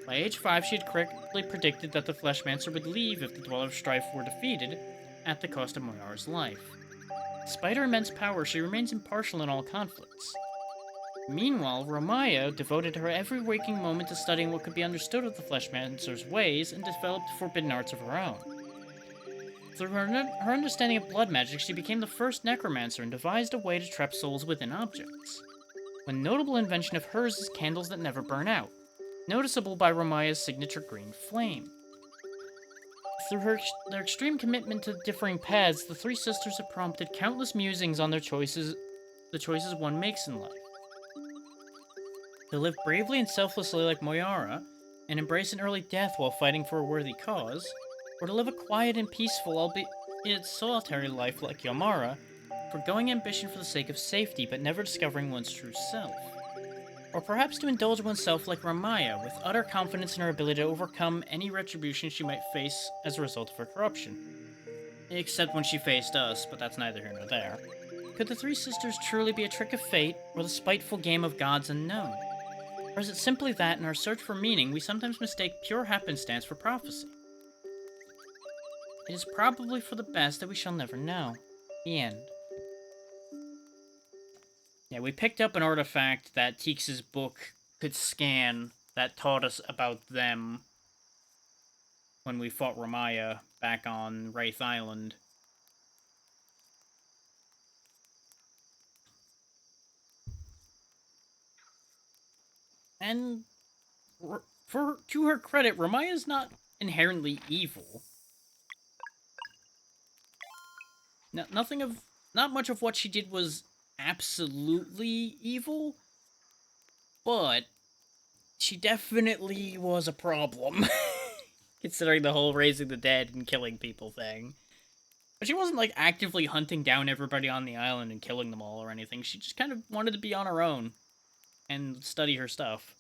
By age 5, she had correctly predicted that the Fleshmancer would leave if the Dweller of Strife were defeated, at the cost of Moyara's life. Despite her immense power, she remains impartial in all conflicts. Meanwhile, Ramaya devoted her every waking moment to studying what could be understood of the Fleshmancer's ways and developed forbidden arts of her own. Through her understanding of blood magic, she became the first necromancer and devised a way to trap souls within objects. One notable invention of hers is candles that never burn out, noticeable by Ramaya's signature green flame. Through their extreme commitment to differing paths, the three sisters have prompted countless musings on the choices one makes in life. To live bravely and selflessly like Moyara, and embrace an early death while fighting for a worthy cause, or to live a quiet and peaceful, albeit solitary life like Yomara, forgoing ambition for the sake of safety but never discovering one's true self. Or perhaps to indulge oneself like Ramaya, with utter confidence in her ability to overcome any retribution she might face as a result of her corruption. Except when she faced us, but that's neither here nor there. Could the three sisters truly be a trick of fate, or the spiteful game of gods unknown? Or is it simply that, in our search for meaning, we sometimes mistake pure happenstance for prophecy? It is probably for the best that we shall never know. The end. Yeah, we picked up an artifact that Teeks' book could scan that taught us about them when we fought Ramaya back on Wraith Island. And to her credit, Ramaya's not inherently evil. Not much of what she did was absolutely evil, but she definitely was a problem. Considering the whole raising the dead and killing people thing. But she wasn't, like, actively hunting down everybody on the island and killing them all or anything. She just kind of wanted to be on her own and study her stuff.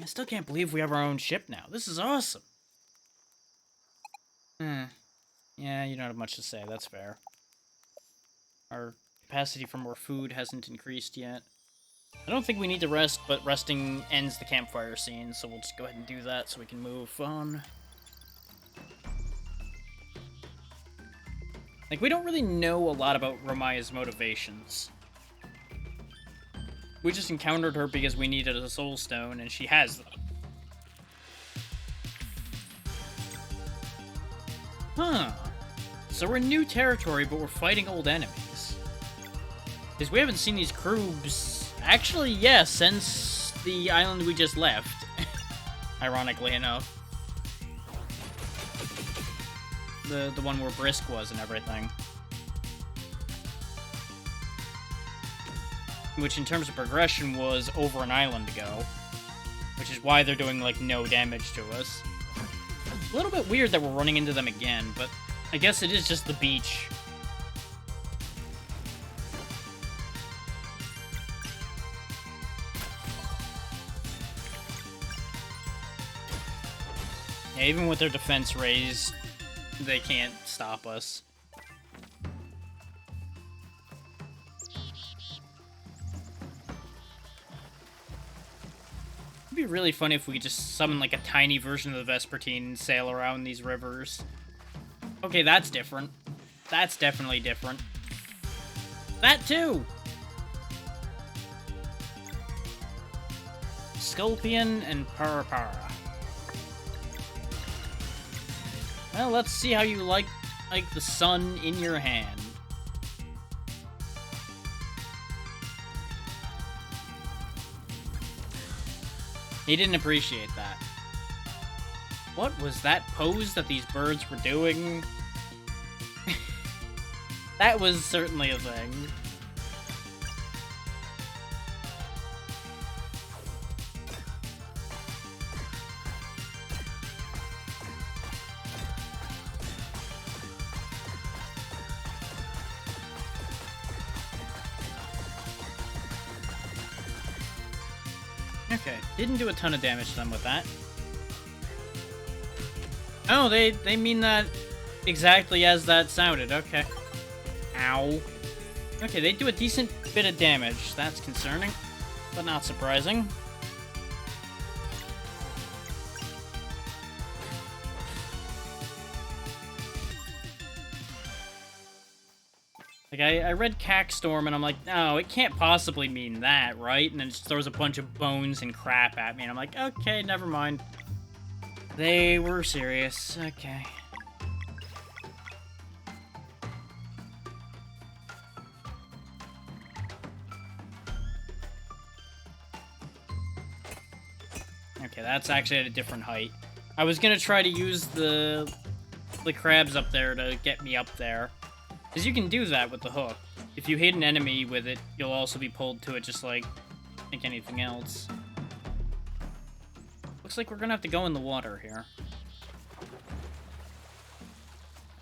I still can't believe we have our own ship now. This is awesome. Yeah, you don't have much to say. That's fair. Our capacity for more food hasn't increased yet. I don't think we need to rest, but resting ends the campfire scene, so we'll just go ahead and do that so we can move on. Like, we don't really know a lot about Ramaya's motivations. We just encountered her because we needed a soul stone, and she has them. Huh. So we're in new territory, but we're fighting old enemies. Because we haven't seen these crews... Actually, yeah, since the island we just left. Ironically enough. The one where Brisk was and everything. Which, in terms of progression, was over an island ago. which is why they're doing, like, no damage to us. A little bit weird that we're running into them again, but I guess it is just the beach. Yeah, even with their defense raised, they can't stop us. It'd be really funny if we could just summon like a tiny version of the Vespertine and sail around these rivers. Okay, that's different. That's definitely different. That too! Sculpion and Parapara. Well, let's see how you like the sun in your hand. He didn't appreciate that. What was that pose that these birds were doing? That was certainly a thing. Okay, didn't do a ton of damage to them with that. Oh, they mean that exactly as that sounded, okay. Ow. Okay, they do a decent bit of damage. That's concerning, but not surprising. Like, I read Cackstorm, and I'm like, no, it can't possibly mean that, right? And then it just throws a bunch of bones and crap at me, and I'm like, okay, never mind. They were serious. Okay. Okay, that's actually at a different height. I was gonna try to use the crabs up there to get me up there. Because you can do that with the hook. If you hit an enemy with it, you'll also be pulled to it just like anything else. Looks like we're gonna have to go in the water here.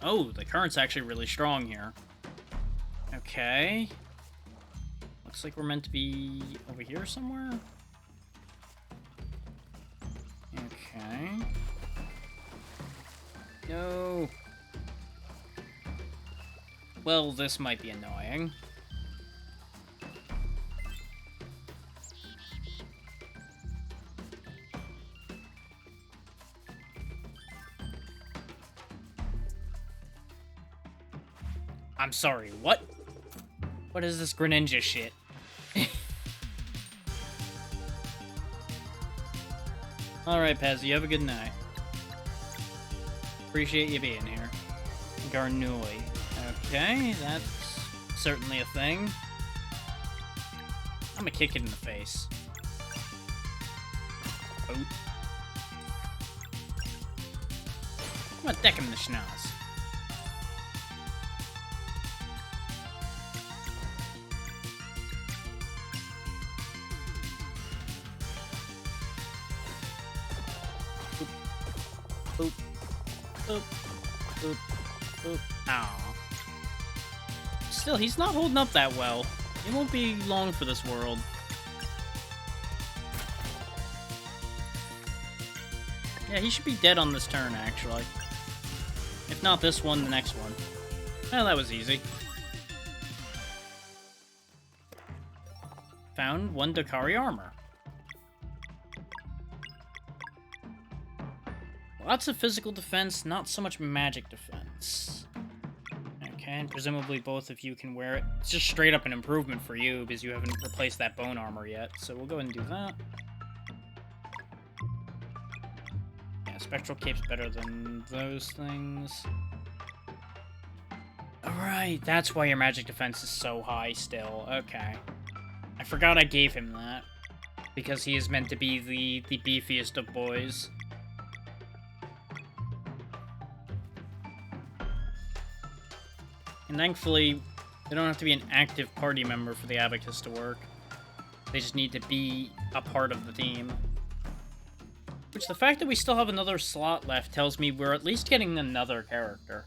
Oh, the current's actually really strong here. Okay. Looks like we're meant to be over here somewhere. Okay. No. Well, this might be annoying. I'm sorry, what? What is this Greninja shit? Alright, Pez, you have a good night. Appreciate you being here. Garnui. Okay, that's certainly a thing. I'm gonna kick it in the face. Oh. I'm gonna deck him in the schnoz. Boop. Boop. Boop. Boop. Ow. Still, he's not holding up that well. It won't be long for this world. Yeah, he should be dead on this turn, actually. If not this one, the next one. Well, that was easy. Found 1 Dakari armor. Lots of physical defense, not so much magic defense. Okay, and presumably both of you can wear it. It's just straight up an improvement for you, because you haven't replaced that bone armor yet. So we'll go ahead and do that. Yeah, Spectral Cape's better than those things. Alright, that's why your magic defense is so high still. Okay. I forgot I gave him that. Because he is meant to be the beefiest of boys. And thankfully, they don't have to be an active party member for the Abacus to work. They just need to be a part of the team. Which, the fact that we still have another slot left tells me we're at least getting another character.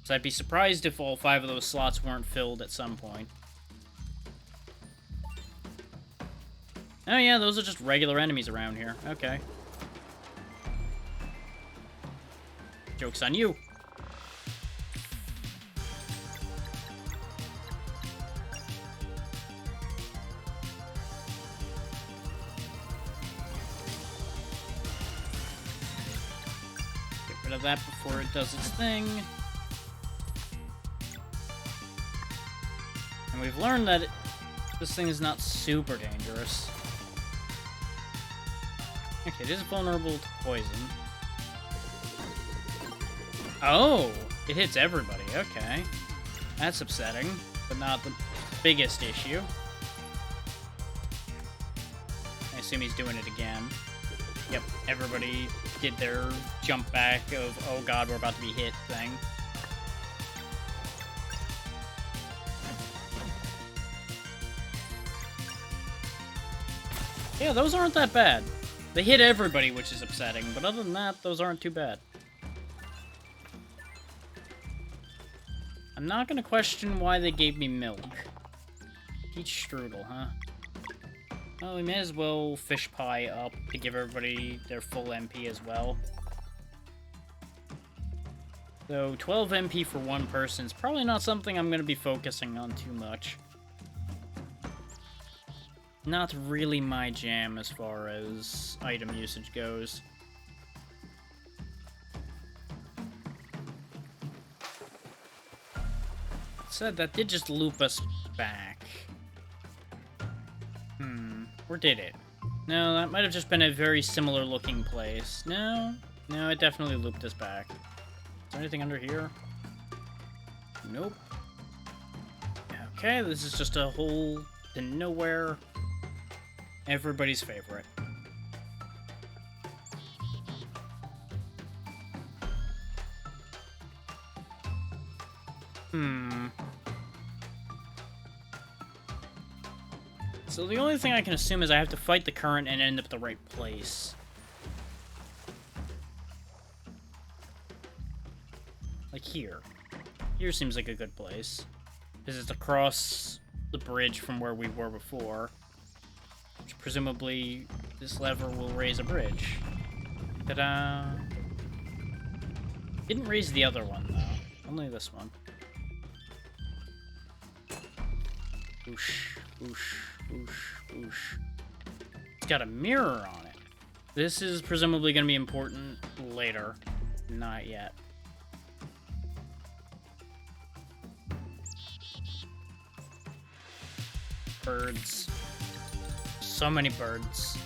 So I'd be surprised if all 5 of those slots weren't filled at some point. Oh yeah, those are just regular enemies around here. Okay. Joke's on you. Get rid of that before it does its thing. And we've learned that this thing is not super dangerous. Okay, it is vulnerable to poison. Oh! It hits everybody, okay. That's upsetting, but not the biggest issue. I assume he's doing it again. Yep, everybody did their jump back of, oh god, we're about to be hit thing. Yeah, those aren't that bad. They hit everybody, which is upsetting, but other than that, those aren't too bad. I'm not gonna question why they gave me milk. Peach strudel, huh? Well, we may as well fish pie up to give everybody their full MP as well. So, 12 MP for one person is probably not something I'm gonna be focusing on too much. Not really my jam as far as item usage goes. That said, that did just loop us back. Or did it? No, that might have just been a very similar looking place. No, it definitely looped us back. Is there anything under here? Nope. Okay, this is just a hole to nowhere. Everybody's favorite. So the only thing I can assume is I have to fight the current and end up at the right place. Like here. Here seems like a good place. Because it's across the bridge from where we were before. Which presumably this lever will raise a bridge. Ta-da! Didn't raise the other one, though. Only this one. Whoosh, whoosh, whoosh, whoosh. It's got a mirror on it. This is presumably going to be important later. Not yet. Birds. So many birds.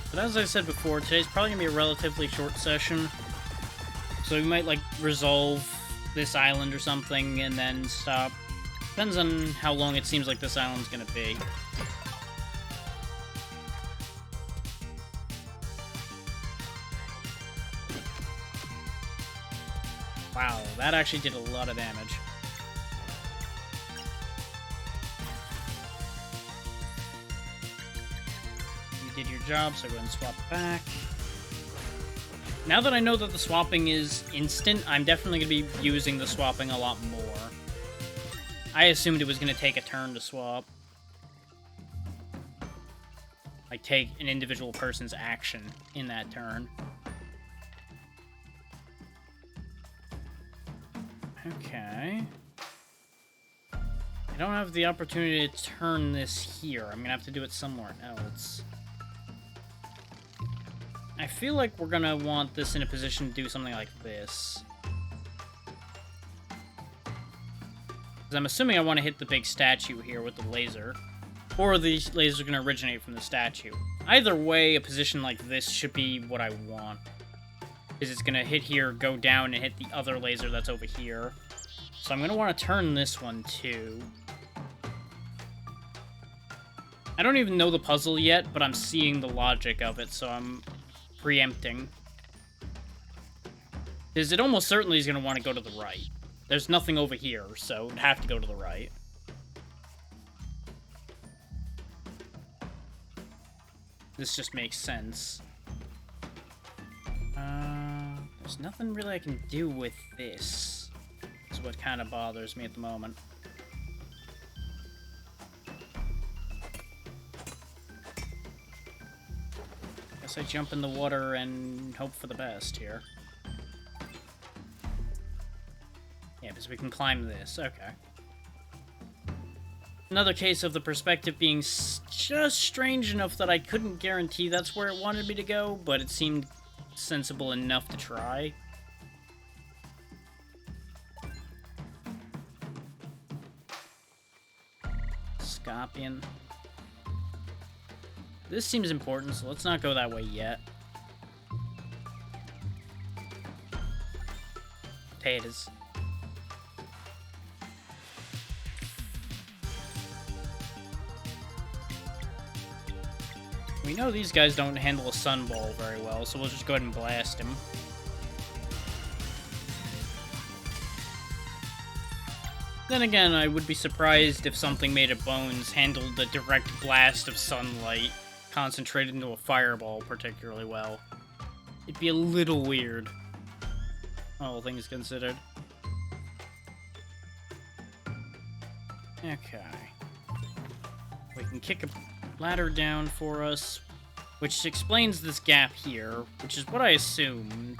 But as I said before, today's probably going to be a relatively short session. So we might, like, resolve this island or something and then stop. Depends on how long it seems like this island's gonna be. Wow, that actually did a lot of damage. You did your job, so go ahead and swap back. Now that I know that the swapping is instant, I'm definitely going to be using the swapping a lot more. I assumed it was going to take a turn to swap. Like, take an individual person's action in that turn. Okay. I don't have the opportunity to turn this here. I'm going to have to do it somewhere else. I feel like we're going to want this in a position to do something like this. Because I'm assuming I want to hit the big statue here with the laser. Or the laser's going to originate from the statue. Either way, a position like this should be what I want. Because it's going to hit here, go down, and hit the other laser that's over here. So I'm going to want to turn this one, too. I don't even know the puzzle yet, but I'm seeing the logic of it, so I'm preempting. Because it almost certainly is going to want to go to the right. There's nothing over here, so it'd have to go to the right. This just makes sense. There's nothing really I can do with this. This is what kind of bothers me at the moment. Guess I jump in the water and hope for the best here. Yeah, because we can climb this. Okay. Another case of the perspective being just strange enough that I couldn't guarantee that's where it wanted me to go, but it seemed sensible enough to try. Scorpion. This seems important, so let's not go that way yet. Potatoes. We know these guys don't handle a sunball very well, so we'll just go ahead and blast him. Then again, I would be surprised if something made of bones handled a direct blast of sunlight concentrated into a fireball particularly well. It'd be a little weird, all things considered. Okay. We can kick a ladder down for us, which explains this gap here, which is what I assumed.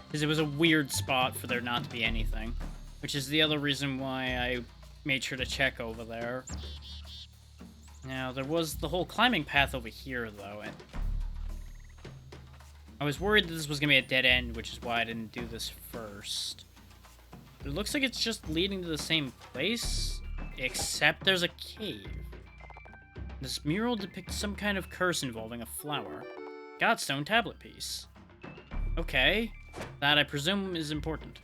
Because it was a weird spot for there not to be anything. Which is the other reason why I made sure to check over there. Now, there was the whole climbing path over here, though, and I was worried that this was going to be a dead end, which is why I didn't do this first. But it looks like it's just leading to the same place, except there's a cave. This mural depicts some kind of curse involving a flower. Godstone tablet piece. Okay, that I presume is important.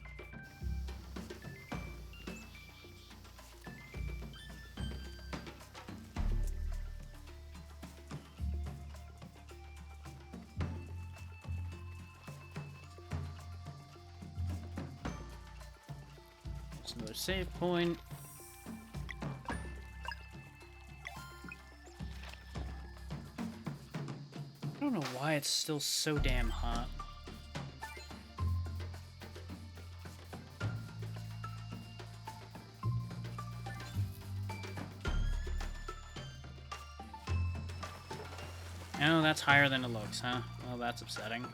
There's another save point. I don't know why it's still so damn hot. Oh, that's higher than it looks, huh? Well, that's upsetting.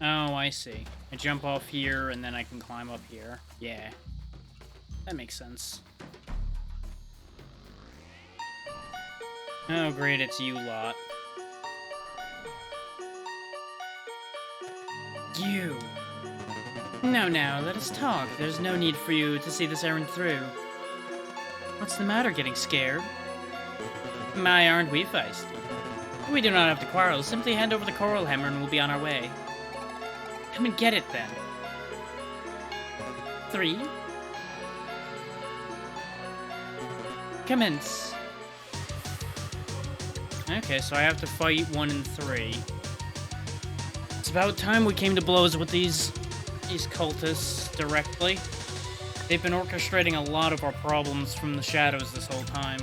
Oh, I see. I jump off here, and then I can climb up here. Yeah. That makes sense. Oh, great, it's you lot. You! Now, let us talk. There's no need for you to see this errand through. What's the matter, getting scared? My, aren't we feisty? We do not have to quarrel. Simply hand over the coral hammer and we'll be on our way. Come and get it, then. 3. Commence. Okay, so I have to fight 1 and 3. It's about time we came to blows with these cultists directly. They've been orchestrating a lot of our problems from the shadows this whole time.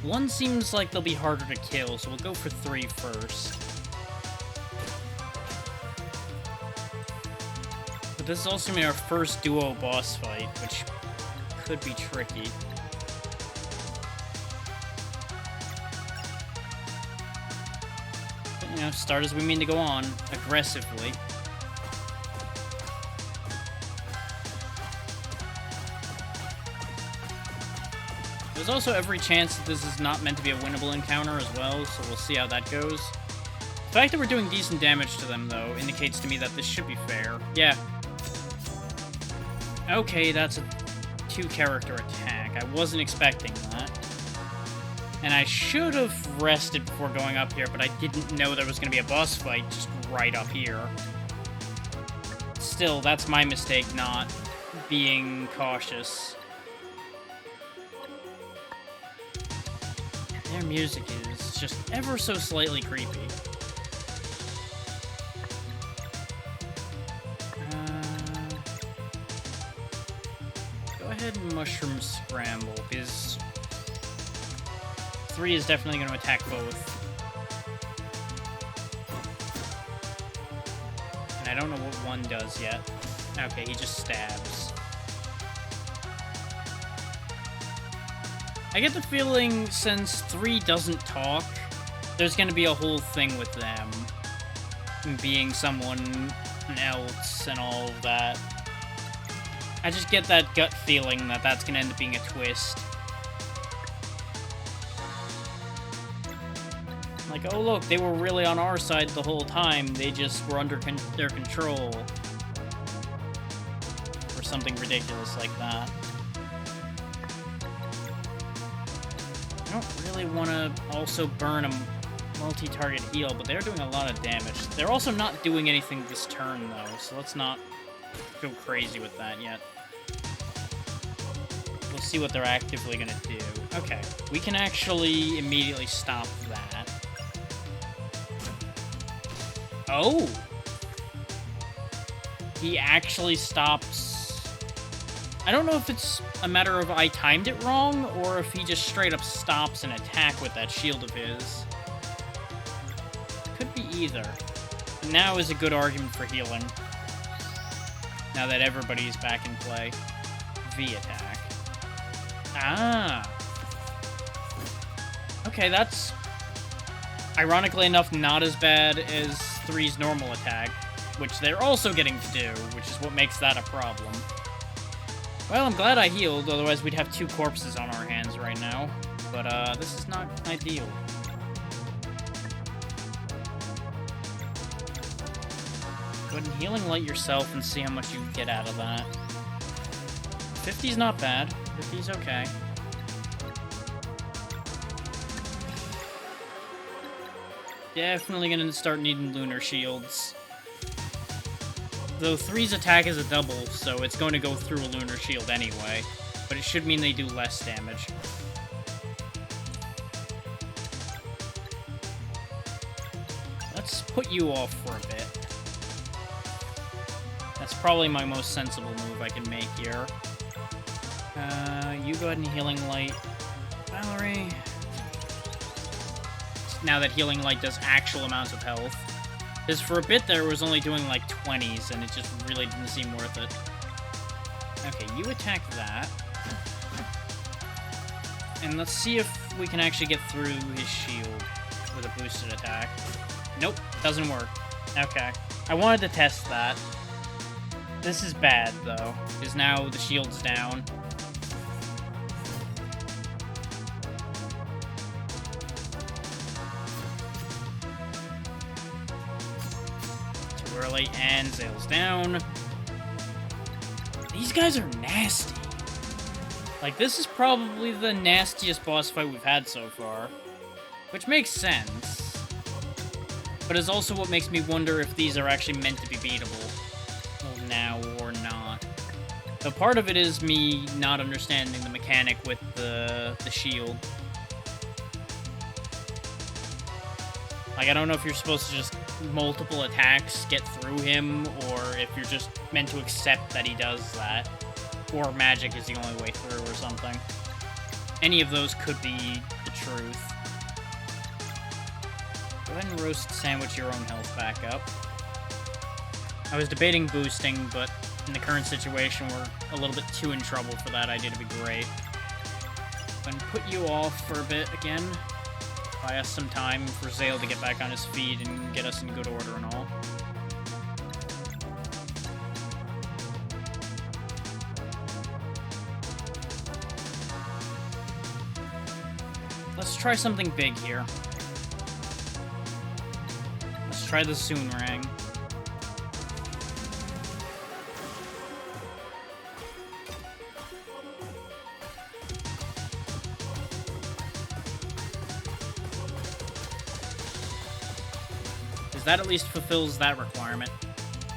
1 seems like they'll be harder to kill, so we'll go for 3 first. But this is also going to be our first duo boss fight, which could be tricky. But, you know, start as we mean to go on, aggressively. There's also every chance that this is not meant to be a winnable encounter as well, so we'll see how that goes. The fact that we're doing decent damage to them, though, indicates to me that this should be fair. Yeah. Okay, that's a 2-character attack. I wasn't expecting that. And I should have rested before going up here, but I didn't know there was going to be a boss fight just right up here. Still, that's my mistake, not being cautious. And their music is just ever so slightly creepy. Go ahead and Mushroom Scramble, because 3 is definitely going to attack both. And I don't know what 1 does yet. Okay, he just stabs. I get the feeling since 3 doesn't talk, there's going to be a whole thing with them being someone else and all of that. I just get that gut feeling that that's going to end up being a twist. Like, oh look, they were really on our side the whole time. They just were under their control. Or something ridiculous like that. I don't really want to also burn a multi-target heal, but they're doing a lot of damage. They're also not doing anything this turn, though, so let's not go crazy with that yet. We'll see what they're actively going to do. Okay, we can actually immediately stop that. Oh! He actually stops... I don't know if it's a matter of I timed it wrong, or if he just straight up stops an attack with that shield of his. Could be either. Now is a good argument for healing. Now that everybody's back in play. V attack. Ah! Okay, that's... ironically enough, not as bad as 3's normal attack, which they're also getting to do, which is what makes that a problem. Well, I'm glad I healed, otherwise we'd have 2 corpses on our hands right now. But, this is not ideal. Go ahead and Healing Light yourself and see how much you get out of that. 50's not bad. 50's okay. Definitely gonna start needing lunar shields. Though 3's attack is a double, so it's going to go through a lunar shield anyway. But it should mean they do less damage. Let's put you off for a bit. That's probably my most sensible move I can make here. You go ahead and Healing Light Valerie. Now that Healing Light does actual amounts of health. Because for a bit there, it was only doing like 20s, and it just really didn't seem worth it. Okay, you attack that. And let's see if we can actually get through his shield with a boosted attack. Nope, doesn't work. Okay. I wanted to test that. This is bad, though, because now the shield's down. Too early, and Zale's down. These guys are nasty. Like, this is probably the nastiest boss fight we've had so far. Which makes sense. But is also what makes me wonder if these are actually meant to be beatable. Now or not. So part of it is me not understanding the mechanic with the shield. Like, I don't know if you're supposed to just multiple attacks get through him, or if you're just meant to accept that he does that. Or magic is the only way through or something. Any of those could be the truth. Go ahead and roast sandwich your own health back up. I was debating boosting, but in the current situation, we're a little bit too in trouble for that idea to be great. And put you off for a bit again. Buy us some time for Zale to get back on his feet and get us in good order and all. Let's try something big here. try the Soon Rang. Because that at least fulfills that requirement.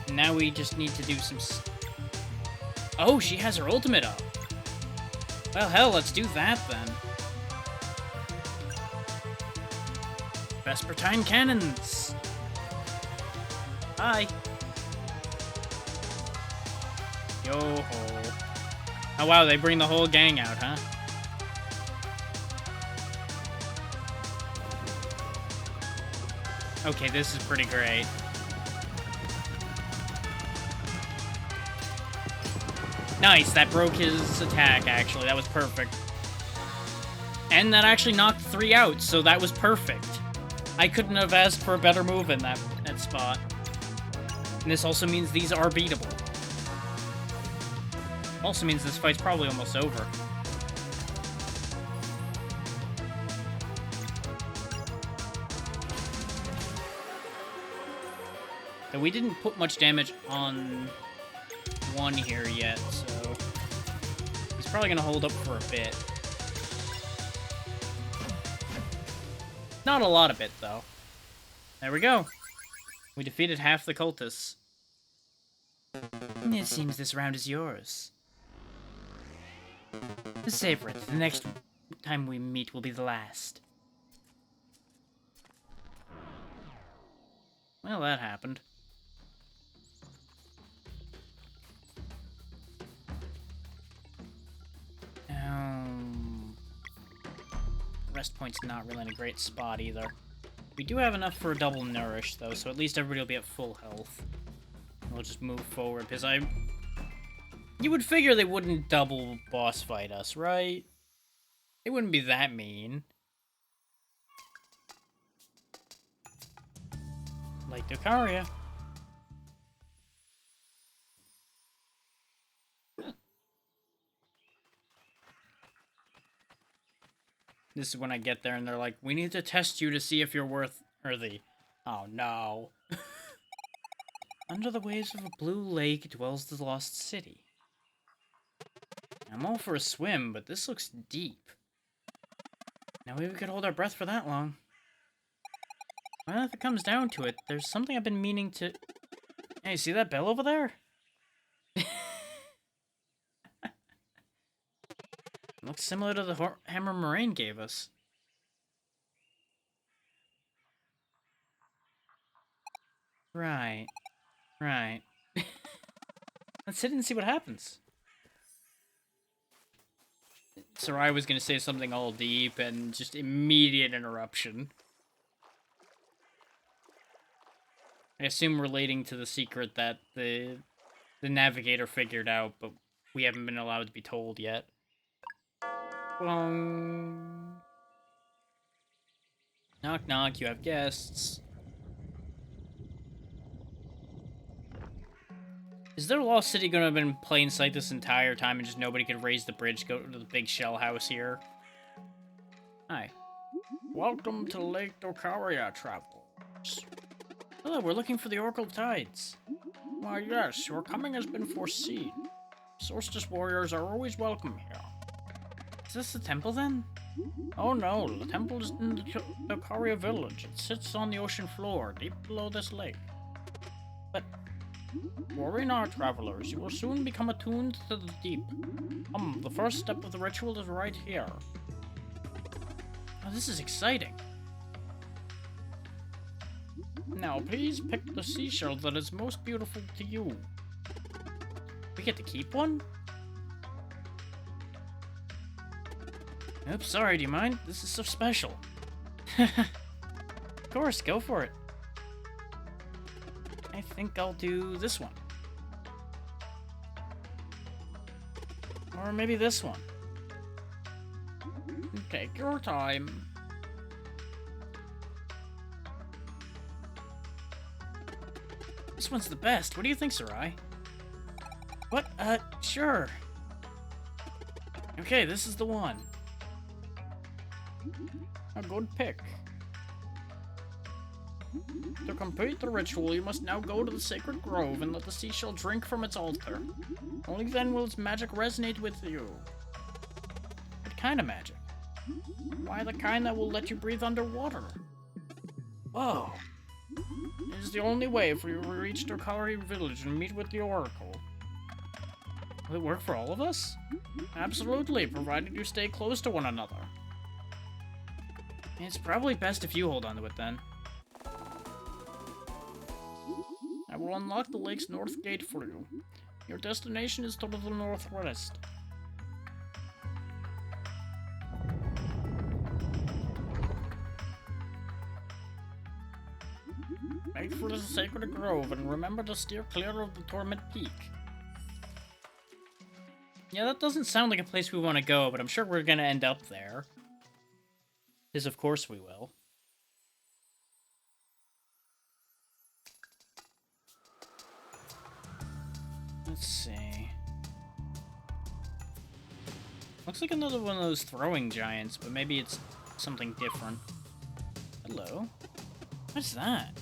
And now we just need to do some... Oh, she has her ultimate up. Well, hell, let's do that then. Vespertine cannons. Hi. Yo-ho. Oh, wow, they bring the whole gang out, huh? Okay, this is pretty great. Nice, that broke his attack, actually. That was perfect. And that actually knocked 3 out, so that was perfect. I couldn't have asked for a better move in that spot. And this also means these are beatable. Also means this fight's probably almost over. So we didn't put much damage on one here yet, so he's probably gonna hold up for a bit. Not a lot of it, though. There we go. We defeated half the cultists. It seems this round is yours. Savor it. The next time we meet will be the last. Well, that happened. Rest point's not really in a great spot either. We do have enough for a double nourish, though, so at least everybody will be at full health. We'll just move forward, because you would figure they wouldn't double boss fight us, right? They wouldn't be that mean. Like Docaria. This is when I get there and they're like, we need to test you to see if you're worthy. Oh no. Under the waves of a blue lake dwells the lost city. I'm all for a swim, but this looks deep. Now we could hold our breath for that long. Well, if it comes down to it, there's something I've been meaning to... Hey, see that bell over there? Looks similar to the hammer Moraine gave us. Right. Right. Let's sit and see what happens. Sarai was going to say something all deep and just immediate interruption. I assume relating to the secret that the navigator figured out, but we haven't been allowed to be told yet. Knock knock, you have guests. Is their lost city gonna have been in plain sight this entire time and just nobody could raise the bridge, go to the big shell house here? Hi. Welcome to Lake Docaria, travelers. Hello, we're looking for the Oracle Tides. Why, yes, your coming has been foreseen. Solstice warriors are always welcome here. Is this the temple, then? Oh no, the temple is in the Docaria village. It sits on the ocean floor, deep below this lake. But, worry not, travelers. You will soon become attuned to the deep. The first step of the ritual is right here. Oh, this is exciting. Now, please pick the seashell that is most beautiful to you. We get to keep one? Oops, sorry, do you mind? This is so special. Of course, go for it. I think I'll do this one. Or maybe this one. Take your time. This one's the best. What do you think, Sarai? What? Sure. Okay, this is the one. A good pick. To complete the ritual, you must now go to the sacred grove and let the seashell drink from its altar. Only then will its magic resonate with you. What kind of magic? Why, the kind that will let you breathe underwater. Whoa. It is the only way for you to reach Dokari village and meet with the Oracle. Will it work for all of us? Absolutely, provided you stay close to one another. It's probably best if you hold on to it then. I will unlock the lake's north gate for you. Your destination is to the northwest. Make for the sacred grove and remember to steer clear of the Torment Peak. Yeah, that doesn't sound like a place we want to go, but I'm sure we're gonna end up there. Because of course we will. Let's see. Looks like another one of those throwing giants, but maybe it's something different. Hello? What's that?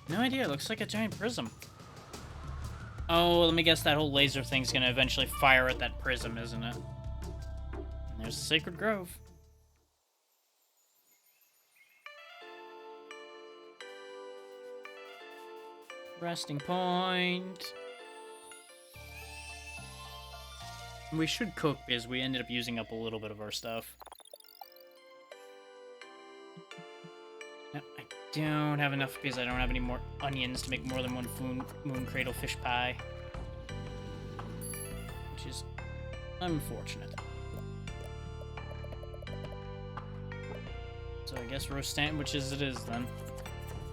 No idea, it looks like a giant prism. Oh, let me guess, that whole laser thing's gonna eventually fire at that prism, isn't it? And there's the Sacred Grove. Resting point. We should cook because we ended up using up a little bit of our stuff. No, I don't have enough because I don't have any more onions to make more than one moon cradle fish pie. Which is unfortunate. So I guess roast sandwiches it is then.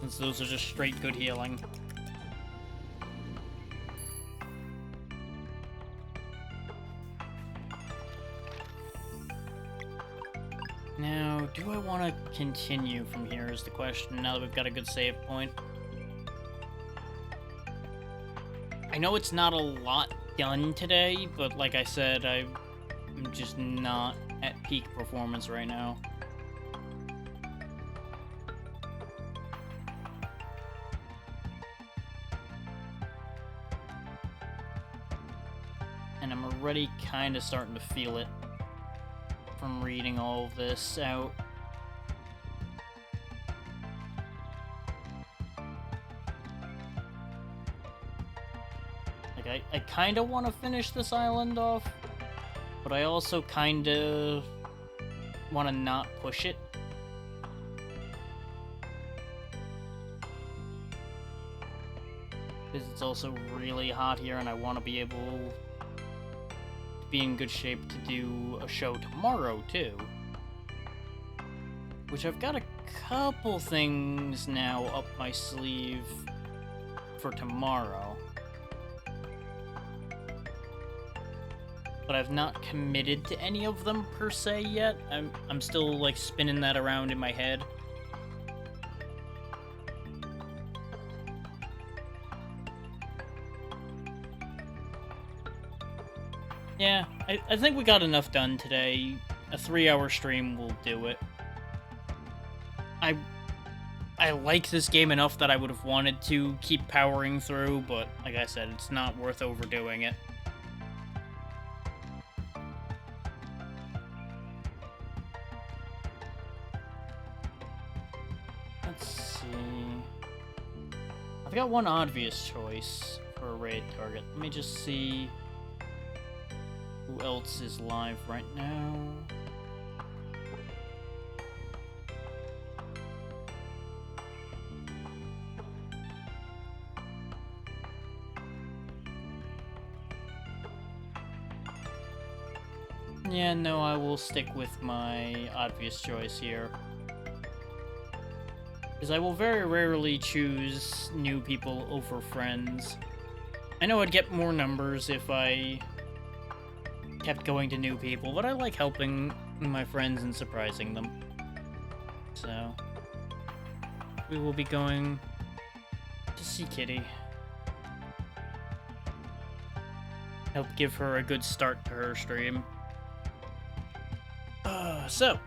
Since those are just straight good healing. Now, do I want to continue from here is the question, now that we've got a good save point. I know it's not a lot done today, but like I said, I'm just not at peak performance right now. And I'm already kind of starting to feel it from reading all of this out. Like, I kind of want to finish this island off, but I also kind of want to not push it. Because it's also really hot here and I want to be able to be in good shape to do a show tomorrow too. Which I've got a couple things now up my sleeve for tomorrow. But I've not committed to any of them per se yet. I'm still like spinning that around in my head. Yeah, I think we got enough done today. A 3-hour stream will do it. I like this game enough that I would have wanted to keep powering through, but like I said, it's not worth overdoing it. Let's see. I've got one obvious choice for a raid target. Let me just see who else is live right now. Yeah, no, I will stick with my obvious choice here. Because I will very rarely choose new people over friends. I know I'd get more numbers if I kept going to new people, but I like helping my friends and surprising them. So, we will be going to see Kitty. Help give her a good start to her stream. So,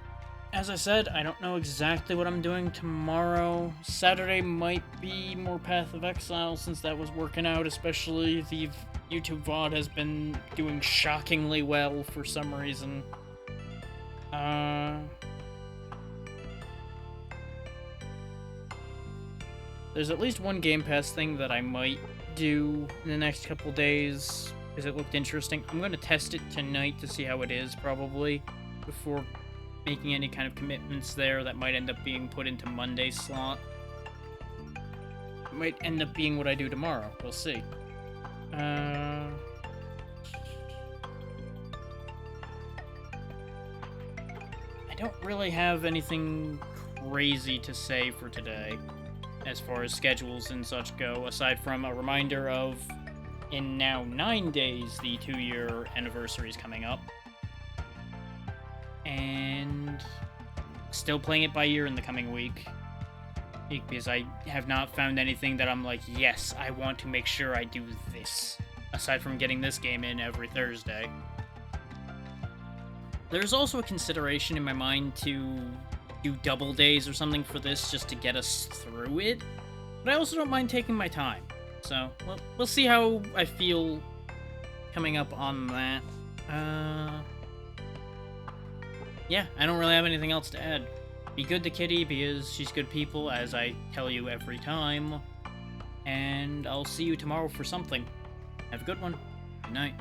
as I said, I don't know exactly what I'm doing tomorrow. Saturday might be more Path of Exile since that was working out, especially the YouTube VOD has been doing shockingly well for some reason. There's at least one Game Pass thing that I might do in the next couple days, because it looked interesting. I'm going to test it tonight to see how it is, probably, before making any kind of commitments there that might end up being put into Monday's slot. It might end up being what I do tomorrow. We'll see. I don't really have anything crazy to say for today, as far as schedules and such go, aside from a reminder of, in now 9 days, the 2-year anniversary is coming up. And still playing it by ear in the coming week, because I have not found anything that I'm like, yes, I want to make sure I do this, aside from getting this game in every Thursday. There's also a consideration in my mind to do double days or something for this just to get us through it, but I also don't mind taking my time. So, we'll see how I feel coming up on that. Yeah, I don't really have anything else to add. Be good to Kitty, because she's good people, as I tell you every time. And I'll see you tomorrow for something. Have a good one. Good night.